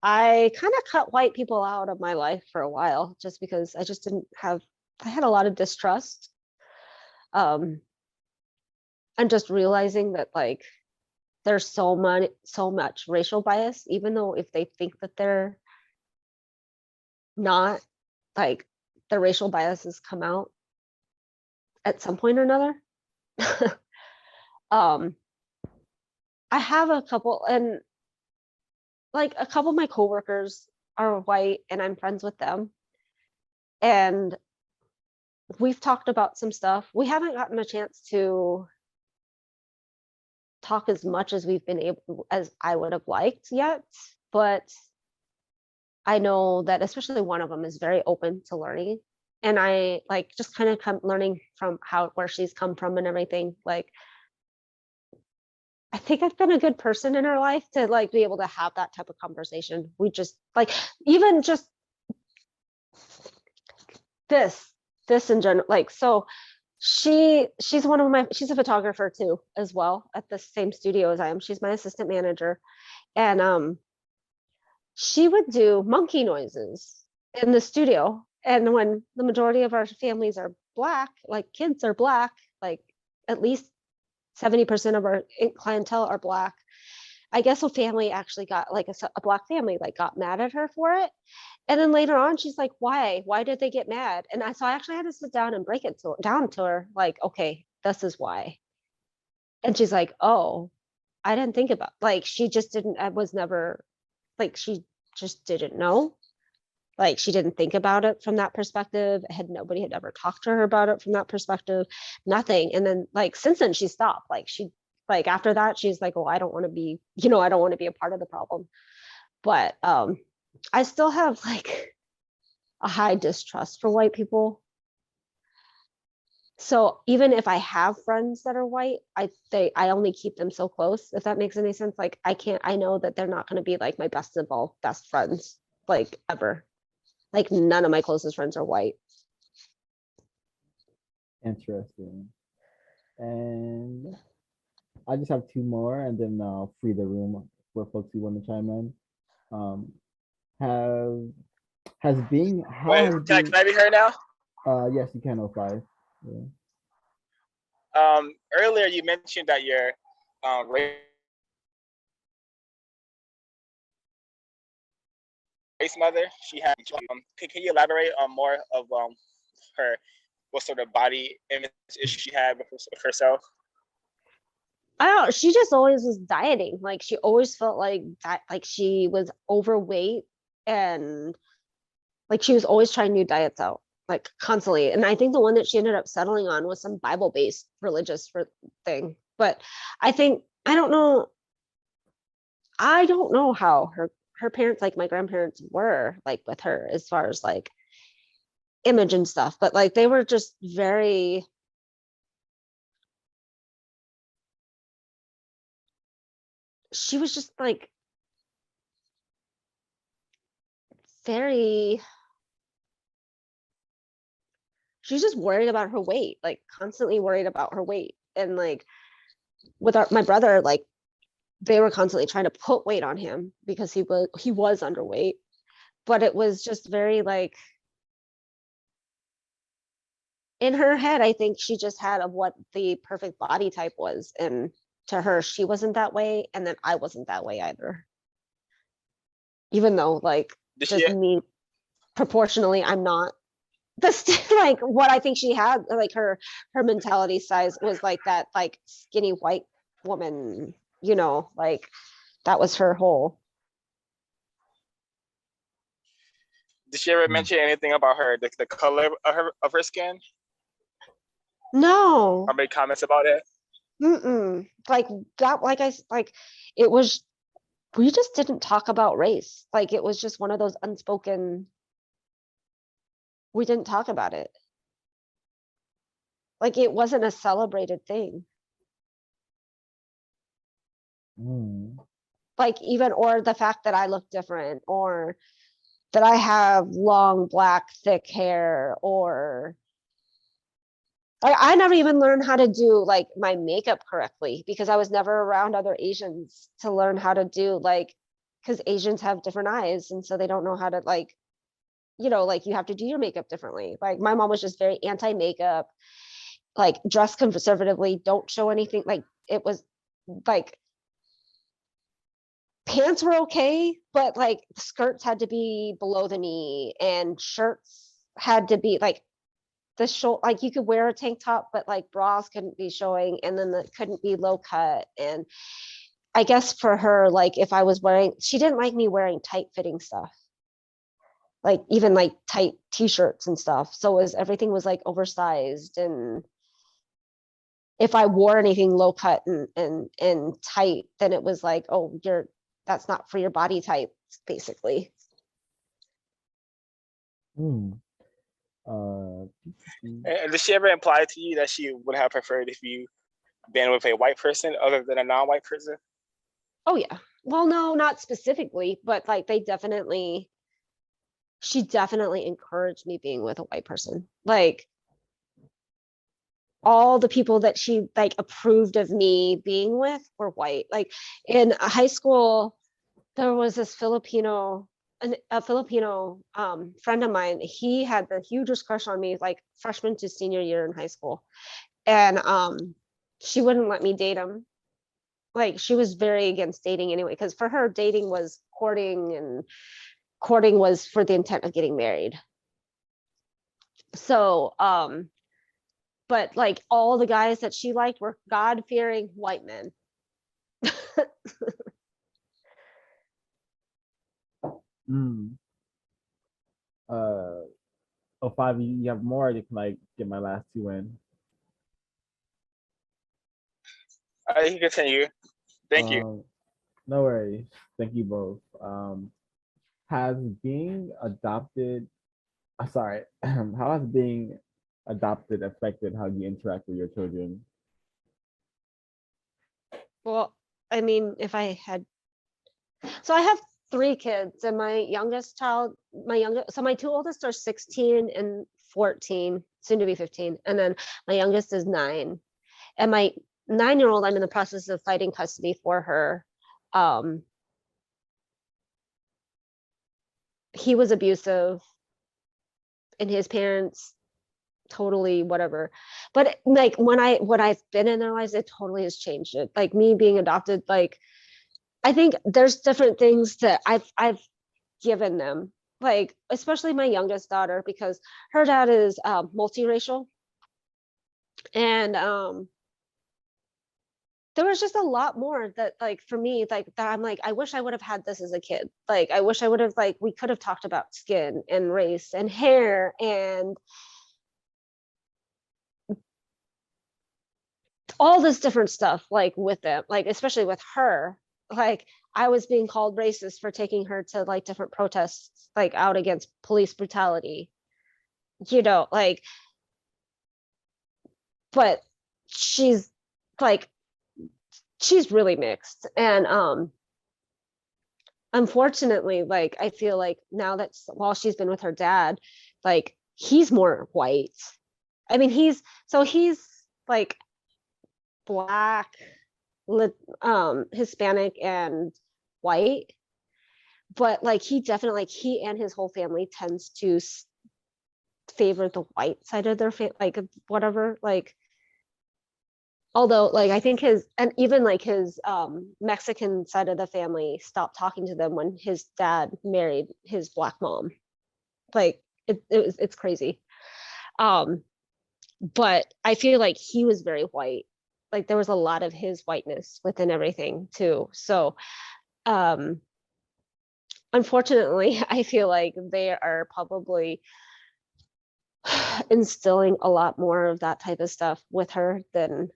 I kind of cut white people out of my life for a while just because I just didn't have, I had a lot of distrust. And just realizing that like there's so much racial bias, even though if they think that they're not, like the racial biases come out at some point or another. I have a couple, and like a couple of my coworkers are white and I'm friends with them. And we've talked about some stuff. We haven't gotten a chance to talk as much as we've been able as I would have liked yet, but I know that especially one of them is very open to learning. And I like just kind of learning from where she's come from and everything. Like, I think I've been a good person in her life to like be able to have that type of conversation. We just like, even just this in general, like, so she's she's a photographer too, as well, at the same studio as I am. She's my assistant manager. And she would do monkey noises in the studio. And when the majority of our families are black, like kids are black, like at least 70% of our clientele are black. I guess a family actually got like a black family like got mad at her for it. And then later on, she's like, why did they get mad? And so I actually had to sit down and break it down to her, like, okay, this is why. And she's like, oh, I didn't think about, like, she just didn't, I was never, like, she just didn't know. Like, she didn't think about it from that perspective. Nobody had ever talked to her about it from that perspective, nothing. And then like, since then she stopped, like after that, she's like, well, I don't want to be, I don't want to be a part of the problem. But I still have like a high distrust for white people. So even if I have friends that are white, I only keep them so close, if that makes any sense. Like I know that they're not going to be like my best of all best friends, like ever. Like none of my closest friends are white. Interesting. And I just have two more, and then I'll free the room for folks who want to chime in. Has being how Wait, has can I be heard now? yes, you can. 05. Yeah. Earlier you mentioned that your race mother, she had. Can you elaborate on more of her, what sort of body image issue she had with herself? I don't know, she just always was dieting. Like she always felt like that, like she was overweight, and like she was always trying new diets out, like constantly. And I think the one that she ended up settling on was some Bible-based religious thing. But I think I don't know how her parents, like my grandparents, were like with her as far as like image and stuff, but like they were just very, she was just like very, she's just worried about her weight, like constantly worried about her weight. And like with my brother, like they were constantly trying to put weight on him because he was underweight. But it was just very like, in her head, I think she just had of what the perfect body type was, and to her she wasn't that way, and then I wasn't that way either, even though like just me proportionally I'm not like what I think she had, like her mentality size was like that, like skinny white woman, like that was her whole. Did she ever mention anything about the color of her skin? No. Or make comments about it? Like that, like it was, we just didn't talk about race. Like it was just one of those unspoken, we didn't talk about it. Like it wasn't a celebrated thing. Like even, or the fact that I look different, or that I have long, black, thick hair, or I never even learned how to do like my makeup correctly because I was never around other Asians to learn how to do like, because Asians have different eyes and so they don't know how to like, you know, like you have to do your makeup differently. Like my mom was just very anti-makeup, like dress conservatively, don't show anything. Like it was like pants were okay, but like skirts had to be below the knee and shirts had to be like the show, like you could wear a tank top, but like bras couldn't be showing and then that couldn't be low cut. And I guess for her, like if I was wearing, she didn't like me wearing tight fitting stuff, like even like tight t-shirts and stuff. So it was everything was like oversized. And if I wore anything low cut and tight, then it was like, oh, that's not for your body type, basically. Hmm. Uh, And did she ever imply to you that she would have preferred if you been with a white person other than a non-white person? Oh yeah. Well, no, not specifically, but like she definitely encouraged me being with a white person. Like all the people that she like approved of me being with were white. Like in high school, there was this a Filipino friend of mine. He had the hugest crush on me, like freshman to senior year in high school, and she wouldn't let me date him. Like she was very against dating anyway, because for her, dating was courting, and courting was for the intent of getting married. So, but like all the guys that she liked were God-fearing white men. mm, uh, oh, five, you have more, you can like get my last two in. You can continue. Thank you. No worries. Thank you both. Has being adopted, sorry, how has being adopted affected how you interact with your children? Well, I mean, so I have 3 kids, and my my 2 oldest are 16 and 14, soon to be 15, and then my youngest is 9. And my 9-year-old, I'm in the process of fighting custody for her. He was abusive, and his parents totally whatever. But like when I've been in their lives, it totally has changed it. Like me being adopted, like I think there's different things that I've given them, like especially my youngest daughter, because her dad is multiracial, and there was just a lot more that like for me, like that I'm like, I wish I would have had this as a kid. Like I wish I would have, like we could have talked about skin and race and hair and all this different stuff, like with them, like especially with her. Like I was being called racist for taking her to like different protests, like out against police brutality, like, but she's like, she's really mixed. And unfortunately, like I feel like now that while she's been with her dad, like he's more white. I mean, he's like black, Hispanic and white, but like he definitely, like he and his whole family tends to favor the white side of their like whatever, like although like I think and even like his Mexican side of the family stopped talking to them when his dad married his black mom. Like it's crazy. But I feel like he was very white. Like there was a lot of his whiteness within everything too. So unfortunately, I feel like they are probably instilling a lot more of that type of stuff with her than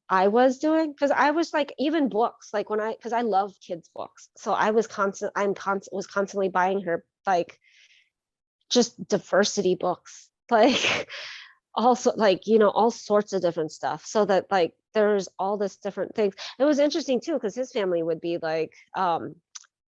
I was doing, because I was like, even books, like because I love kids books, so I was constantly buying her like just diversity books, like also like all sorts of different stuff, so that like there's all this different things. It was interesting too because his family would be like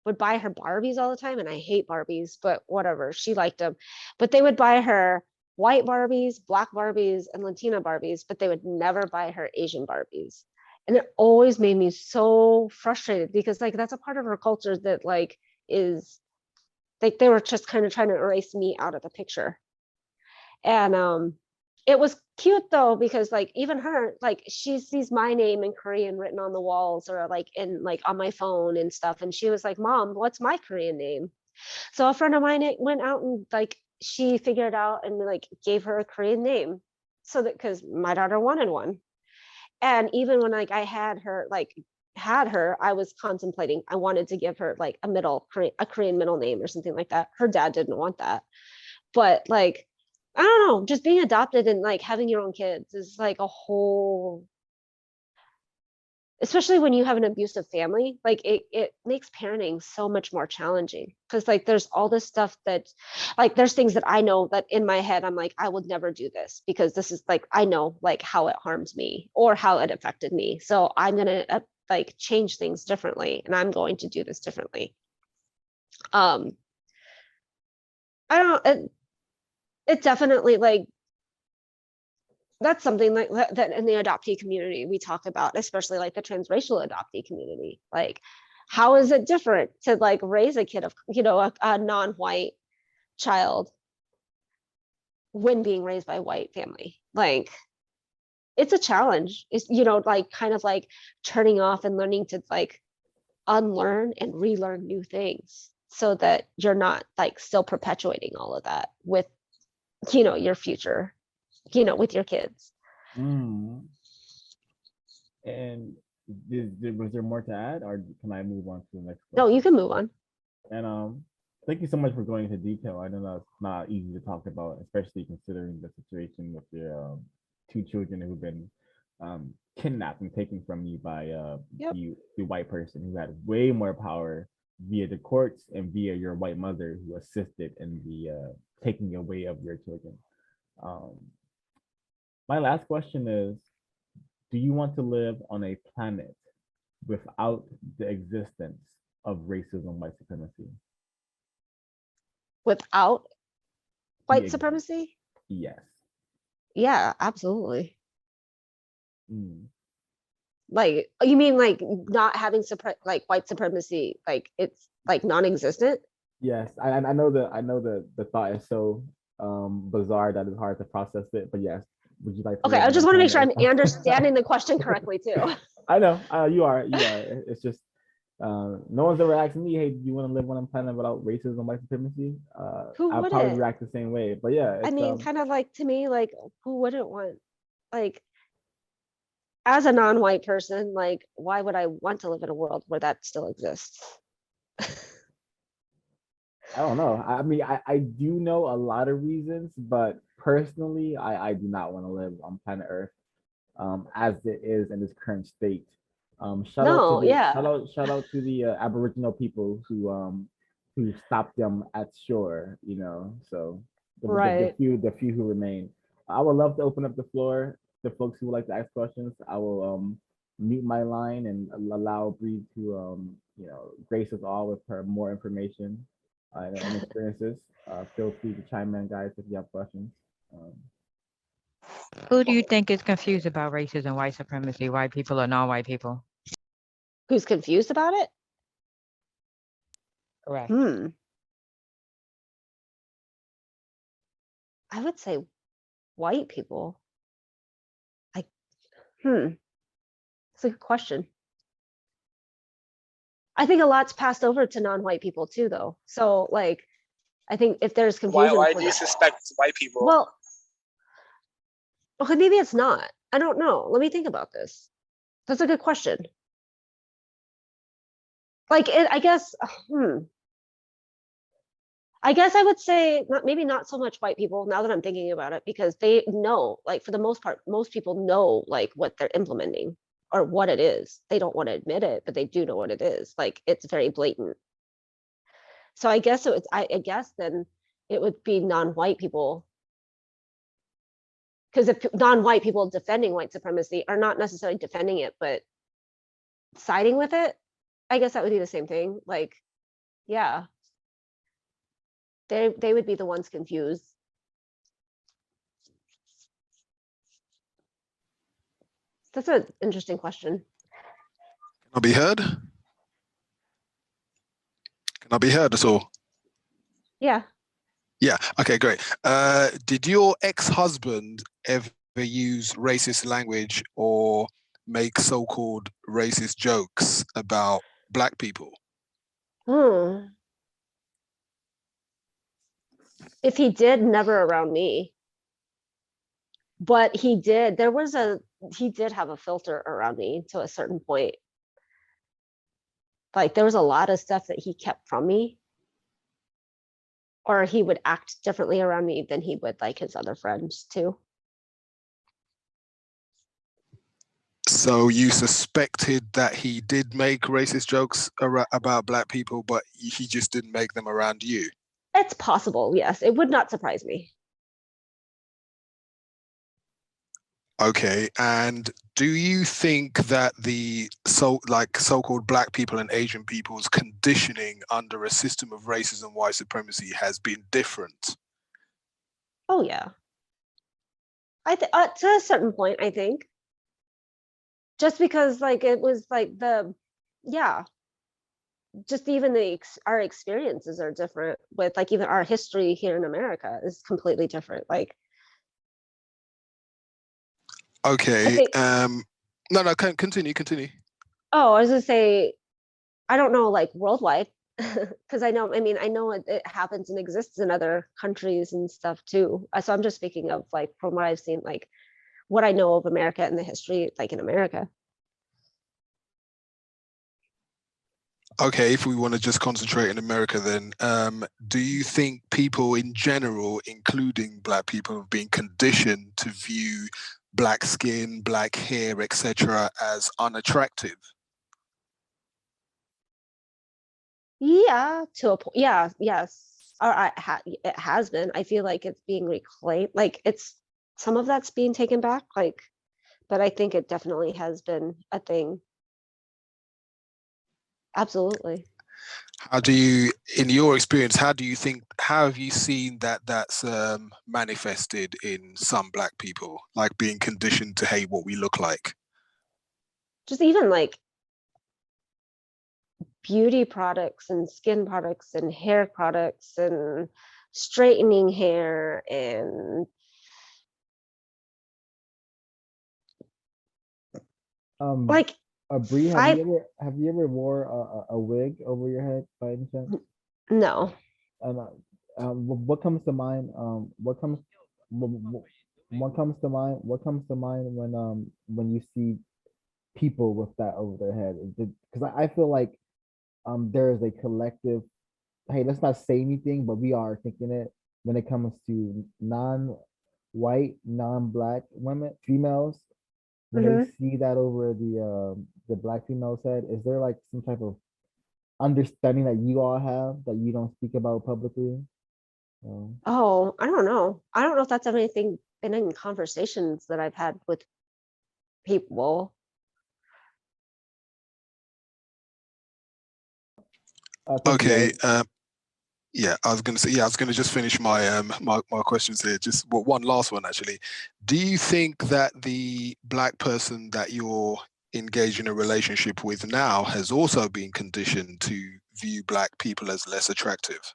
would buy her Barbies all the time, and I hate Barbies, but whatever, she liked them. But they would buy her white Barbies, black Barbies, and Latina Barbies, but they would never buy her Asian Barbies. And it always made me so frustrated because like that's a part of her culture that like is like they were just kind of trying to erase me out of the picture. And it was cute though, because like even her, like she sees my name in Korean written on the walls or like in like on my phone and stuff. And she was like, Mom, what's my Korean name? So a friend of mine went out and like she figured out and like gave her a Korean name. So that because my daughter wanted one. And even when like I had her, I was contemplating, I wanted to give her like a Korean middle name or something like that. Her dad didn't want that. But like, I don't know, just being adopted and like having your own kids is like a whole, especially when you have an abusive family, like it makes parenting so much more challenging because like there's all this stuff that like there's things that I know that in my head I'm like I would never do this because this is like I know like how it harms me or how it affected me, so I'm gonna like change things differently and I'm going to do this differently. I don't know, it definitely like that's something like that in the adoptee community we talk about, especially like the transracial adoptee community. Like, how is it different to like raise a kid of, you know, a non-white child when being raised by a white family? Like, it's a challenge. It's, you know, like kind of like turning off and learning to like unlearn and relearn new things so that you're not like still perpetuating all of that with, you know, your future, you know, with your kids. Mm. And was there more to add, or can I move on to the next No, question? you can move on. And thank you so much for going into detail. I know that's not easy to talk about, especially considering the situation with your two children who've been kidnapped and taken from you by Yep. the white person who had way more power via the courts and via your white mother who assisted in the taking away of your children. My last question is, do you want to live on a planet without the existence of racism, white supremacy? Without white ex- supremacy? Yes. Yeah, absolutely. Mm. Like, you mean like not having like white supremacy, like it's like non-existent? Yes, I know the thought is so bizarre that it's hard to process it, but yes, would you like to Okay, live I on a just want to make sure I'm planet? understanding the question correctly too. I know, you are. It's just no one's ever asked me, hey, do you want to live on a planet without racism, white supremacy? Who I'll probably wouldn't? react the same way, but yeah, I it's mean, kind of like to me, like who wouldn't want, like as a non-white person, like why would I want to live in a world where that still exists? I don't know. I mean, I do know a lot of reasons, but personally, I do not want to live on planet Earth as it is in its current state. No, yeah. Shout out to the Aboriginal people who stopped them at shore. You know, so Right. the few who remain. I would love to open up the floor to folks who would like to ask questions. I will mute my line and allow Bree to you know, grace us all with her more information and experiences. Feel free to chime in, guys, if you have questions. Um, Who do you think is confused about racism, white supremacy, white people or non-white people? Who's confused about it? Correct. I would say white people. Like, it's a good question. I think a lot's passed over to non-white people too, though. So, like, I think if there's confusion, Why for do you that, suspect white people? well, okay, maybe it's not. I don't know. Let me think about this. That's a good question. Like, I guess, I guess I would say not, maybe not so much white people now that I'm thinking about it, because they know, like, for the most part, most people know like what they're implementing or what it is. They don't want to admit it, but they do know what it is. Like, it's very blatant. So I guess I guess then it would be non-white people, because if non-white people defending white supremacy are not necessarily defending it, but siding with it, I guess that would be the same thing. Like, yeah, they would be the ones confused. That's an interesting question. Can I be heard? Can I be heard at all? Yeah. Yeah. Okay, great. Did your ex-husband ever use racist language or make so-called racist jokes about Black people? If he did, never around me. But he did. He did have a filter around me to a certain point. Like there was a lot of stuff that he kept from me. Or he would act differently around me than he would like his other friends too. So you suspected that he did make racist jokes about Black people, but he just didn't make them around you? It's possible, yes. It would not surprise me. Okay, and do you think that the so-called Black people and Asian people's conditioning under a system of racism, white supremacy has been different? Oh yeah. To a certain point, I think. Just because like it was like just even our experiences are different with like even our history here in America is completely different. Like Okay. No, continue. Oh, I was gonna say, I don't know like worldwide, because I know it happens and exists in other countries and stuff too. So I'm just speaking of like from what I've seen, like what I know of America and the history like in America. Okay, if we want to just concentrate in America then, do you think people in general, including Black people, have been conditioned to view Black skin, Black hair, etc. as unattractive? Yeah, to a point. Yeah, yes. Or it has been. I feel like it's being reclaimed. Like it's some of that's being taken back. Like, but I think it definitely has been a thing. Absolutely. How do you, in your experience, how have you seen that that's manifested in some Black people, like being conditioned to hate what we look like? Just even like beauty products and skin products and hair products and straightening hair and like Bree, have you ever wore a wig over your head by any chance? No. What comes to mind? What comes to mind? What comes to mind when you see people with that over their head? Because I feel like there is a collective. Hey, let's not say anything, but we are thinking it when it comes to non-white, non-Black women, females. When they see that over the Black female's head, is there like some type of understanding that you all have that you don't speak about publicly? Oh, I don't know. I don't know if that's anything been in conversations that I've had with people. Okay. Yeah, I was going to just finish my my questions here. Just one last one, actually. Do you think that the Black person that you're engaged in a relationship with now has also been conditioned to view Black people as less attractive?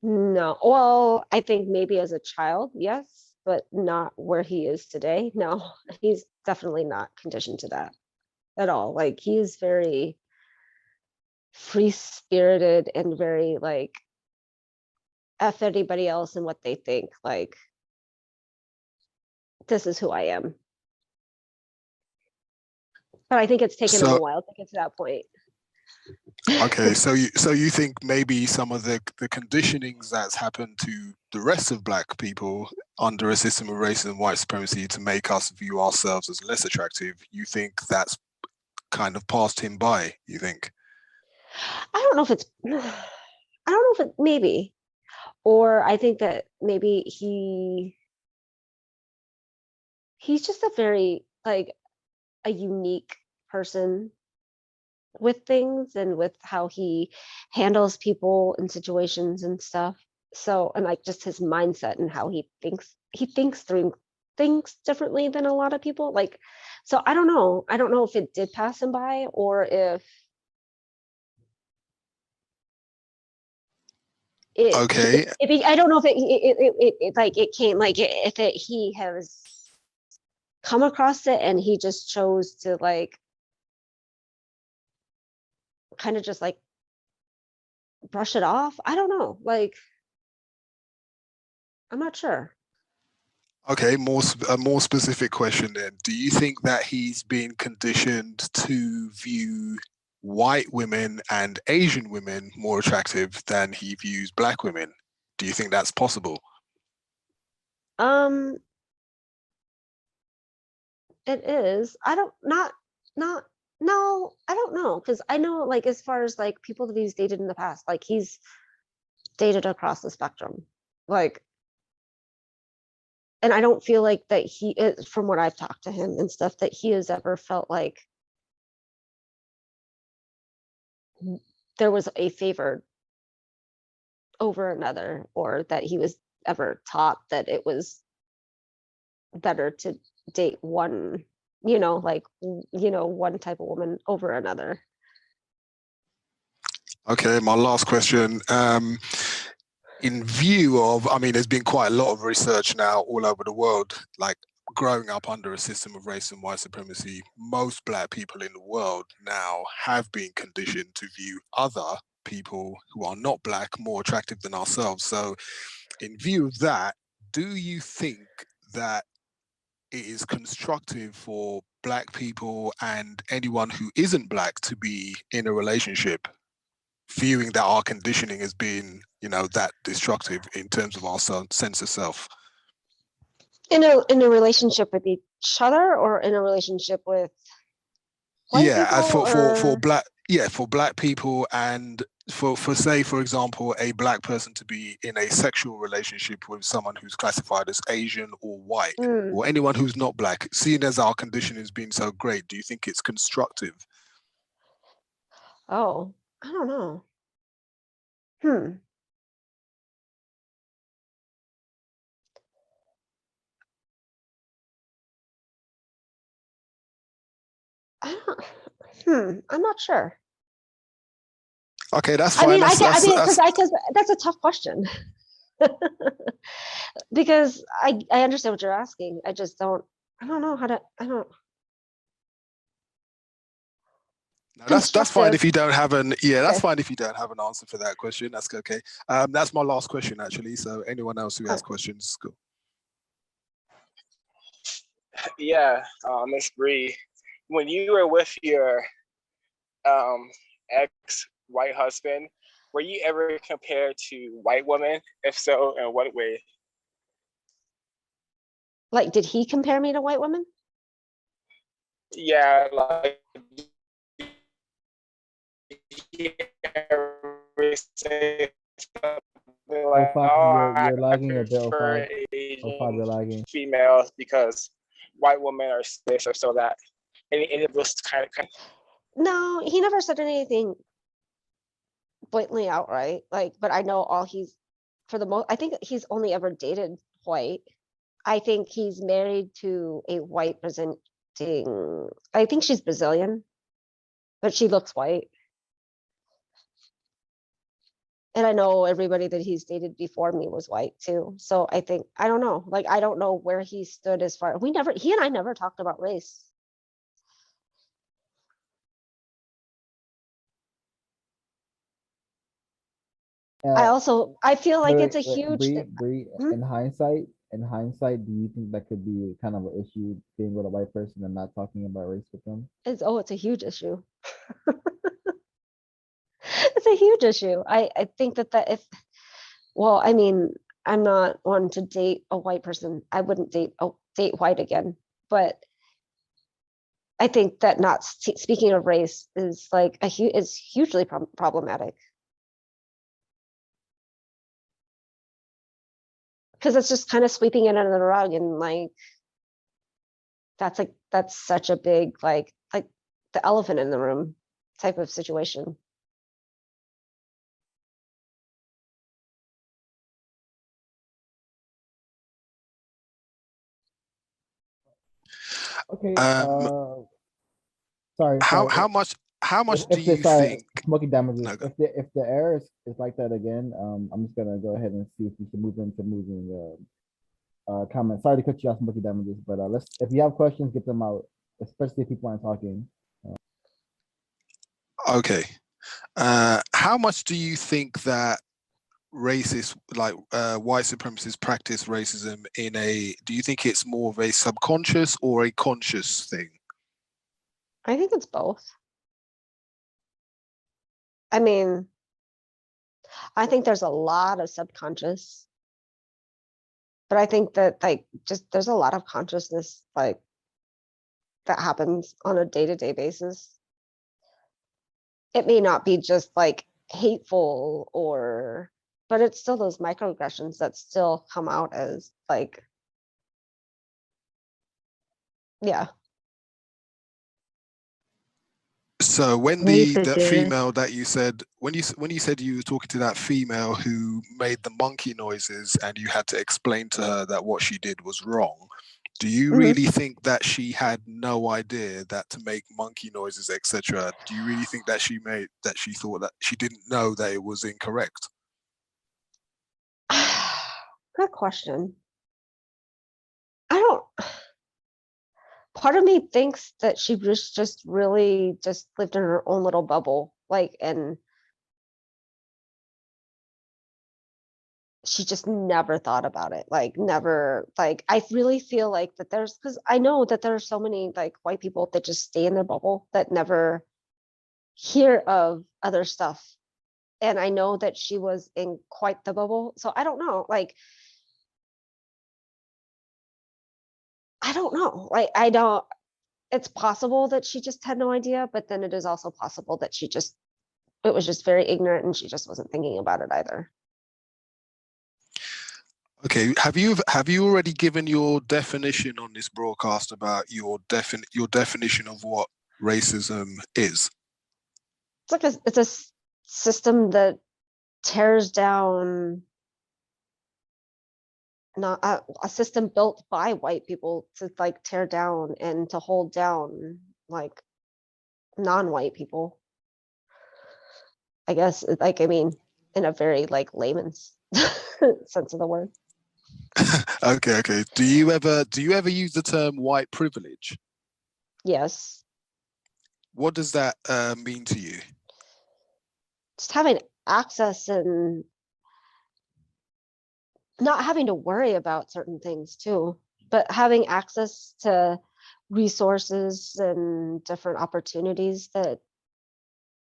No. Well, I think maybe as a child, yes, but not where he is today. No, he's definitely not conditioned to that at all. Like he's very free-spirited and very like F anybody else and what they think. Like this is who I am. But I think it's taken him a while to get to that point. Okay, so you think maybe some of the conditionings that's happened to the rest of Black people under a system of racism, white supremacy to make us view ourselves as less attractive, you think that's kind of passed him by, you think? I don't know if it maybe, or I think that maybe he's just a very like a unique person with things and with how he handles people and situations and stuff. So, and like just his mindset and how he thinks through things differently than a lot of people. Like, so I don't know. I don't know if it did pass him by or if Okay. I don't know if it like it came like if it he has come across it and he just chose to like kind of just like brush it off. I don't know. Like, I'm not sure. Okay, a more specific question then. Do you think that he's been conditioned to view white women and Asian women more attractive than he views black women? Do you think that's possible? It is. I don't not no, I don't know because I know like as far as like people that he's dated in the past, like he's dated across the spectrum, like, and I don't feel like that he is, from what I've talked to him and stuff, that he has ever felt like there was a favored over another, or that he was ever taught that it was better to date one, like, one type of woman over another. Okay, my last question. In view of, I mean, there's been quite a lot of research now all over the world, like growing up under a system of race and white supremacy, most black people in the world now have been conditioned to view other people who are not black more attractive than ourselves. So in view of that, do you think that it is constructive for black people and anyone who isn't black to be in a relationship, viewing that our conditioning has been, that destructive in terms of our sense of self? In a relationship with each other, or in a relationship with white people, for black people, and for say, for example, a black person to be in a sexual relationship with someone who's classified as Asian or white, or anyone who's not black, seeing as our conditioning has been so great, do you think it's constructive? Oh, I don't know. I'm not sure. Okay, that's fine. Because that's a tough question. Because I understand what you're asking. I just don't. I don't know how to. I don't. No, that's fine if you don't have that's Okay. fine if you don't have an answer for that question. That's okay. That's my last question actually. So anyone else who has questions, go. Yeah, Miss Bree, when you were with your ex-white husband, were you ever compared to white women? If so, in what way? Like, did he compare me to white women? Yeah, like You're lagging a bit, Ofad. You're lagging. Females because white women are this or so that. Any of those kind of. No, he never said anything blatantly outright. Like, but I know for the most, I think he's only ever dated white. I think he's married to a white presenting. I think she's Brazilian, but she looks white. And I know everybody that he's dated before me was white too. So I think, I don't know. Like, I don't know where he stood as far. He and I never talked about race. I feel like it's a huge. Bree, in hindsight, do you think that could be kind of an issue being with a white person and not talking about race with them? It's a huge issue. It's a huge issue. I think that I mean, I'm not one to date a white person. I wouldn't date white again. But I think that not speaking of race is like is hugely problematic. Because it's just kind of sweeping it under the rug, and like that's such a big like the elephant in the room type of situation. Okay. Um, Sorry. how much do you sorry, think? smoky damages. No, go. If the error is like that again, I'm just gonna go ahead and see if we should move into moving comments. Sorry to cut you off, smoky damages, but let's, if you have questions, get them out, especially if people aren't talking. Okay. How much do you think that racist, like white supremacists, practice racism in a? Do you think it's more of a subconscious or a conscious thing? I think it's both. I mean, I think there's a lot of subconscious, but I think that like just there's a lot of consciousness like that happens on a day-to-day basis. It may not be just like hateful or, but it's still those microaggressions that still come out as like, yeah. So when that female that you said, when you said you were talking to that female who made the monkey noises and you had to explain to her that what she did was wrong, do you really think that she had no idea that to make monkey noises, etc.? Do you really think that she thought that she didn't know that it was incorrect? Good question. I don't, part of me thinks that she was just really just lived in her own little bubble, like, and she just never thought about it, like never, like I really feel like that there's, because I know that there are so many like white people that just stay in their bubble that never hear of other stuff. And I know that she was in quite the bubble. So I don't know, like, I don't know, like, I don't, it's possible that she just had no idea, but then it is also possible that she just, it was just very ignorant and she just wasn't thinking about it either. Okay, have you already given your definition on this broadcast about your definition of what racism is? It's like it's a system that tears down, not a system built by white people to like tear down and to hold down like non-white people. I guess, like, I mean, in a very like layman's sense of the word. Okay. Do you ever use the term white privilege? Yes. What does that mean to you? Just having access and not having to worry about certain things too, but having access to resources and different opportunities that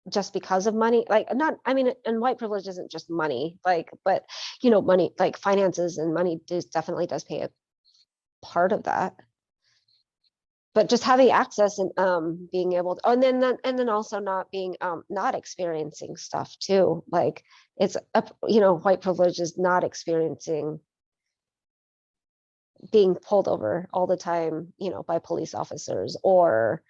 just because of money, like not, I mean, and white privilege isn't just money, like, but you know, money, like finances and money definitely does play a part of that. But just having access and being able to, oh, and then also not being not experiencing stuff too, like it's you know, white privilege is not experiencing being pulled over all the time, you know, by police officers, or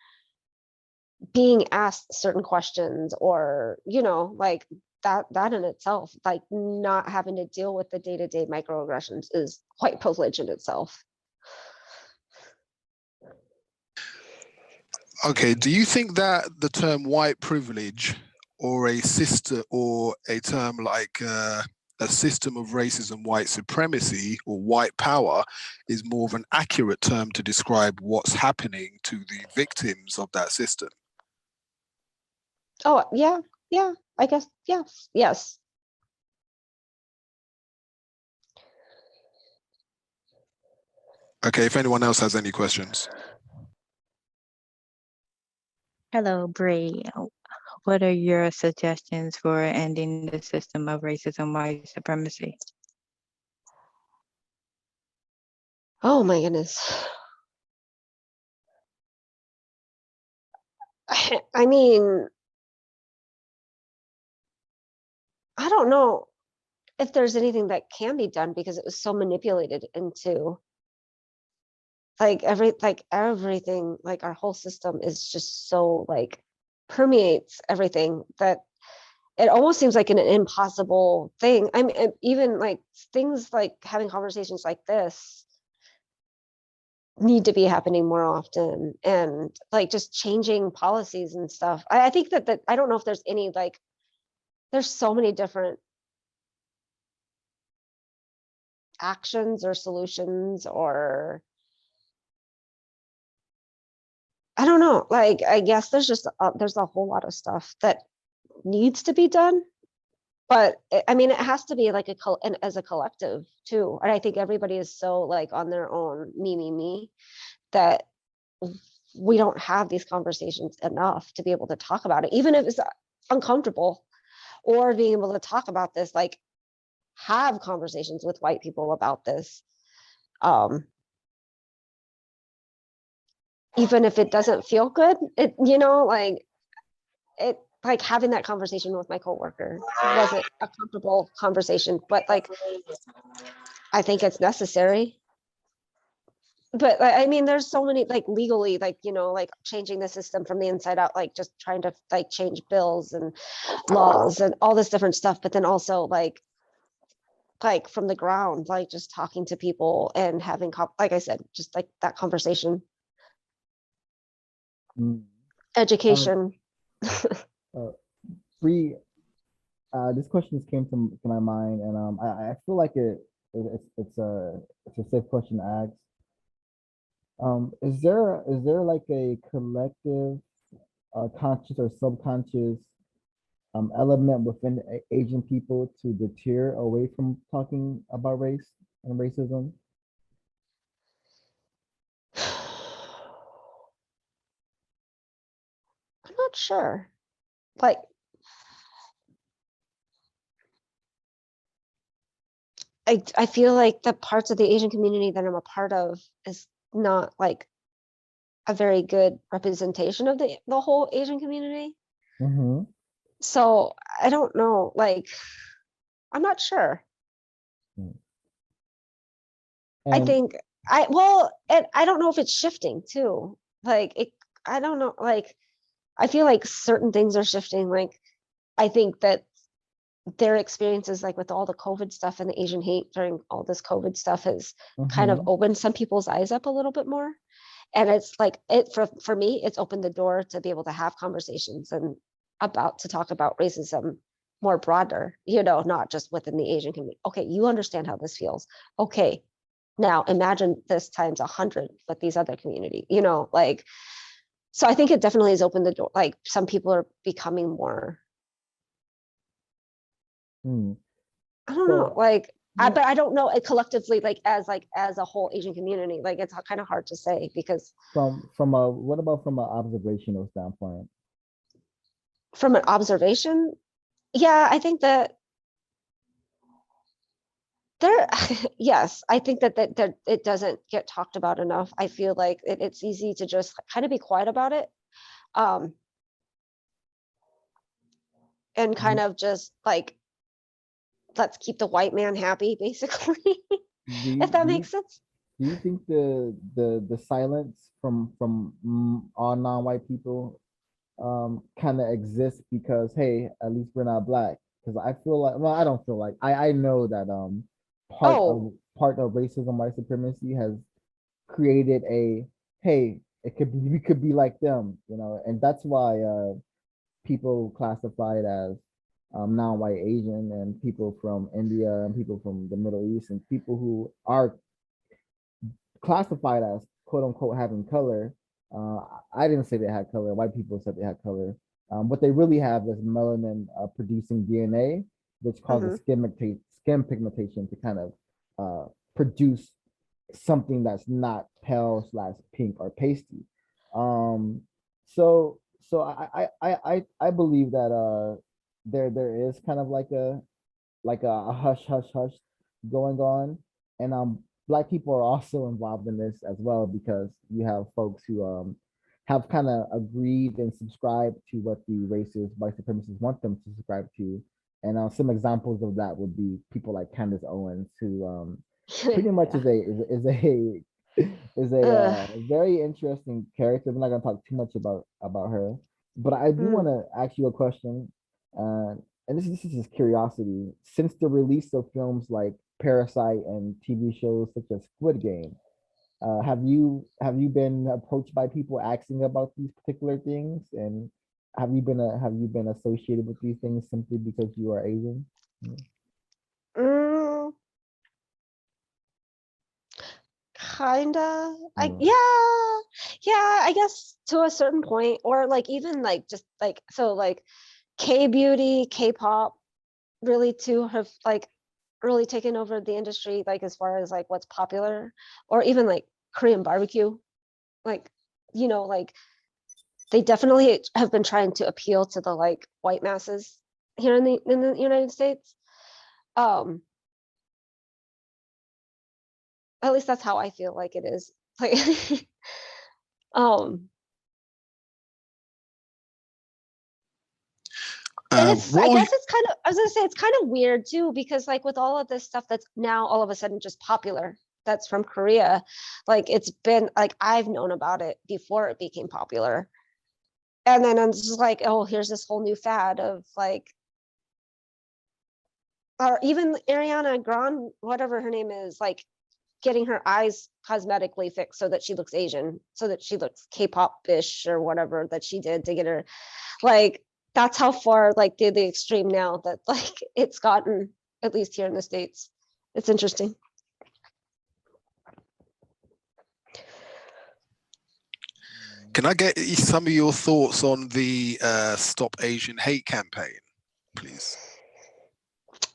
being asked certain questions, or you know, like that in itself, like not having to deal with the day-to-day microaggressions is white privilege in itself. Okay, do you think that the term white privilege or a term like a system of racism, white supremacy, or white power is more of an accurate term to describe what's happening to the victims of that system? Oh, yeah, I guess, yes. Okay, if anyone else has any questions. Hello, Bree. What are your suggestions for ending the system of racism, white supremacy? Oh my goodness. I mean, I don't know if there's anything that can be done, because it was so manipulated into like everything, like our whole system is just so like permeates everything that it almost seems like an impossible thing. I mean, even like things like having conversations like this, need to be happening more often, and like just changing policies and stuff. I think that I don't know if there's any like, there's so many different actions or solutions, or I don't know, like I guess there's just there's a whole lot of stuff that needs to be done, but I mean it has to be like and as a collective too, and I think everybody is so like on their own me that we don't have these conversations enough to be able to talk about it, even if it's uncomfortable, or being able to talk about this, like have conversations with white people about this, even if it doesn't feel good, it, you know, like it, like having that conversation with my coworker wasn't a comfortable conversation, but like I think it's necessary. But I mean, there's so many like legally, like, you know, like changing the system from the inside out, like just trying to like change bills and laws and all this different stuff. But then also like from the ground, like just talking to people and having, like I said, just like that conversation, Mm. education. Free. This question just came to my mind, and I feel like it's a safe question to ask. Is there like a collective, conscious or subconscious element within Asian people to deter away from talking about race and racism? I'm not sure. Like, I feel like the parts of the Asian community that I'm a part of is not like a very good representation of the whole Asian community. Mm-hmm. So I don't know, like, I'm not sure. I And think well, and I don't know if it's shifting too. Like it, I don't know, like I feel like certain things are shifting. Like I think that their experiences, like with all the COVID stuff and the Asian hate during all this COVID stuff, has kind of mhm. opened some people's eyes up a little bit more. And it's like it for me, it's opened the door to be able to have conversations and to talk about racism more broader, you know, not just within the Asian community. Okay, you understand how this feels. Okay, now imagine this times 100 with these other community, you know, like, so I think it definitely has opened the door. Like some people are becoming more, Mm. I don't know, So like, yeah, but I don't know it collectively, like as a whole Asian community, like it's kind of hard to say because from a what about from an observational standpoint? from an observation, yeah, I think that there, yes, I think that it doesn't get talked about enough. I feel like it's easy to just kind of be quiet about it, and kind Do of just like, let's keep the white man happy, basically, do you, if that do makes you sense. do you think the silence from all non-white people kind of exists because, hey, at least we're not black? Because I feel like, well, I don't feel like, I know that Oh, part of racism, white supremacy has created a, hey, it could be, we could be like them, you know, and that's why people classified as non-white Asian, and people from India and people from the Middle East and people who are classified as quote unquote having color. Uh, I didn't say they had color. White people said they had color. What they really have is melanin producing DNA, which causes mhm. skin pigmentation to kind of produce something that's not pale slash pink or pasty. Um, so I believe that there is kind of like a hush hush hush going on, and black people are also involved in this as well, because you have folks who have kind of agreed and subscribed to what the racist white supremacists want them to subscribe to. And some examples of that would be people like Candace Owens, who pretty much Yeah. is a Ugh. very interesting character. We're not gonna talk too much about her, but I do want Mm. to ask you a question. And this is just curiosity. Since the release of films like Parasite and TV shows such as Squid Game, Have you been approached by people asking about these particular things, and have you been associated with these things simply because you are Asian? Mm, kinda. Mm. Yeah, I guess to a certain point, or like even like just like so like K-beauty, K-pop really too have like really taken over the industry, like as far as like what's popular, or even like Korean barbecue. Like, like they definitely have been trying to appeal to the like white masses here in the United States. At least that's how I feel like it is. Like and it's What I were guess it's kind of I was gonna say it's kind of weird too, because like with all of this stuff that's now all of a sudden just popular, that's from Korea, like it's been like I've known about it before it became popular. And then I'm just like, oh, here's this whole new fad of like, or even Ariana Grande, whatever her name is, like getting her eyes cosmetically fixed so that she looks Asian, so that she looks K-pop-ish or whatever that she did to get her, like, that's how far like to the extreme now that like it's gotten, at least here in the States. It's interesting. Can I get some of your thoughts on the Stop Asian Hate campaign, please?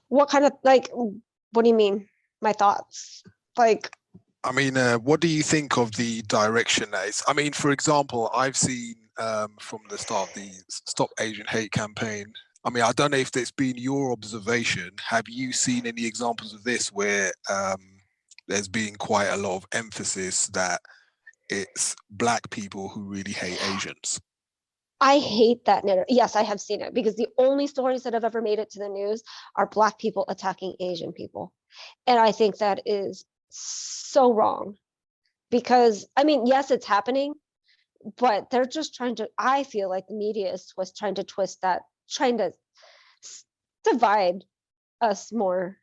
What kind of like, what do you mean? My thoughts? Like, I mean, what do you think of the direction that it's, I mean, for example, I've seen from the start of the Stop Asian Hate campaign, I mean, I don't know if it's been your observation. Have you seen any examples of this where there's been quite a lot of emphasis that it's Black people who really hate Asians? I hate that narrative. Yes, I have seen it, because the only stories that have ever made it to the news are Black people attacking Asian people. And I think that is so wrong, because I mean, yes, it's happening, but they're just trying to, I feel like the media was trying to twist that, trying to divide us more.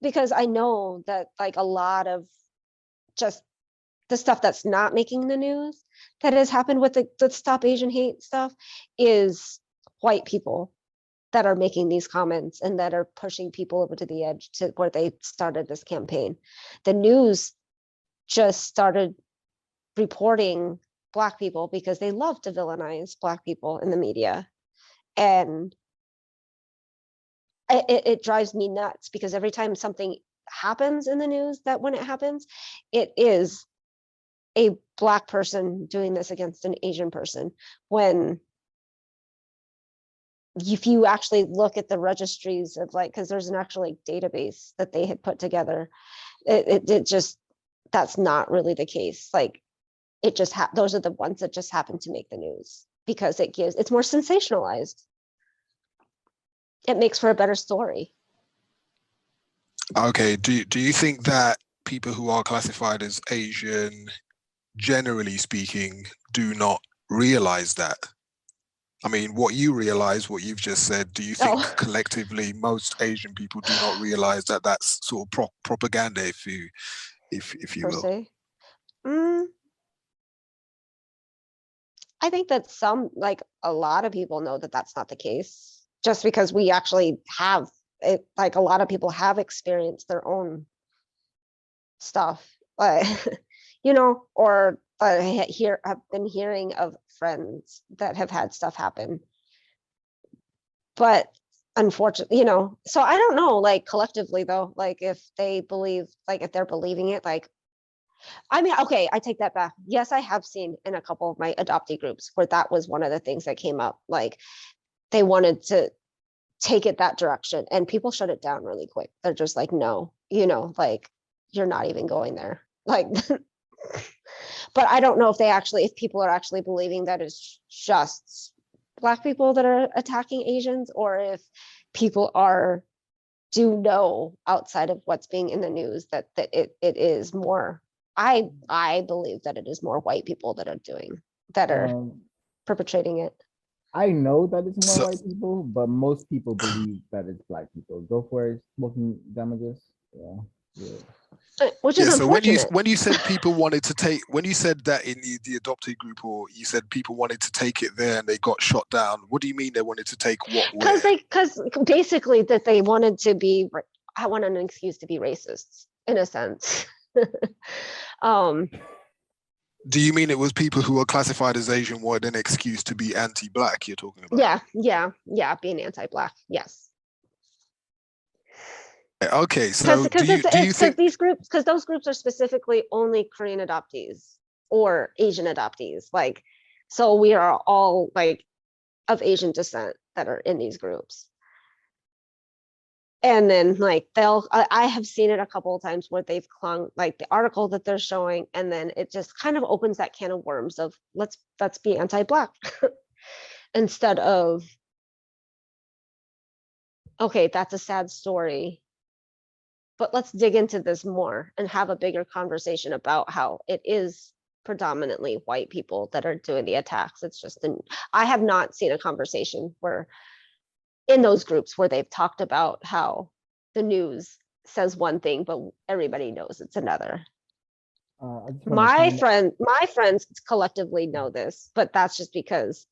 Because I know that like a lot of just the stuff that's not making the news that has happened with the Stop Asian Hate stuff is white people that are making these comments and that are pushing people over to the edge to where they started this campaign. The news just started reporting Black people because they love to villainize Black people in the media. And it drives me nuts, because every time something happens in the news, that when it happens, it is a Black person doing this against an Asian person, when if you actually look at the registries of like, because there's an actual like database that they had put together, it just, that's not really the case. Like it just those are the ones that just happen to make the news because it's more sensationalized. It makes for a better story. Okay, do you think that people who are classified as Asian, generally speaking, do not realize that? I mean, what you realize, what you've just said, do you think collectively most Asian people do not realize that that's sort of propaganda, if you Per will? se. I think that like a lot of people know that that's not the case, just because we actually have it, like a lot of people have experienced their own stuff, or I've been hearing of friends that have had stuff happen. But unfortunately, so I don't know, like collectively though, like if they believe, like if they're believing it, like, I mean, okay, I take that back. Yes, I have seen in a couple of my adoptee groups where that was one of the things that came up. Like they wanted to take it that direction and people shut it down really quick. They're just like, no, like you're not even going there. Like, but I don't know if people are actually believing that it's just Black people that are attacking Asians, or if people do know outside of what's being in the news that it is more. I believe that it is more white people that are perpetrating it. I know that it's more So, white people, but most people believe that it's Black people. Go for it, smoking damages. Yeah. Which Yeah. is So unfortunate. when you said people wanted to take, when you said that in the adopted group, or you said people wanted to take it there and they got shot down, what do you mean they wanted to take what where? Because basically that they wanted to be, I want an excuse to be racists in a sense. Do you mean it was people who were classified as Asian wanted an excuse to be anti-black? You're talking about? Yeah, being anti-black, yes. Okay, so Because do you think those groups are specifically only Korean adoptees or Asian adoptees. Like, so we are all like of Asian descent that are in these groups. And then like I have seen it a couple of times where they've clung, like the article that they're showing, and then it just kind of opens that can of worms of let's be anti-black instead of, okay, that's a sad story, but let's dig into this more and have a bigger conversation about how it is predominantly white people that are doing the attacks. It's just, I have not seen a conversation where in those groups where they've talked about how the news says one thing, but everybody knows it's another. My friends collectively know this, but that's just because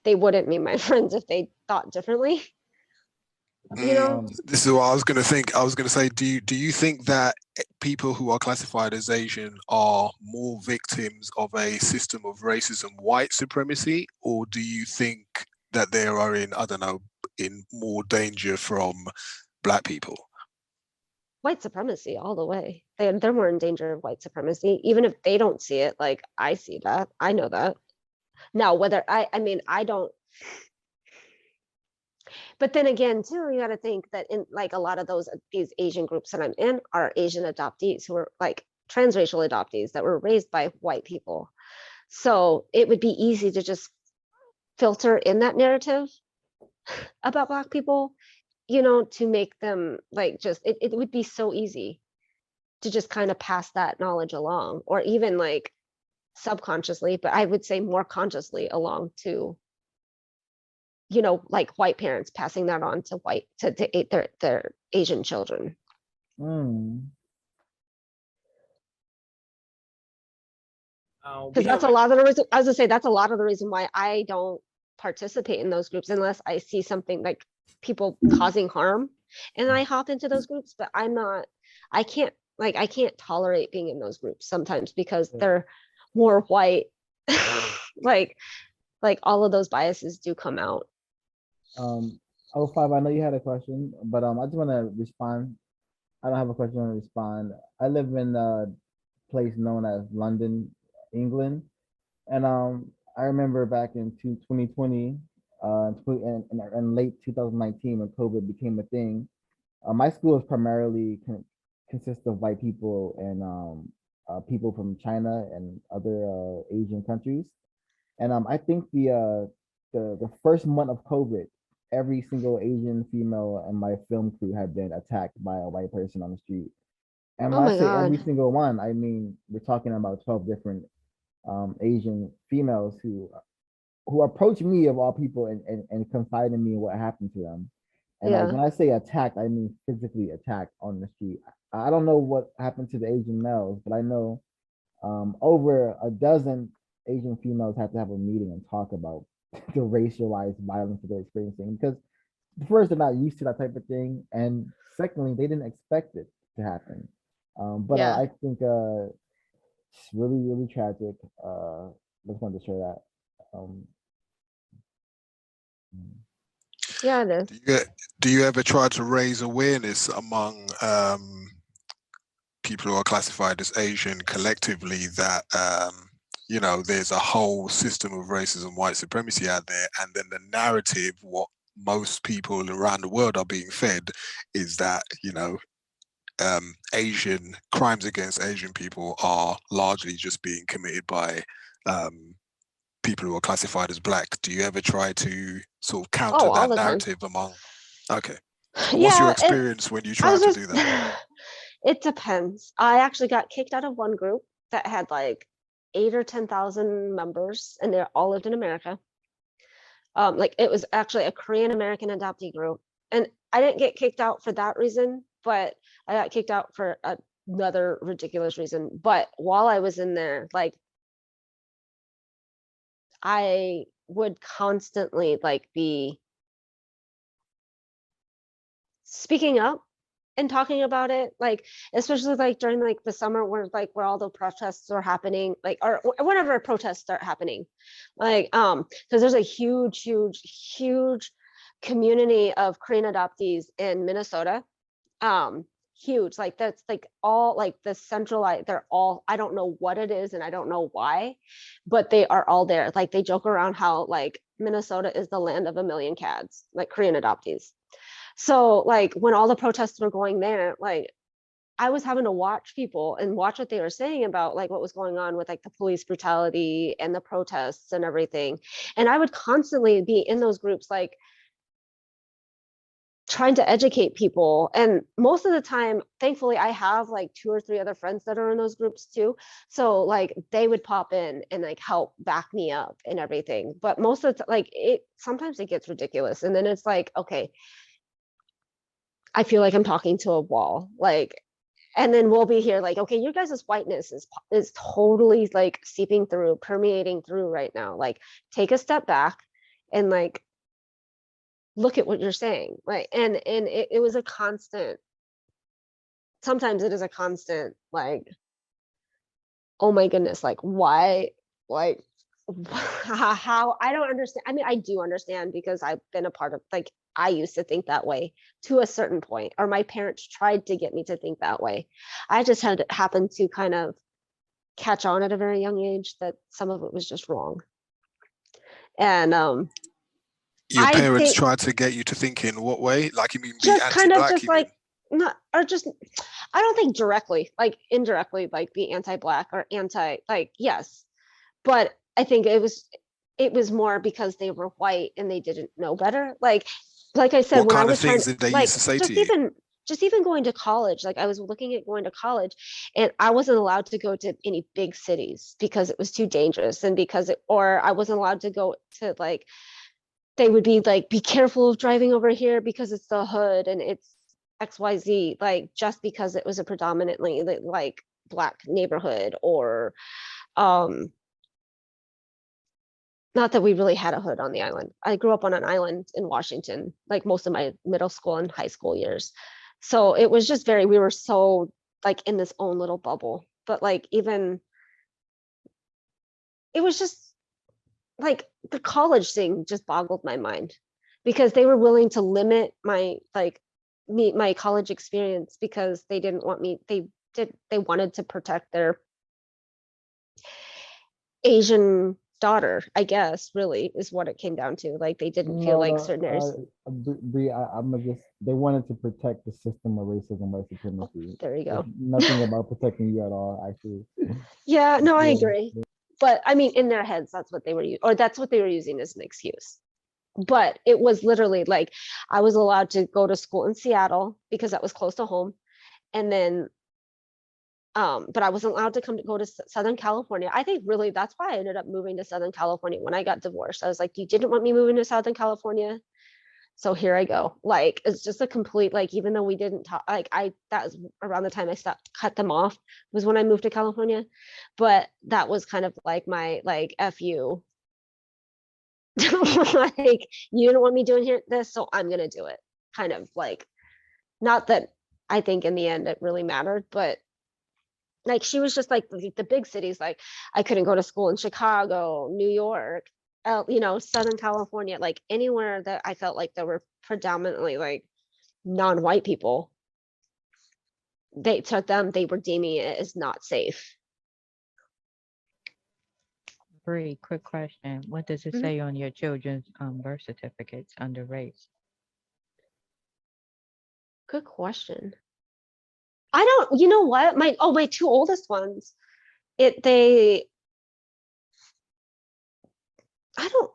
they wouldn't be my friends if they thought differently. You know, this is what I was going to think. I was going to say, do you think that people who are classified as Asian are more victims of a system of racism, white supremacy, or do you think that they are in, I don't know, in more danger from black people? white supremacy all the way. They're more in danger of white supremacy, even if they don't see it. Like I see that, I know that. Now, whether I mean, I don't. But then again, too, you got to think that in like a lot of these Asian groups that I'm in are Asian adoptees who are like transracial adoptees that were raised by white people. So it would be easy to just filter in that narrative about Black people, you know, to make them like just, it would be so easy to just kind of pass that knowledge along, or even like subconsciously, but I would say more consciously along to, you know, like white parents passing that on to their Asian children. Because that's a lot of the reason, I was gonna say, that's a lot of the reason why I don't participate in those groups unless I see something like people causing harm and I hop into those groups, but I can't tolerate being in those groups sometimes because they're more white. like all of those biases do come out. 05, I know you had a question, but I just want to respond. I don't have a question, I want to respond. I live in a place known as London, England. And I remember back in 2020 and late 2019 when COVID became a thing, my school is primarily consists of white people and people from China and other Asian countries. And I think the first month of COVID, every single Asian female in my film crew had been attacked by a white person on the street. And when I say every single one, I mean we're talking about 12 different Asian females who approached me of all people and confided in me what happened to them. And like when I say attacked, I mean physically attacked on the street. I don't know what happened to the Asian males, but I know over a dozen Asian females had to have a meeting and talk about the racialized violence that they're experiencing, because first, they're not used to that type of thing, and secondly, they didn't expect it to happen. But I think it's really, really tragic. Just wanted to share that. Yeah, it is. Do you ever try to raise awareness among people who are classified as Asian collectively that you know, there's a whole system of racism, white supremacy out there, and then the narrative, what most people around the world are being fed, is that, you know, Asian crimes against Asian people are largely just being committed by people who are classified as black. Do you ever try to sort of counter that narrative among? Okay. So what's your experience when you try to do that? It depends. I actually got kicked out of one group that had like 8,000 or 10,000 members, and they all lived in America. Like it was actually a Korean American adoptee group, and I didn't get kicked out for that reason. but I got kicked out for another ridiculous reason. But while I was in there, like, I would constantly like be speaking up and talking about it, like, especially like during like the summer where all the protests are happening, like, or whenever protests start happening, like, because there's a huge community of Korean adoptees in Minnesota. Huge, like that's like all like the centralized, they're all, I don't know what it is and I don't know why, but they are all there. Like they joke around how like Minnesota is the land of a million cats, like Korean adoptees. So like when all the protests were going there, like I was having to watch people and watch what they were saying about like what was going on with like the police brutality and the protests and everything. And I would constantly be in those groups, like trying to educate people. And most of the time, thankfully, I have like 2 or 3 other friends that are in those groups too. So like they would pop in and like help back me up and everything. But most of the like sometimes it gets ridiculous. And then it's like, okay, I feel like I'm talking to a wall, like, and then we'll be here like, okay, your guys' whiteness is totally like seeping through, permeating through right now. Like take a step back and like look at what you're saying, right? And it was a constant, sometimes it is a constant, like, oh my goodness, like why, like how, I don't understand. I mean, I do understand because I've been a part of, like, I used to think that way to a certain point, or my parents tried to get me to think that way. I just had happened to kind of catch on at a very young age that some of it was just wrong. And Your I parents think tried to get you to think in what way? Like, you mean be just kind of anti-black? just You mean? like not, or just, I don't think directly, like indirectly, like be anti-black or anti, like, yes, but I think it was more because they were white and they didn't know better. Like I said, What when I kind of was trying, things did they like used to say to you? just even going to college, like I was looking at going to college and I wasn't allowed to go to any big cities because it was too dangerous, and because or I wasn't allowed to go to, like, they would be like, be careful of driving over here because it's the hood and it's XYZ, like just because it was a predominantly like black neighborhood, or not that we really had a hood on the island. I grew up on an island in Washington, like most of my middle school and high school years. So it was just we were so like in this own little bubble. But like even, it was just like the college thing just boggled my mind, because they were willing to limit my my college experience because they didn't want me, they wanted to protect their Asian daughter, I guess, really is what it came down to. Like they didn't feel like certain areas. I'm gonna just, they wanted to protect the system of racism, white supremacy. There you go. It's nothing about protecting you at all, actually. Yeah, no, I Yeah. agree. But I mean, in their heads, that's what they were using, or that's what they were using as an excuse. But it was literally like I was allowed to go to school in Seattle because that was close to home. And then but I wasn't allowed to go to Southern California. I think really that's why I ended up moving to Southern California when I got divorced. I was like, you didn't want me moving to Southern California, so here I go. Like it's just a complete, like, even though we didn't talk, like that was around the time I stopped, cut them off, was when I moved to California. But that was kind of like my like F you. Like you didn't want me doing this, so I'm gonna do it. Kind of like, not that I think in the end it really mattered, but like she was just like the big cities, like I couldn't go to school in Chicago, New York, Southern California, like anywhere that I felt like there were predominantly like non-white people. They were deeming it as not safe. Bree, quick question. What does it say on your children's birth certificates under race? Good question. I don't, you know what? My 2 oldest ones, I don't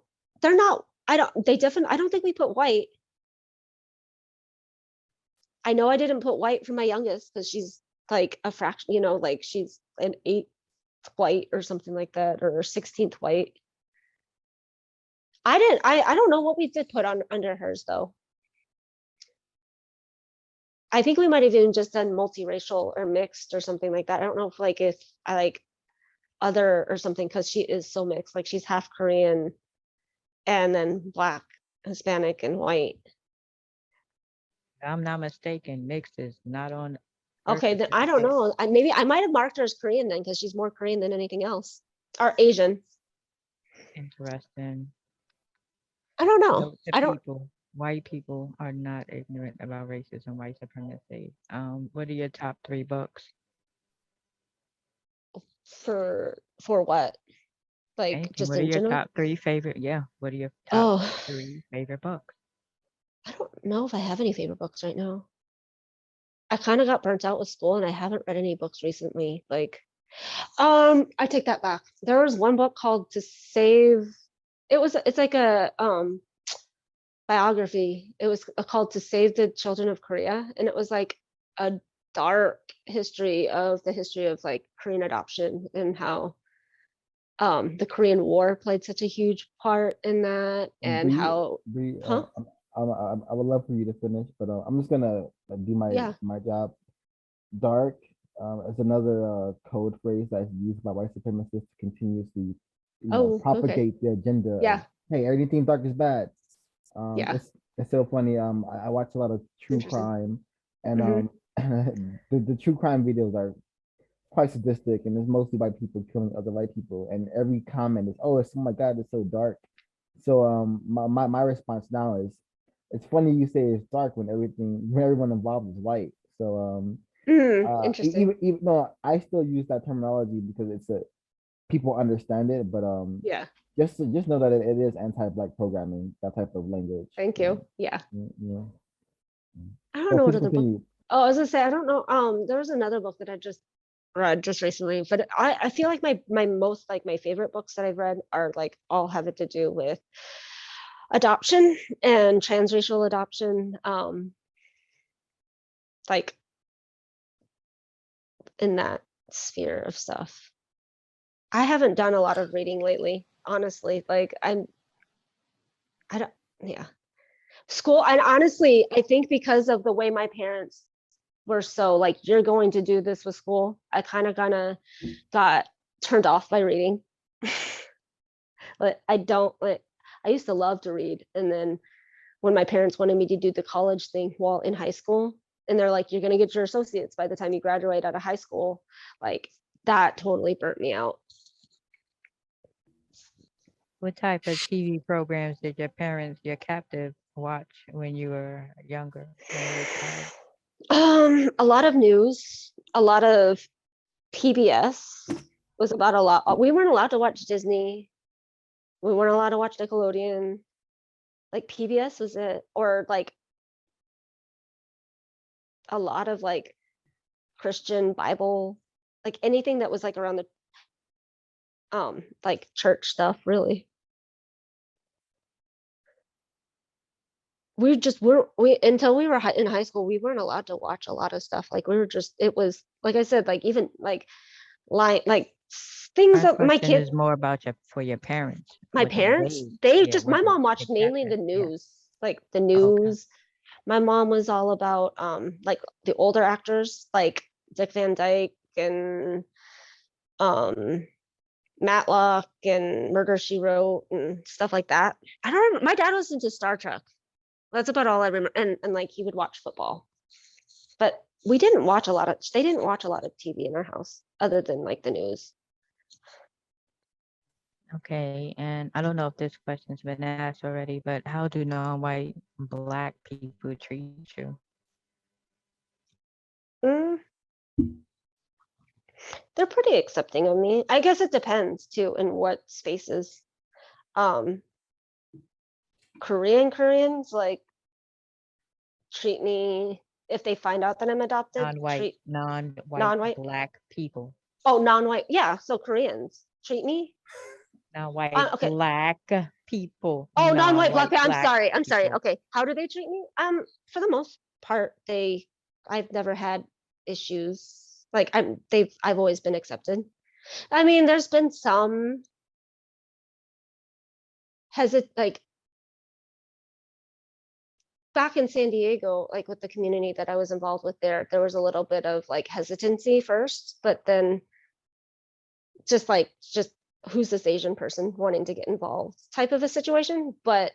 think we put white. I know I didn't put white for my youngest because she's like a fraction, like she's an 8th white or something like that, or 16th white. I don't know what we did put on under hers though. I think we might have even just done multiracial or mixed or something like that. I don't know if I like other or something, because she is so mixed. Like she's half Korean and then Black, Hispanic, and white. If I'm not mistaken, mixed is not on. birth Okay, then I don't certificate. know. Maybe I might have marked her as Korean then, because she's more Korean than anything else. Or Asian. Interesting. I don't know. Note to I don't people, white people are not ignorant about racism, white supremacy. What are your top 3 books? for what? Like Anything? just What are in your general? top 3 favorite? Yeah. What are your top Oh, 3 favorite books? I don't know if I have any favorite books right now. I kind of got burnt out with school and I haven't read any books recently. Like, I take that back. There was one book called To Save. It's like a biography. It was called To Save the Children of Korea, and it was like a dark history of like Korean adoption and how the Korean War played such a huge part in that, and how huh? I would love for you to finish, but I'm just gonna do Yeah. my job. Dark is another code phrase that's used by white supremacists to continuously, Oh, okay. propagate the agenda. Of, Yeah. hey, everything dark is bad. Yeah. It's so funny. I watch a lot of true Interesting. crime, and Mhm. the true crime videos are quite sadistic, and it's mostly by people killing other white people. And every comment is, "Oh, it's oh my god, it's so dark." So my response now is, it's funny you say it's dark when everyone involved is white. So Interesting. even though I still use that terminology because it's a people understand it, but Yeah. just know that it is anti-black programming, that type of language. Thank you. Yeah. Yeah. I don't So know what please other book. continue. Oh, I was gonna say I don't know. There was another book that I just read just recently, but I feel like my most like my favorite books that I've read are like all have it to do with adoption and transracial adoption. Like in that sphere of stuff. I haven't done a lot of reading lately, honestly. Like I don't, yeah. School, and honestly, I think because of the way my parents were so like, you're going to do this with school, I kind of got turned off by reading. But I don't like, I used to love to read. And then when my parents wanted me to do the college thing while in high school, and they're like, you're going to get your associates by the time you graduate out of high school, like that totally burnt me out. What type of TV programs did your parents, your captive, watch when you were younger, when you were a child? A lot of news, a lot of PBS was about a lot. We weren't allowed to watch Disney. We weren't allowed to watch Nickelodeon. Like PBS was it, or like a lot of like Christian Bible, like anything that was like around the like church stuff, really. We until we were in high school, we weren't allowed to watch a lot of stuff. Like we were just, it was like I said, like even like things My that my question kid, is more about your parents. my What did parents, they, they yeah, just, what my did mom the watched mainly the captive, yeah. news, like the Okay. news. My mom was all about like the older actors like Dick Van Dyke and Matlock and Murder She Wrote and stuff like that. I don't remember. My dad was into Star Trek. That's about all I remember. And like he would watch football. But they didn't watch a lot of TV in our house other than like the news. Okay, and I don't know if this question's been asked already, but how do non-white Black people treat you? Mm, they're pretty accepting of me. I guess it depends too in what spaces. Koreans like treat me, if they find out that I'm adopted, Non-white non-white. Black people. Oh, non-white. Yeah, so Koreans treat me. Non-white Okay. Black people. Oh, non-white Black. I'm Black sorry. I'm sorry. people. Okay. How do they treat me? For the most part, I've never had issues. Like I've always been accepted. I mean, there's been some like, back in San Diego, like with the community that I was involved with there was a little bit of like hesitancy first, but then just who's this Asian person wanting to get involved type of a situation. But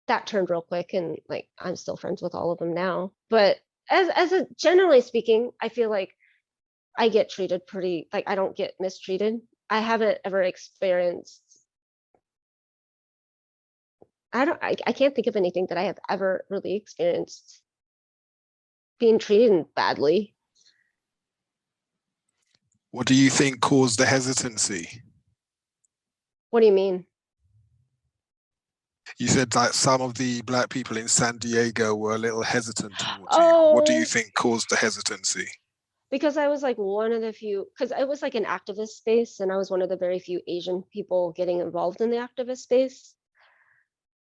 that turned real quick, and like I'm still friends with all of them now. But as a generally speaking, I feel like I get treated pretty, like I don't get mistreated. I haven't ever experienced, I can't think of anything that I have ever really experienced being treated badly. What do you think caused the hesitancy? What do you mean? You said that some of the Black people in San Diego were a little hesitant towards you. What do you Oh, think caused the hesitancy? because I was like one of the few, because it was like an activist space, and I was one of the very few Asian people getting involved in the activist space.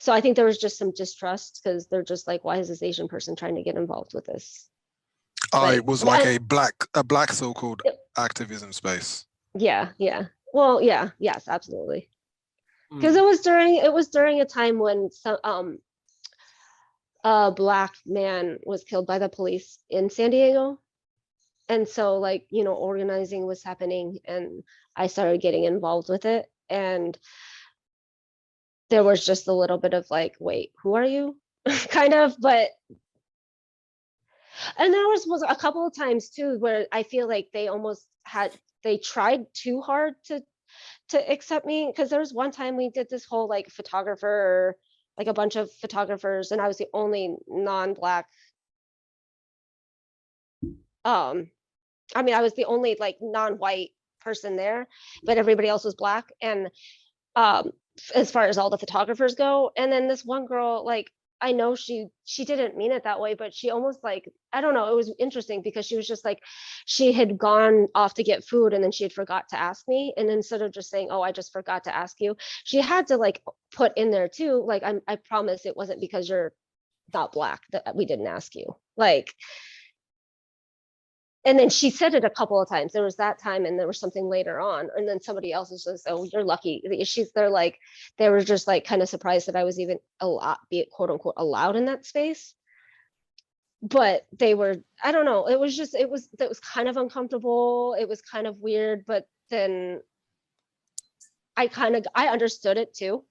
So I think there was just some distrust, because they're just like, why is this Asian person trying to get involved with this? Oh, it was like and- a black so-called activism space. Yeah. Well, yeah, yes, absolutely. Mm. Because it was during a time when some a Black man was killed by the police in San Diego. And so like, you know, organizing was happening, and I started getting involved with it. And there was just a little bit of like, wait, who are you? kind of, but and there was a couple of times too where I feel like they tried too hard to accept me, because there was one time we did this whole like photographer, like a bunch of photographers, and I was the only non-Black, I mean, I was the only like non-white person there, but everybody else was Black. And as far as all the photographers go, and then this one girl, like I know she didn't mean it that way, but she almost like, I don't know, it was interesting because she was just like, she had gone off to get food, and then she had forgot to ask me, and instead of just saying, oh, I just forgot to ask you, she had to like put in there too, like, I promise it wasn't because you're not Black that we didn't ask you, like. And then she said it a couple of times. There was that time, and there was something later on, and then somebody else was just, oh, you're lucky. They were just like kind of surprised that I was even be quote unquote allowed in that space. But they were, I don't know, it was kind of uncomfortable. It was kind of weird, but then I understood it too.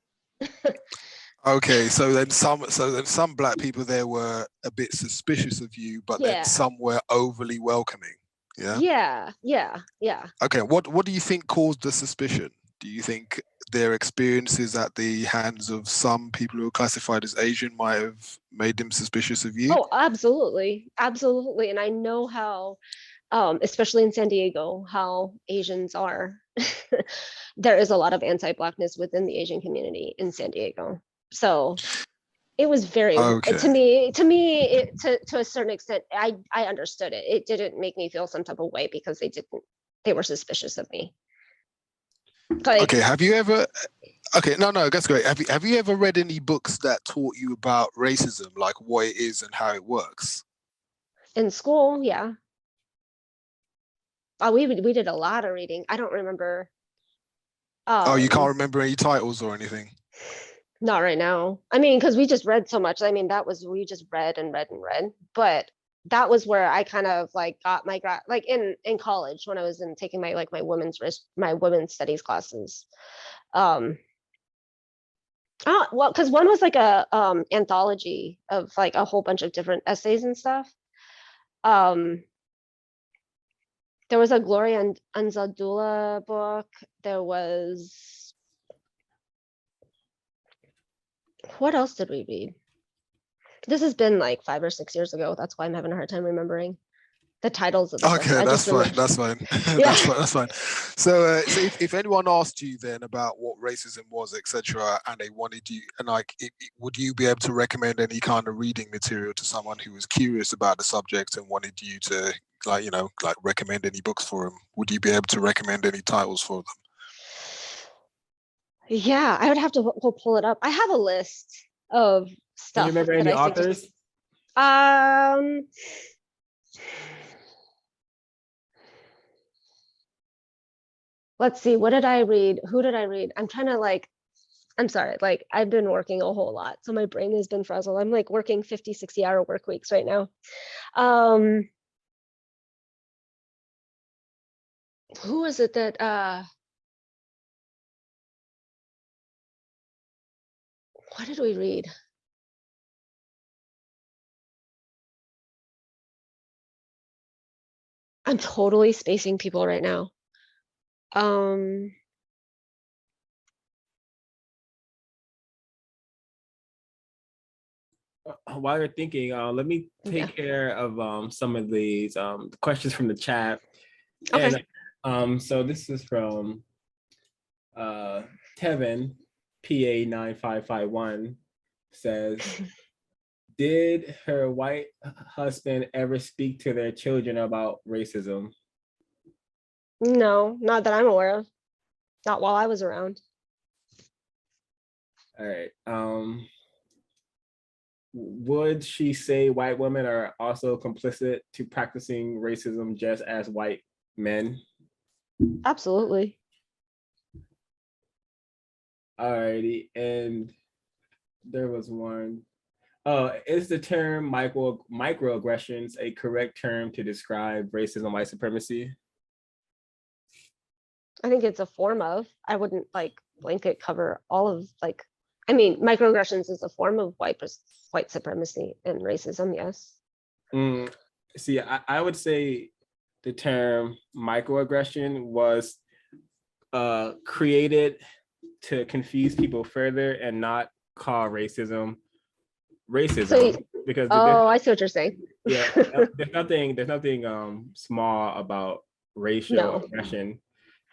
Okay, so then some Black people there were a bit suspicious of you, but Yeah. then some were overly welcoming. Yeah. Yeah. Okay, what do you think caused the suspicion? Do you think their experiences at the hands of some people who are classified as Asian might have made them suspicious of you? Oh, absolutely. And I know how, especially in San Diego, how Asians are. There is a lot of anti-Blackness within the Asian community in San Diego. So it was very, Okay. to me, to a certain extent, I understood it. It didn't make me feel some type of way, because they were suspicious of me. Like, Okay, have you ever, okay, no, that's great. Have you ever read any books that taught you about racism, like what it is and how it works? in school, yeah. We did a lot of reading. I don't remember. Oh, you can't remember any titles or anything? Not right now. I mean, because we just read so much. I mean, we just read and read and read. But that was where I kind of like got my like in college, when I was taking my women's studies classes. Well, because one was like a anthology of like a whole bunch of different essays and stuff. There was a Gloria Anzaldúa book. There was, what else did we read? This has been like 5 or 6 years ago. That's why I'm having a hard time remembering the titles of the books. Okay, that's fine. That's fine. Yeah. That's fine. So, if anyone asked you then about what racism was, etc., and they wanted you, and like, would you be able to recommend any kind of reading material to someone who was curious about the subject and wanted you to, like, you know, like recommend any books for them? Would you be able to recommend any titles for them? Yeah, I would have to go pull it up. I have a list of stuff. Can you remember any authors? Let's see, what did I read? Who did I read? I'm trying to like I'm sorry, like I've been working a whole lot, so my brain has been frazzled. I'm like working 50, 60-hour work weeks right now. Who was it that what did we read? I'm totally spacing people right now. While you're thinking, let me take care of some of these questions from the chat. Okay. And so this is from Tevin, PA9551, says, did her white husband ever speak to their children about racism? No, not that I'm aware of. Not while I was around. All right. Would she say white women are also complicit to practicing racism just as white men? Absolutely. Alrighty, and there was one. Is the term microaggressions a correct term to describe racism, white supremacy? I think it's a form of. I wouldn't like blanket cover all of like. I mean, microaggressions is a form of white supremacy and racism. Yes. See, I would say the term microaggression was created to confuse people further and not call racism So, because I see what you're saying. yeah, there's nothing small about racial aggression.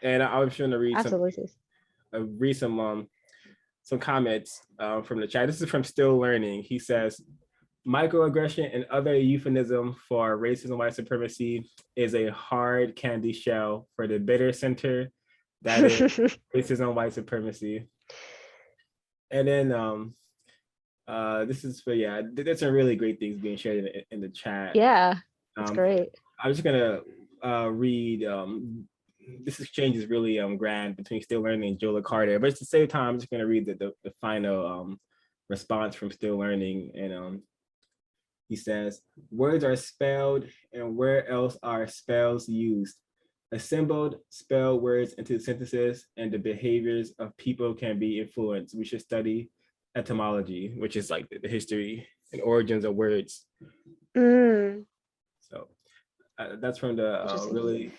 And I was trying to read some comments from the chat. This is from Still Learning. He says, microaggression and other euphemism for racism, white supremacy is a hard candy shell for the bitter center that is racism, white supremacy. And then this is for, there's some really great things being shared in the chat. Yeah, that's great. I'm just gonna read, this exchange is really grand between Still Learning and Jola Carter, but at the same time, I'm just gonna read the final response from Still Learning. And he says, words are spelled, and where else are spells used? Assembled spell words into sentences, and the behaviors of people can be influenced. We should study etymology, which is like the history and origins of words. So that's from the really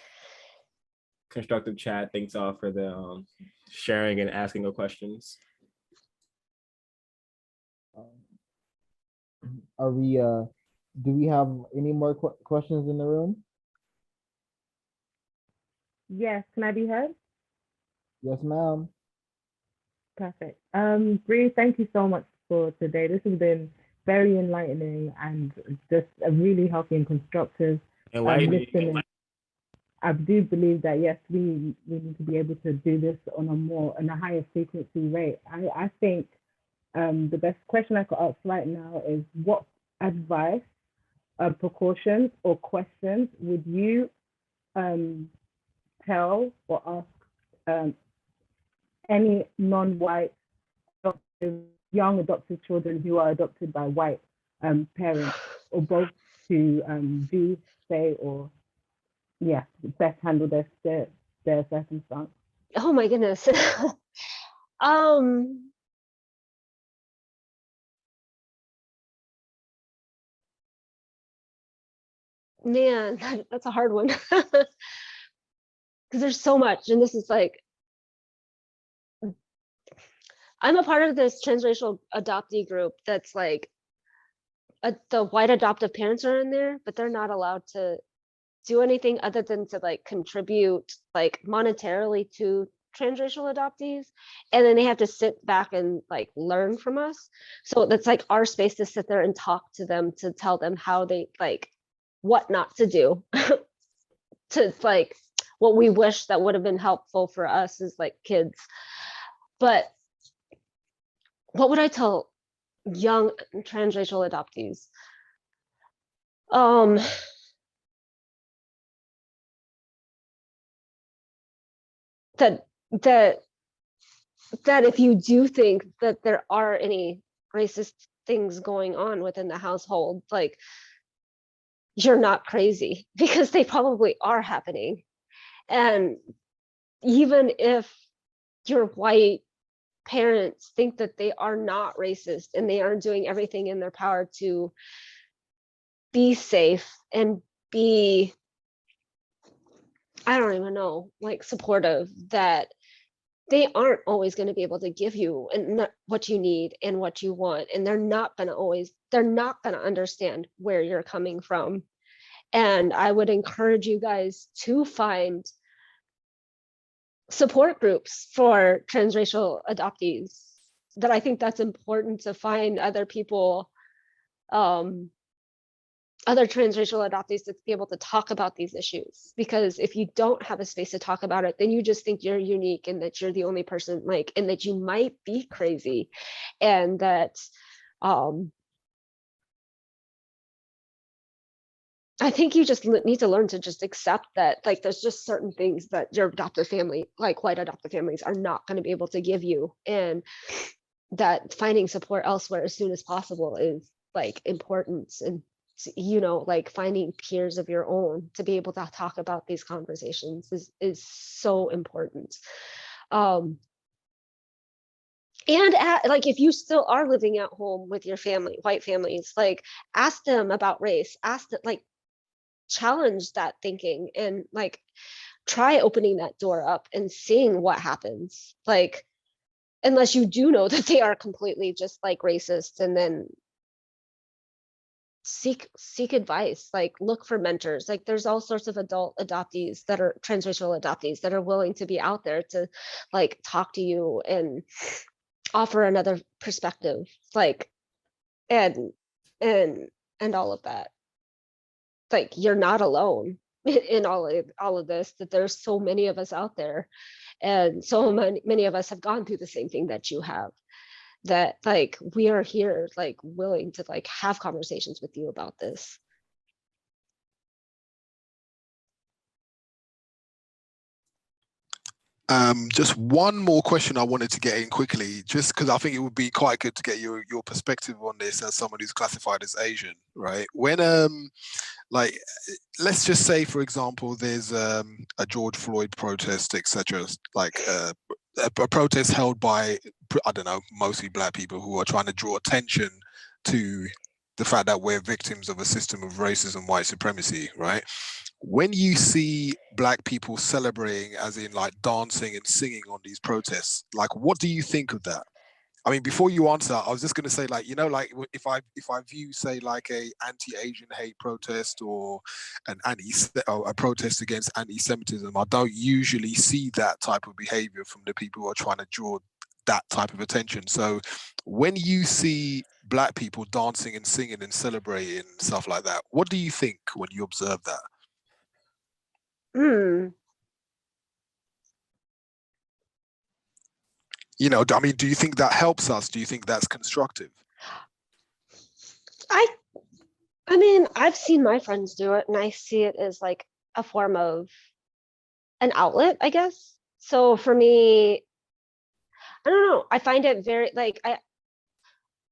constructive chat. Thanks all for the sharing and asking of questions. Are we do we have any more questions in the room? Yes, can I be heard? Yes, ma'am. Perfect. Bree, thank you so much for today. This has been very enlightening and just a really healthy and constructive listening. I do believe that yes, we need to be able to do this on a higher frequency rate. I think the best question I could ask right now is, what advice, precautions, or questions would you tell or ask any non-white young adoptive children who are adopted by white parents, or both, to do, say, or best handle their circumstance? Oh my goodness. Man, that's a hard one. Because there's so much, and this is like, I'm a part of this transracial adoptee group that's like, the white adoptive parents are in there, but they're not allowed to do anything other than to like contribute like monetarily to transracial adoptees, and then they have to sit back and like learn from us. So that's like our space to sit there and talk to them, to tell them how they like what not to do to like what we wish that would have been helpful for us as like kids. But what would I tell young transracial adoptees? That that if you do think that there are any racist things going on within the household, like, you're not crazy, because they probably are happening. And even if your white parents think that they are not racist and they are doing everything in their power to be safe and be, I don't even know, like, supportive, that they aren't always going to be able to give you and what you need and what you want, and they're not going to understand where you're coming from. And I would encourage you guys to find support groups for transracial adoptees. That I think that's important, to find other people, other transracial adoptees, to be able to talk about these issues. Because if you don't have a space to talk about it, then you just think you're unique and that you're the only person, like, and that you might be crazy, and that I think you just need to learn to just accept that, like, there's just certain things that your adoptive family, like white adoptive families, are not going to be able to give you, and that finding support elsewhere as soon as possible is, like, important. And, you know, like, finding peers of your own to be able to talk about these conversations is so important. And like, if you still are living at home with your family, white families, like, ask them about race, ask them, like, challenge that thinking, and, like, try opening that door up and seeing what happens. Like, unless you do know that they are completely just, like, racist, and then seek advice, like, look for mentors. Like, there's all sorts of adult adoptees that are transracial adoptees that are willing to be out there to, like, talk to you and offer another perspective, like, and all of that. Like, you're not alone in all of this, that there's so many of us out there, and so many of us have gone through the same thing that you have, that, like, we are here, like, willing to, like, have conversations with you about this. Just one more question I wanted to get in quickly, just because I think it would be quite good to get your perspective on this as someone who's classified as Asian, right? When like, let's just say, for example, there's a George Floyd protest, etc., like a protest held by, I don't know, mostly Black people who are trying to draw attention to the fact that we're victims of a system of racism, white supremacy, right? When you see Black people celebrating, as in, like, dancing and singing on these protests, like, what do you think of that? I mean, before you answer, I was just going to say, like, you know, like, if I view, say, like, a anti-Asian hate protest or a protest against anti-Semitism, I don't usually see that type of behavior from the people who are trying to draw that type of attention. So when you see Black people dancing and singing and celebrating and stuff like that, what do you think when you observe that? You know, I mean, do you think that helps us? Do you think that's constructive? I mean, I've seen my friends do it, and I see it as, like, a form of an outlet, I guess. So for me, I don't know, I find it very, like,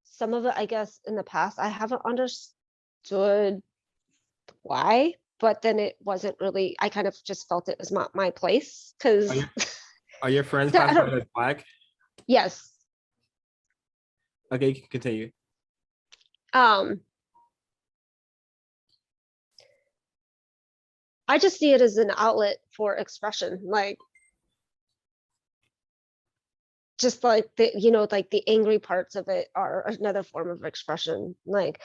some of it, I guess, in the past, I haven't understood why, but then it wasn't really, I kind of just felt it was not my place, because Are your friends classified as Black? Yes. Okay, you can continue. I just see it as an outlet for expression, like, just like the, you know, like, the angry parts of it are another form of expression. Like,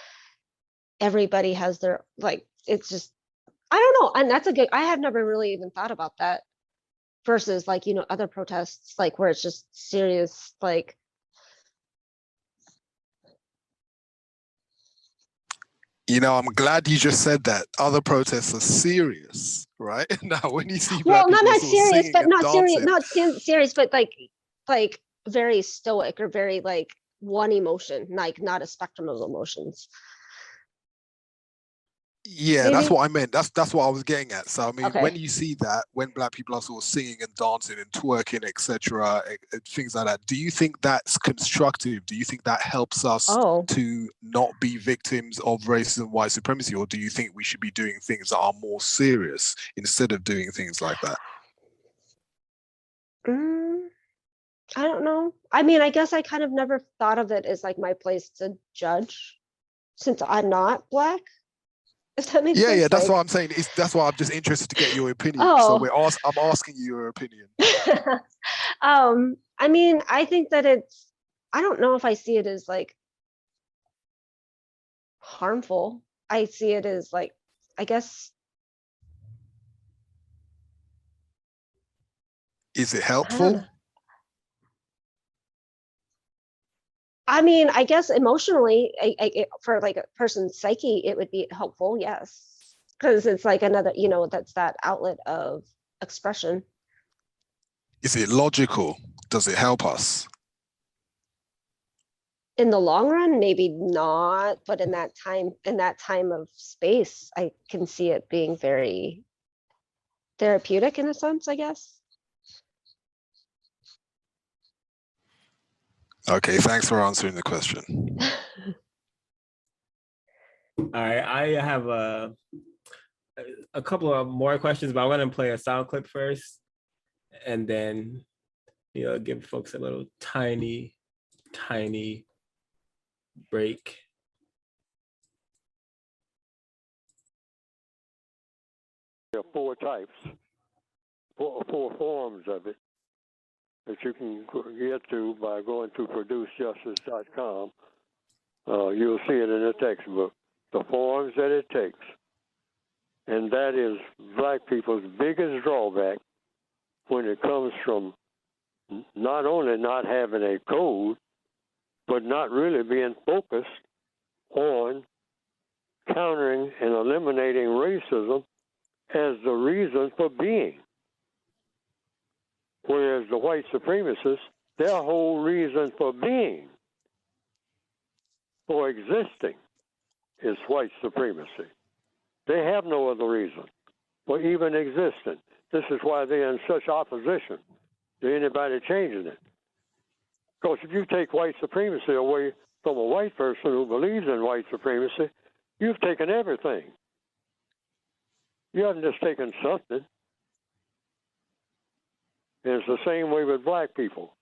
everybody has their, like, it's just, I don't know. And that's a good, I have never really even thought about that, versus, like, you know, other protests, like, where it's just serious, like. You know, I'm glad you just said that. Other protests are serious, right? Now, when you see Well, Black people not serious, but not serious, dancing, serious, but like very stoic, or very, like, one emotion, like, not a spectrum of emotions. Yeah, that's Maybe. what I meant. That's what I was getting at. So I mean, Okay. when you see that, when Black people are sort of singing and dancing and twerking, etc., things like that, do you think that's constructive? Do you think that helps us Oh, to not be victims of racism, white supremacy, or do you think we should be doing things that are more serious instead of doing things like that? I don't know. I mean, I guess I kind of never thought of it as like my place to judge since I'm not Black. If that makes Yeah, sense. yeah, that's Like, what I'm saying. That's why I'm just interested to get your opinion. So oh. I'm asking you your opinion. I mean, I think that I don't know if I see it as like harmful. I see it as like, I guess, Is it I don't helpful? know. I mean, I guess emotionally, for like a person's psyche, it would be helpful, yes, because it's like another, that's that outlet of expression. Is it logical? Does it help us? In the long run, maybe not, but in that time of space, I can see it being very therapeutic in a sense, I guess. Okay, thanks for answering the question. All right, I have a couple of more questions, but I'm going to play a sound clip first, and then give folks a little tiny break. There are 4 types, four forms of it that you can get to by going to producejustice.com. You'll see it in the textbook, the forms that it takes. And that is Black people's biggest drawback when it comes from not only not having a code, but not really being focused on countering and eliminating racism as the reason for being. Whereas the white supremacists, their whole reason for being, for existing, is white supremacy. They have no other reason for even existing. This is why they're in such opposition to anybody changing it. Because if you take white supremacy away from a white person who believes in white supremacy, you've taken everything. You haven't just taken something. And it's the same way with Black people.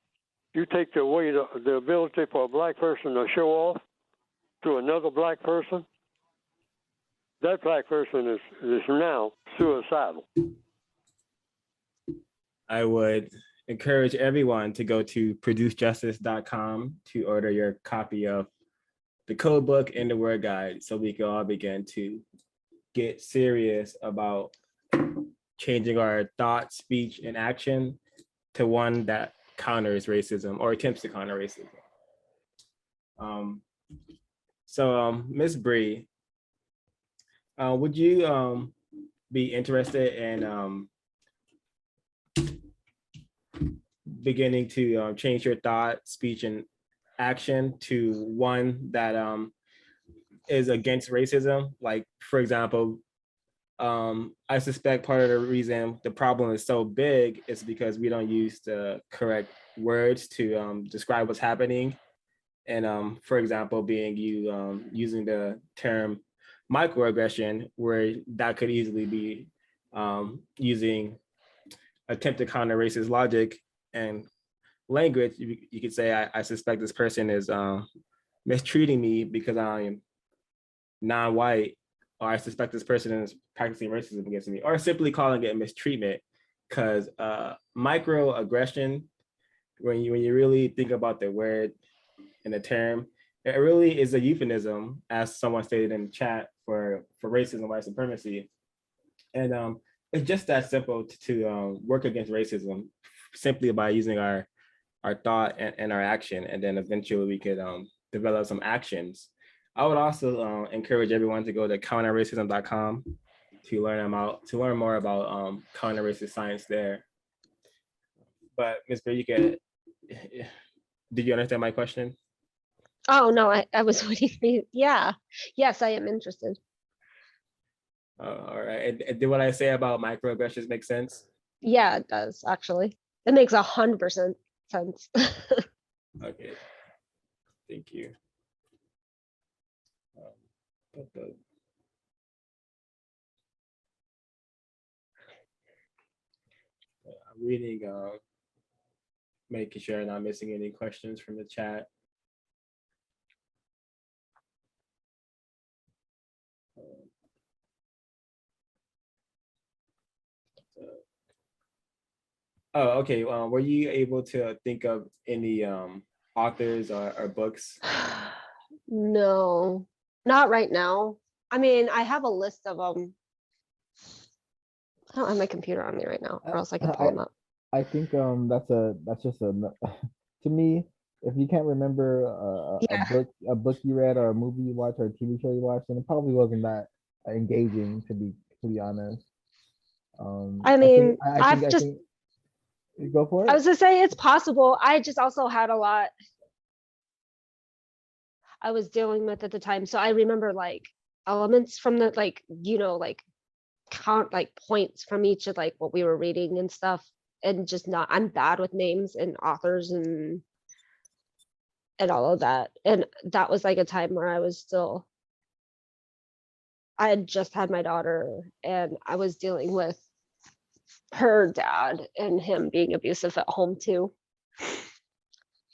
You take away the ability for a Black person to show off to another Black person, that Black person is now suicidal. I would encourage everyone to go to producejustice.com to order your copy of the code book and the word guide, so we can all begin to get serious about changing our thought, speech, and action to one that counters racism or attempts to counter racism. Ms. Bree, would you be interested in beginning to change your thought, speech, and action to one that is against racism? Like, for example, I suspect part of the reason the problem is so big is because we don't use the correct words to describe what's happening. And for example, being using the term microaggression, where that could easily be using attempt to counter racist logic and language. You could say, I suspect this person is mistreating me because I am non-white, or I suspect this person is practicing racism against me, or simply calling it mistreatment. Because microaggression, when you really think about the word and the term, it really is a euphemism, as someone stated in the chat, for racism, white supremacy. And it's just that simple to work against racism simply by using our thought and our action, and then eventually we could develop some actions. I would also encourage everyone to go to counterracism.com to learn more about counter racist science there. But Ms. Bear, did you understand my question? Oh no, I was waiting for you. Yeah. Yes, I am interested. All right. And did what I say about microaggressions make sense? Yeah, it does actually. It makes 100% sense. Okay. Thank you. But I'm reading, making sure I'm not missing any questions from the chat. Oh, okay. Were you able to think of any authors or books? No, not right now. I mean, I have a list of them. I don't have my computer on me right now, or else I can pull them up. I think that's just a to me, if you can't remember Yeah. a book you read or a movie you watched or a TV show you watched, then it probably wasn't that engaging, to be honest. I mean, I've just go for it. I was gonna say it's possible. I just also had a lot I was dealing with at the time. So I remember like elements from the like, like count like points from each of like what we were reading and stuff. And just not I'm bad with names and authors and all of that. And that was like a time where I had just had my daughter and I was dealing with her dad and him being abusive at home too.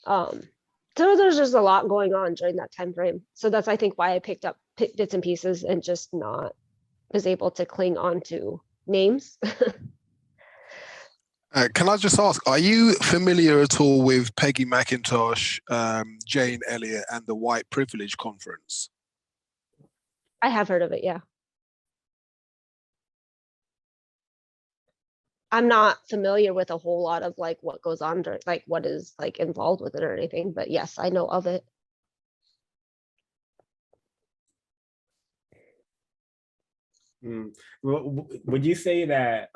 So there's just a lot going on during that time frame. So that's I think why I picked up bits and pieces and just not was able to cling on to names. Can I just ask, are you familiar at all with Peggy McIntosh, Jane Elliott, and the White Privilege Conference? I have heard of it, yeah. I'm not familiar with a whole lot of like what goes on during, like what is like involved with it or anything, but yes, I know of it. Would you say that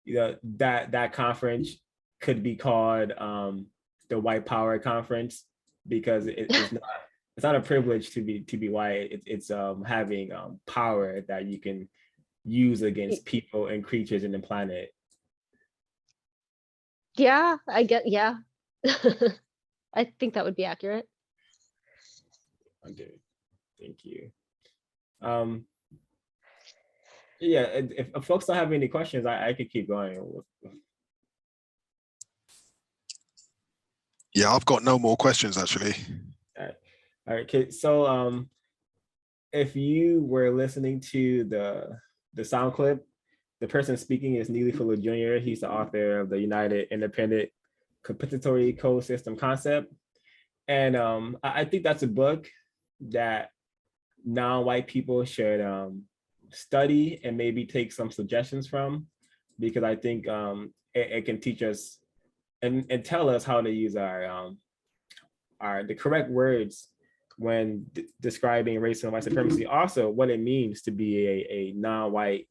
that conference could be called the White Power Conference because it's not a privilege to be white. It's having power that you can use against people and creatures in the planet. Yeah, yeah. I think that would be accurate. Okay, thank you. Yeah, if folks don't have any questions, I could keep going. Yeah, I've got no more questions actually. All right. Okay. So if you were listening to the sound clip, the person speaking is Neely Fuller Jr. He's the author of the United Independent Compensatory Code System Concept. And I think that's a book that non-white people should study and maybe take some suggestions from, because I think it can teach us and tell us how to use our the correct words when describing racism and white supremacy. Also, what it means to be a non-white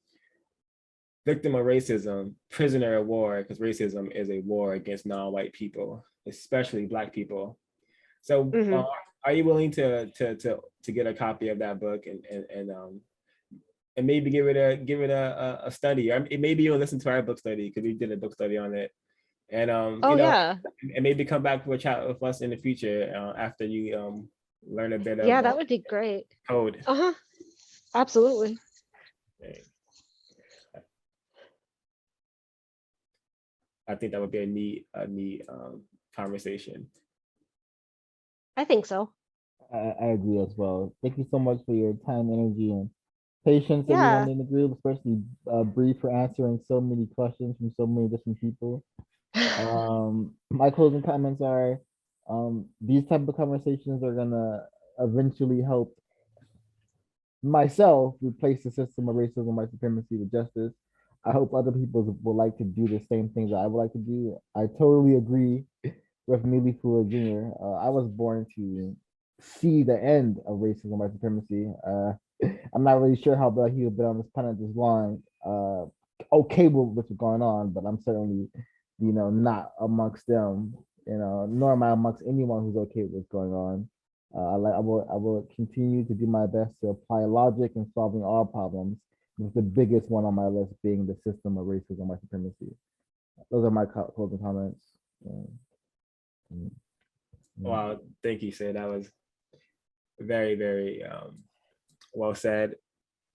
victim of racism, prisoner of war, because racism is a war against non-white people, especially Black people. So, are you willing to get a copy of that book and maybe give it a study, or maybe you'll listen to our book study because we did a book study on it, and yeah, and maybe come back for a chat with us in the future after you learn a bit of that would be great. Code. Absolutely. Okay. I think that would be a neat conversation. I think so. I agree as well. Thank you so much for your time, energy, and patience, Yeah. everyone in the group, especially Bree for answering so many questions from so many different people. My closing comments are these type of conversations are gonna eventually help myself replace the system of racism, white supremacy with justice. I hope other people will like to do the same thing that I would like to do. I totally agree with Neely Fuller Jr. I was born to see the end of racism, white supremacy. I'm not really sure how he would be on this planet this long. Okay with what's going on, but I'm certainly, not amongst them. Nor am I amongst anyone who's okay with what's going on. I will continue to do my best to apply logic in solving all problems, with the biggest one on my list being the system of racism and white supremacy. Those are my closing comments. Wow, thank you, Sid. That was very, very well said.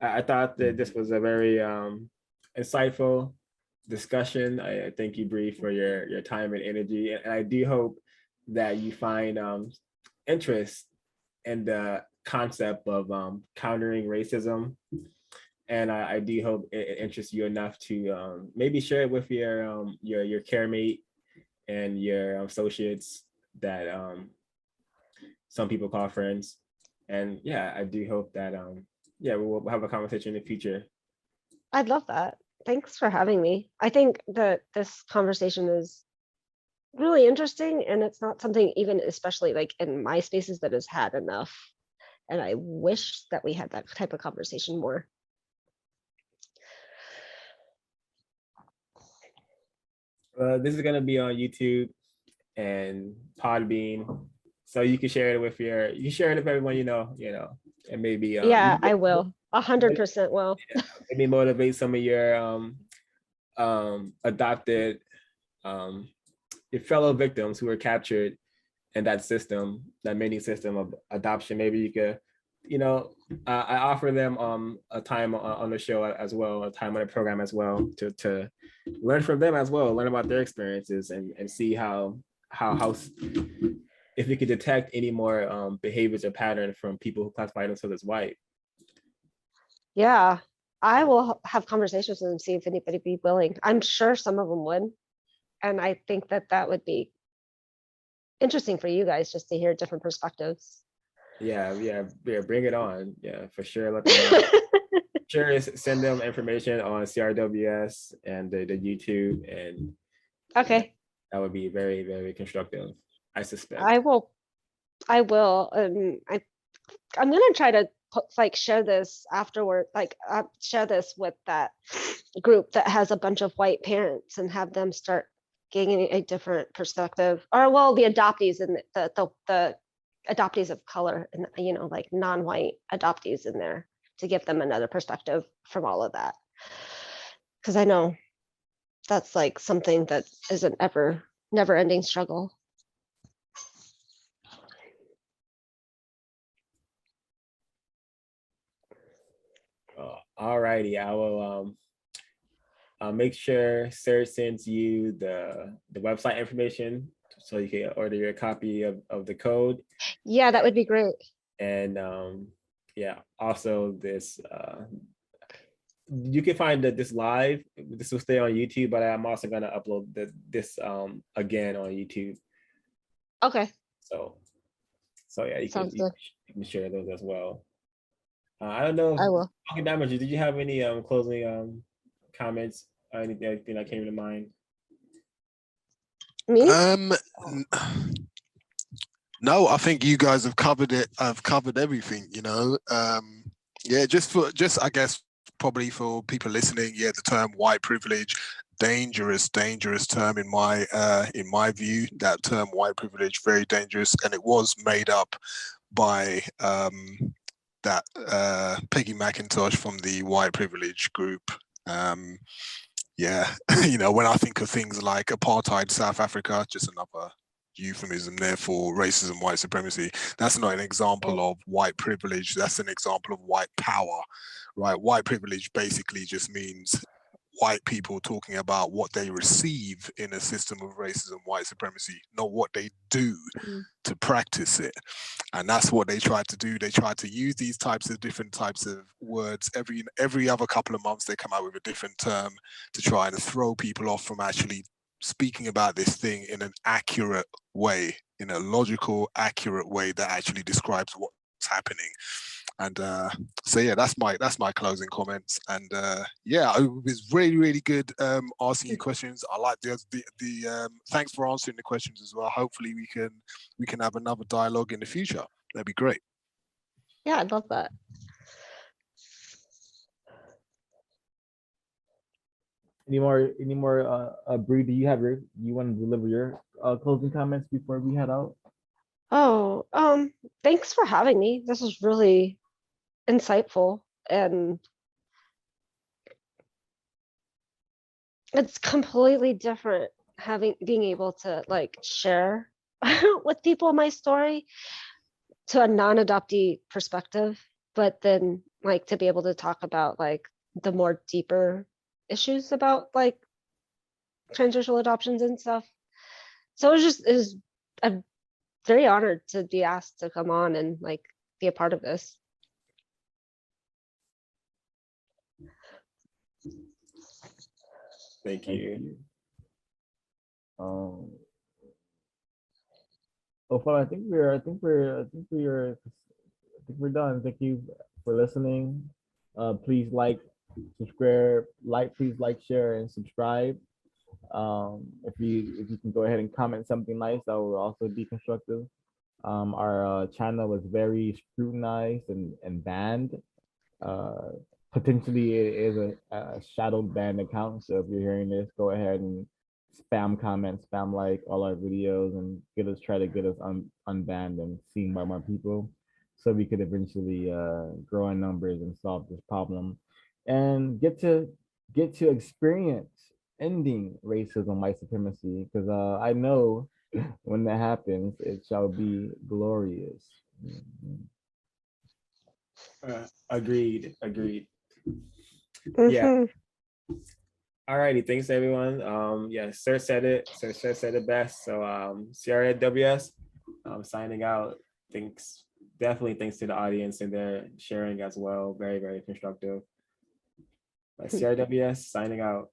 I thought that this was a very insightful discussion. I thank you, Bree, for your time and energy. And I do hope that you find interest in the concept of countering racism. And I do hope it interests you enough to maybe share it with your care mate and your associates that some people call friends. And yeah, I do hope that yeah, we'll have a conversation in the future. I'd love that. Thanks for having me. I think that this conversation is really interesting, and it's not something, even especially like in my spaces, that has had enough. And I wish that we had that type of conversation more. This is gonna be on YouTube and Podbean, so you can share it with everyone you know, and maybe Yeah, I will. 100% will. maybe motivate some of your adopted your fellow victims who were captured in that system, that many system of adoption. Maybe you could, I offer them a time on the show as well, a time on the program as well, to learn from them as well, learn about their experiences and see how if we could detect any more behaviors or patterns from people who classify themselves as white. Yeah, I will have conversations with them, see if anybody would be willing. I'm sure some of them would. And I think that that would be interesting for you guys, just to hear different perspectives. Yeah, bring it on. Yeah, for sure. Let them know. Sure, send them information on CRWS and the YouTube, and okay, that would be very, very constructive, I suspect. I will. I'm gonna try to share this afterward, share this with that group that has a bunch of white parents and have them start getting a different perspective, or well, the adoptees and the adoptees of color, and like non-white adoptees in there, to give them another perspective from all of that, because I know that's like something that is an never-ending struggle. All righty, I will I'll make sure Sarah sends you the website information so you can order your copy of the code. Yeah, that would be great. And yeah, also this you can find this live. This will stay on YouTube, but I'm also gonna upload this again on YouTube. Okay. So yeah, you Sounds can good. you can share those as well. I don't know. I will. Okay, Damage, did you have any closing comments or anything that came to mind? Me? No, I think you guys have covered it. I've covered everything, yeah, just I guess probably for people listening, yeah, the term white privilege, dangerous term in my view. That term white privilege, very dangerous, and it was made up by that Peggy McIntosh from the white privilege group. Yeah, when I think of things like apartheid South Africa, just another euphemism there for racism, white supremacy. That's not an example of white privilege. That's an example of white power, right? White privilege basically just means white people talking about what they receive in a system of racism, white supremacy, not what they do to practice it. And that's what they try to do. They try to use these different types of words. Every other couple of months, they come out with a different term to try and throw people off from actually speaking about this thing in an accurate way, in a logical, accurate way that actually describes what's happening. And so yeah, that's my closing comments. And yeah, it was really, really good asking you questions. I like the thanks for answering the questions as well. Hopefully we can have another dialogue in the future. That'd be great. Yeah, I'd love that. Any more Bree, do you want to deliver your closing comments before we head out? Oh, thanks for having me. This was really insightful, and it's completely different being able to like share with people my story to a non-adoptee perspective, but then like to be able to talk about like the more deeper issues about like transracial adoptions and stuff. So I'm very honored to be asked to come on and like be a part of this. Thank you. Oh, I think we're done. Thank you for listening. Please please like, share, and subscribe. If you can go ahead and comment something nice, that will also be constructive. Our channel was very scrutinized and banned. Potentially it is a shadowed banned account. So if you're hearing this, go ahead and spam comment, spam like all our videos, and try to get us unbanned and seen by more people, so we could eventually grow in numbers and solve this problem, and get to experience ending racism, white supremacy. Because I know when that happens, it shall be glorious. Agreed. Mhm. Yeah. Alrighty, thanks everyone. Yeah, Sir said it. Sir said it best. So CRWS, signing out. Definitely thanks to the audience and their sharing as well. Very, very constructive. CRWS signing out.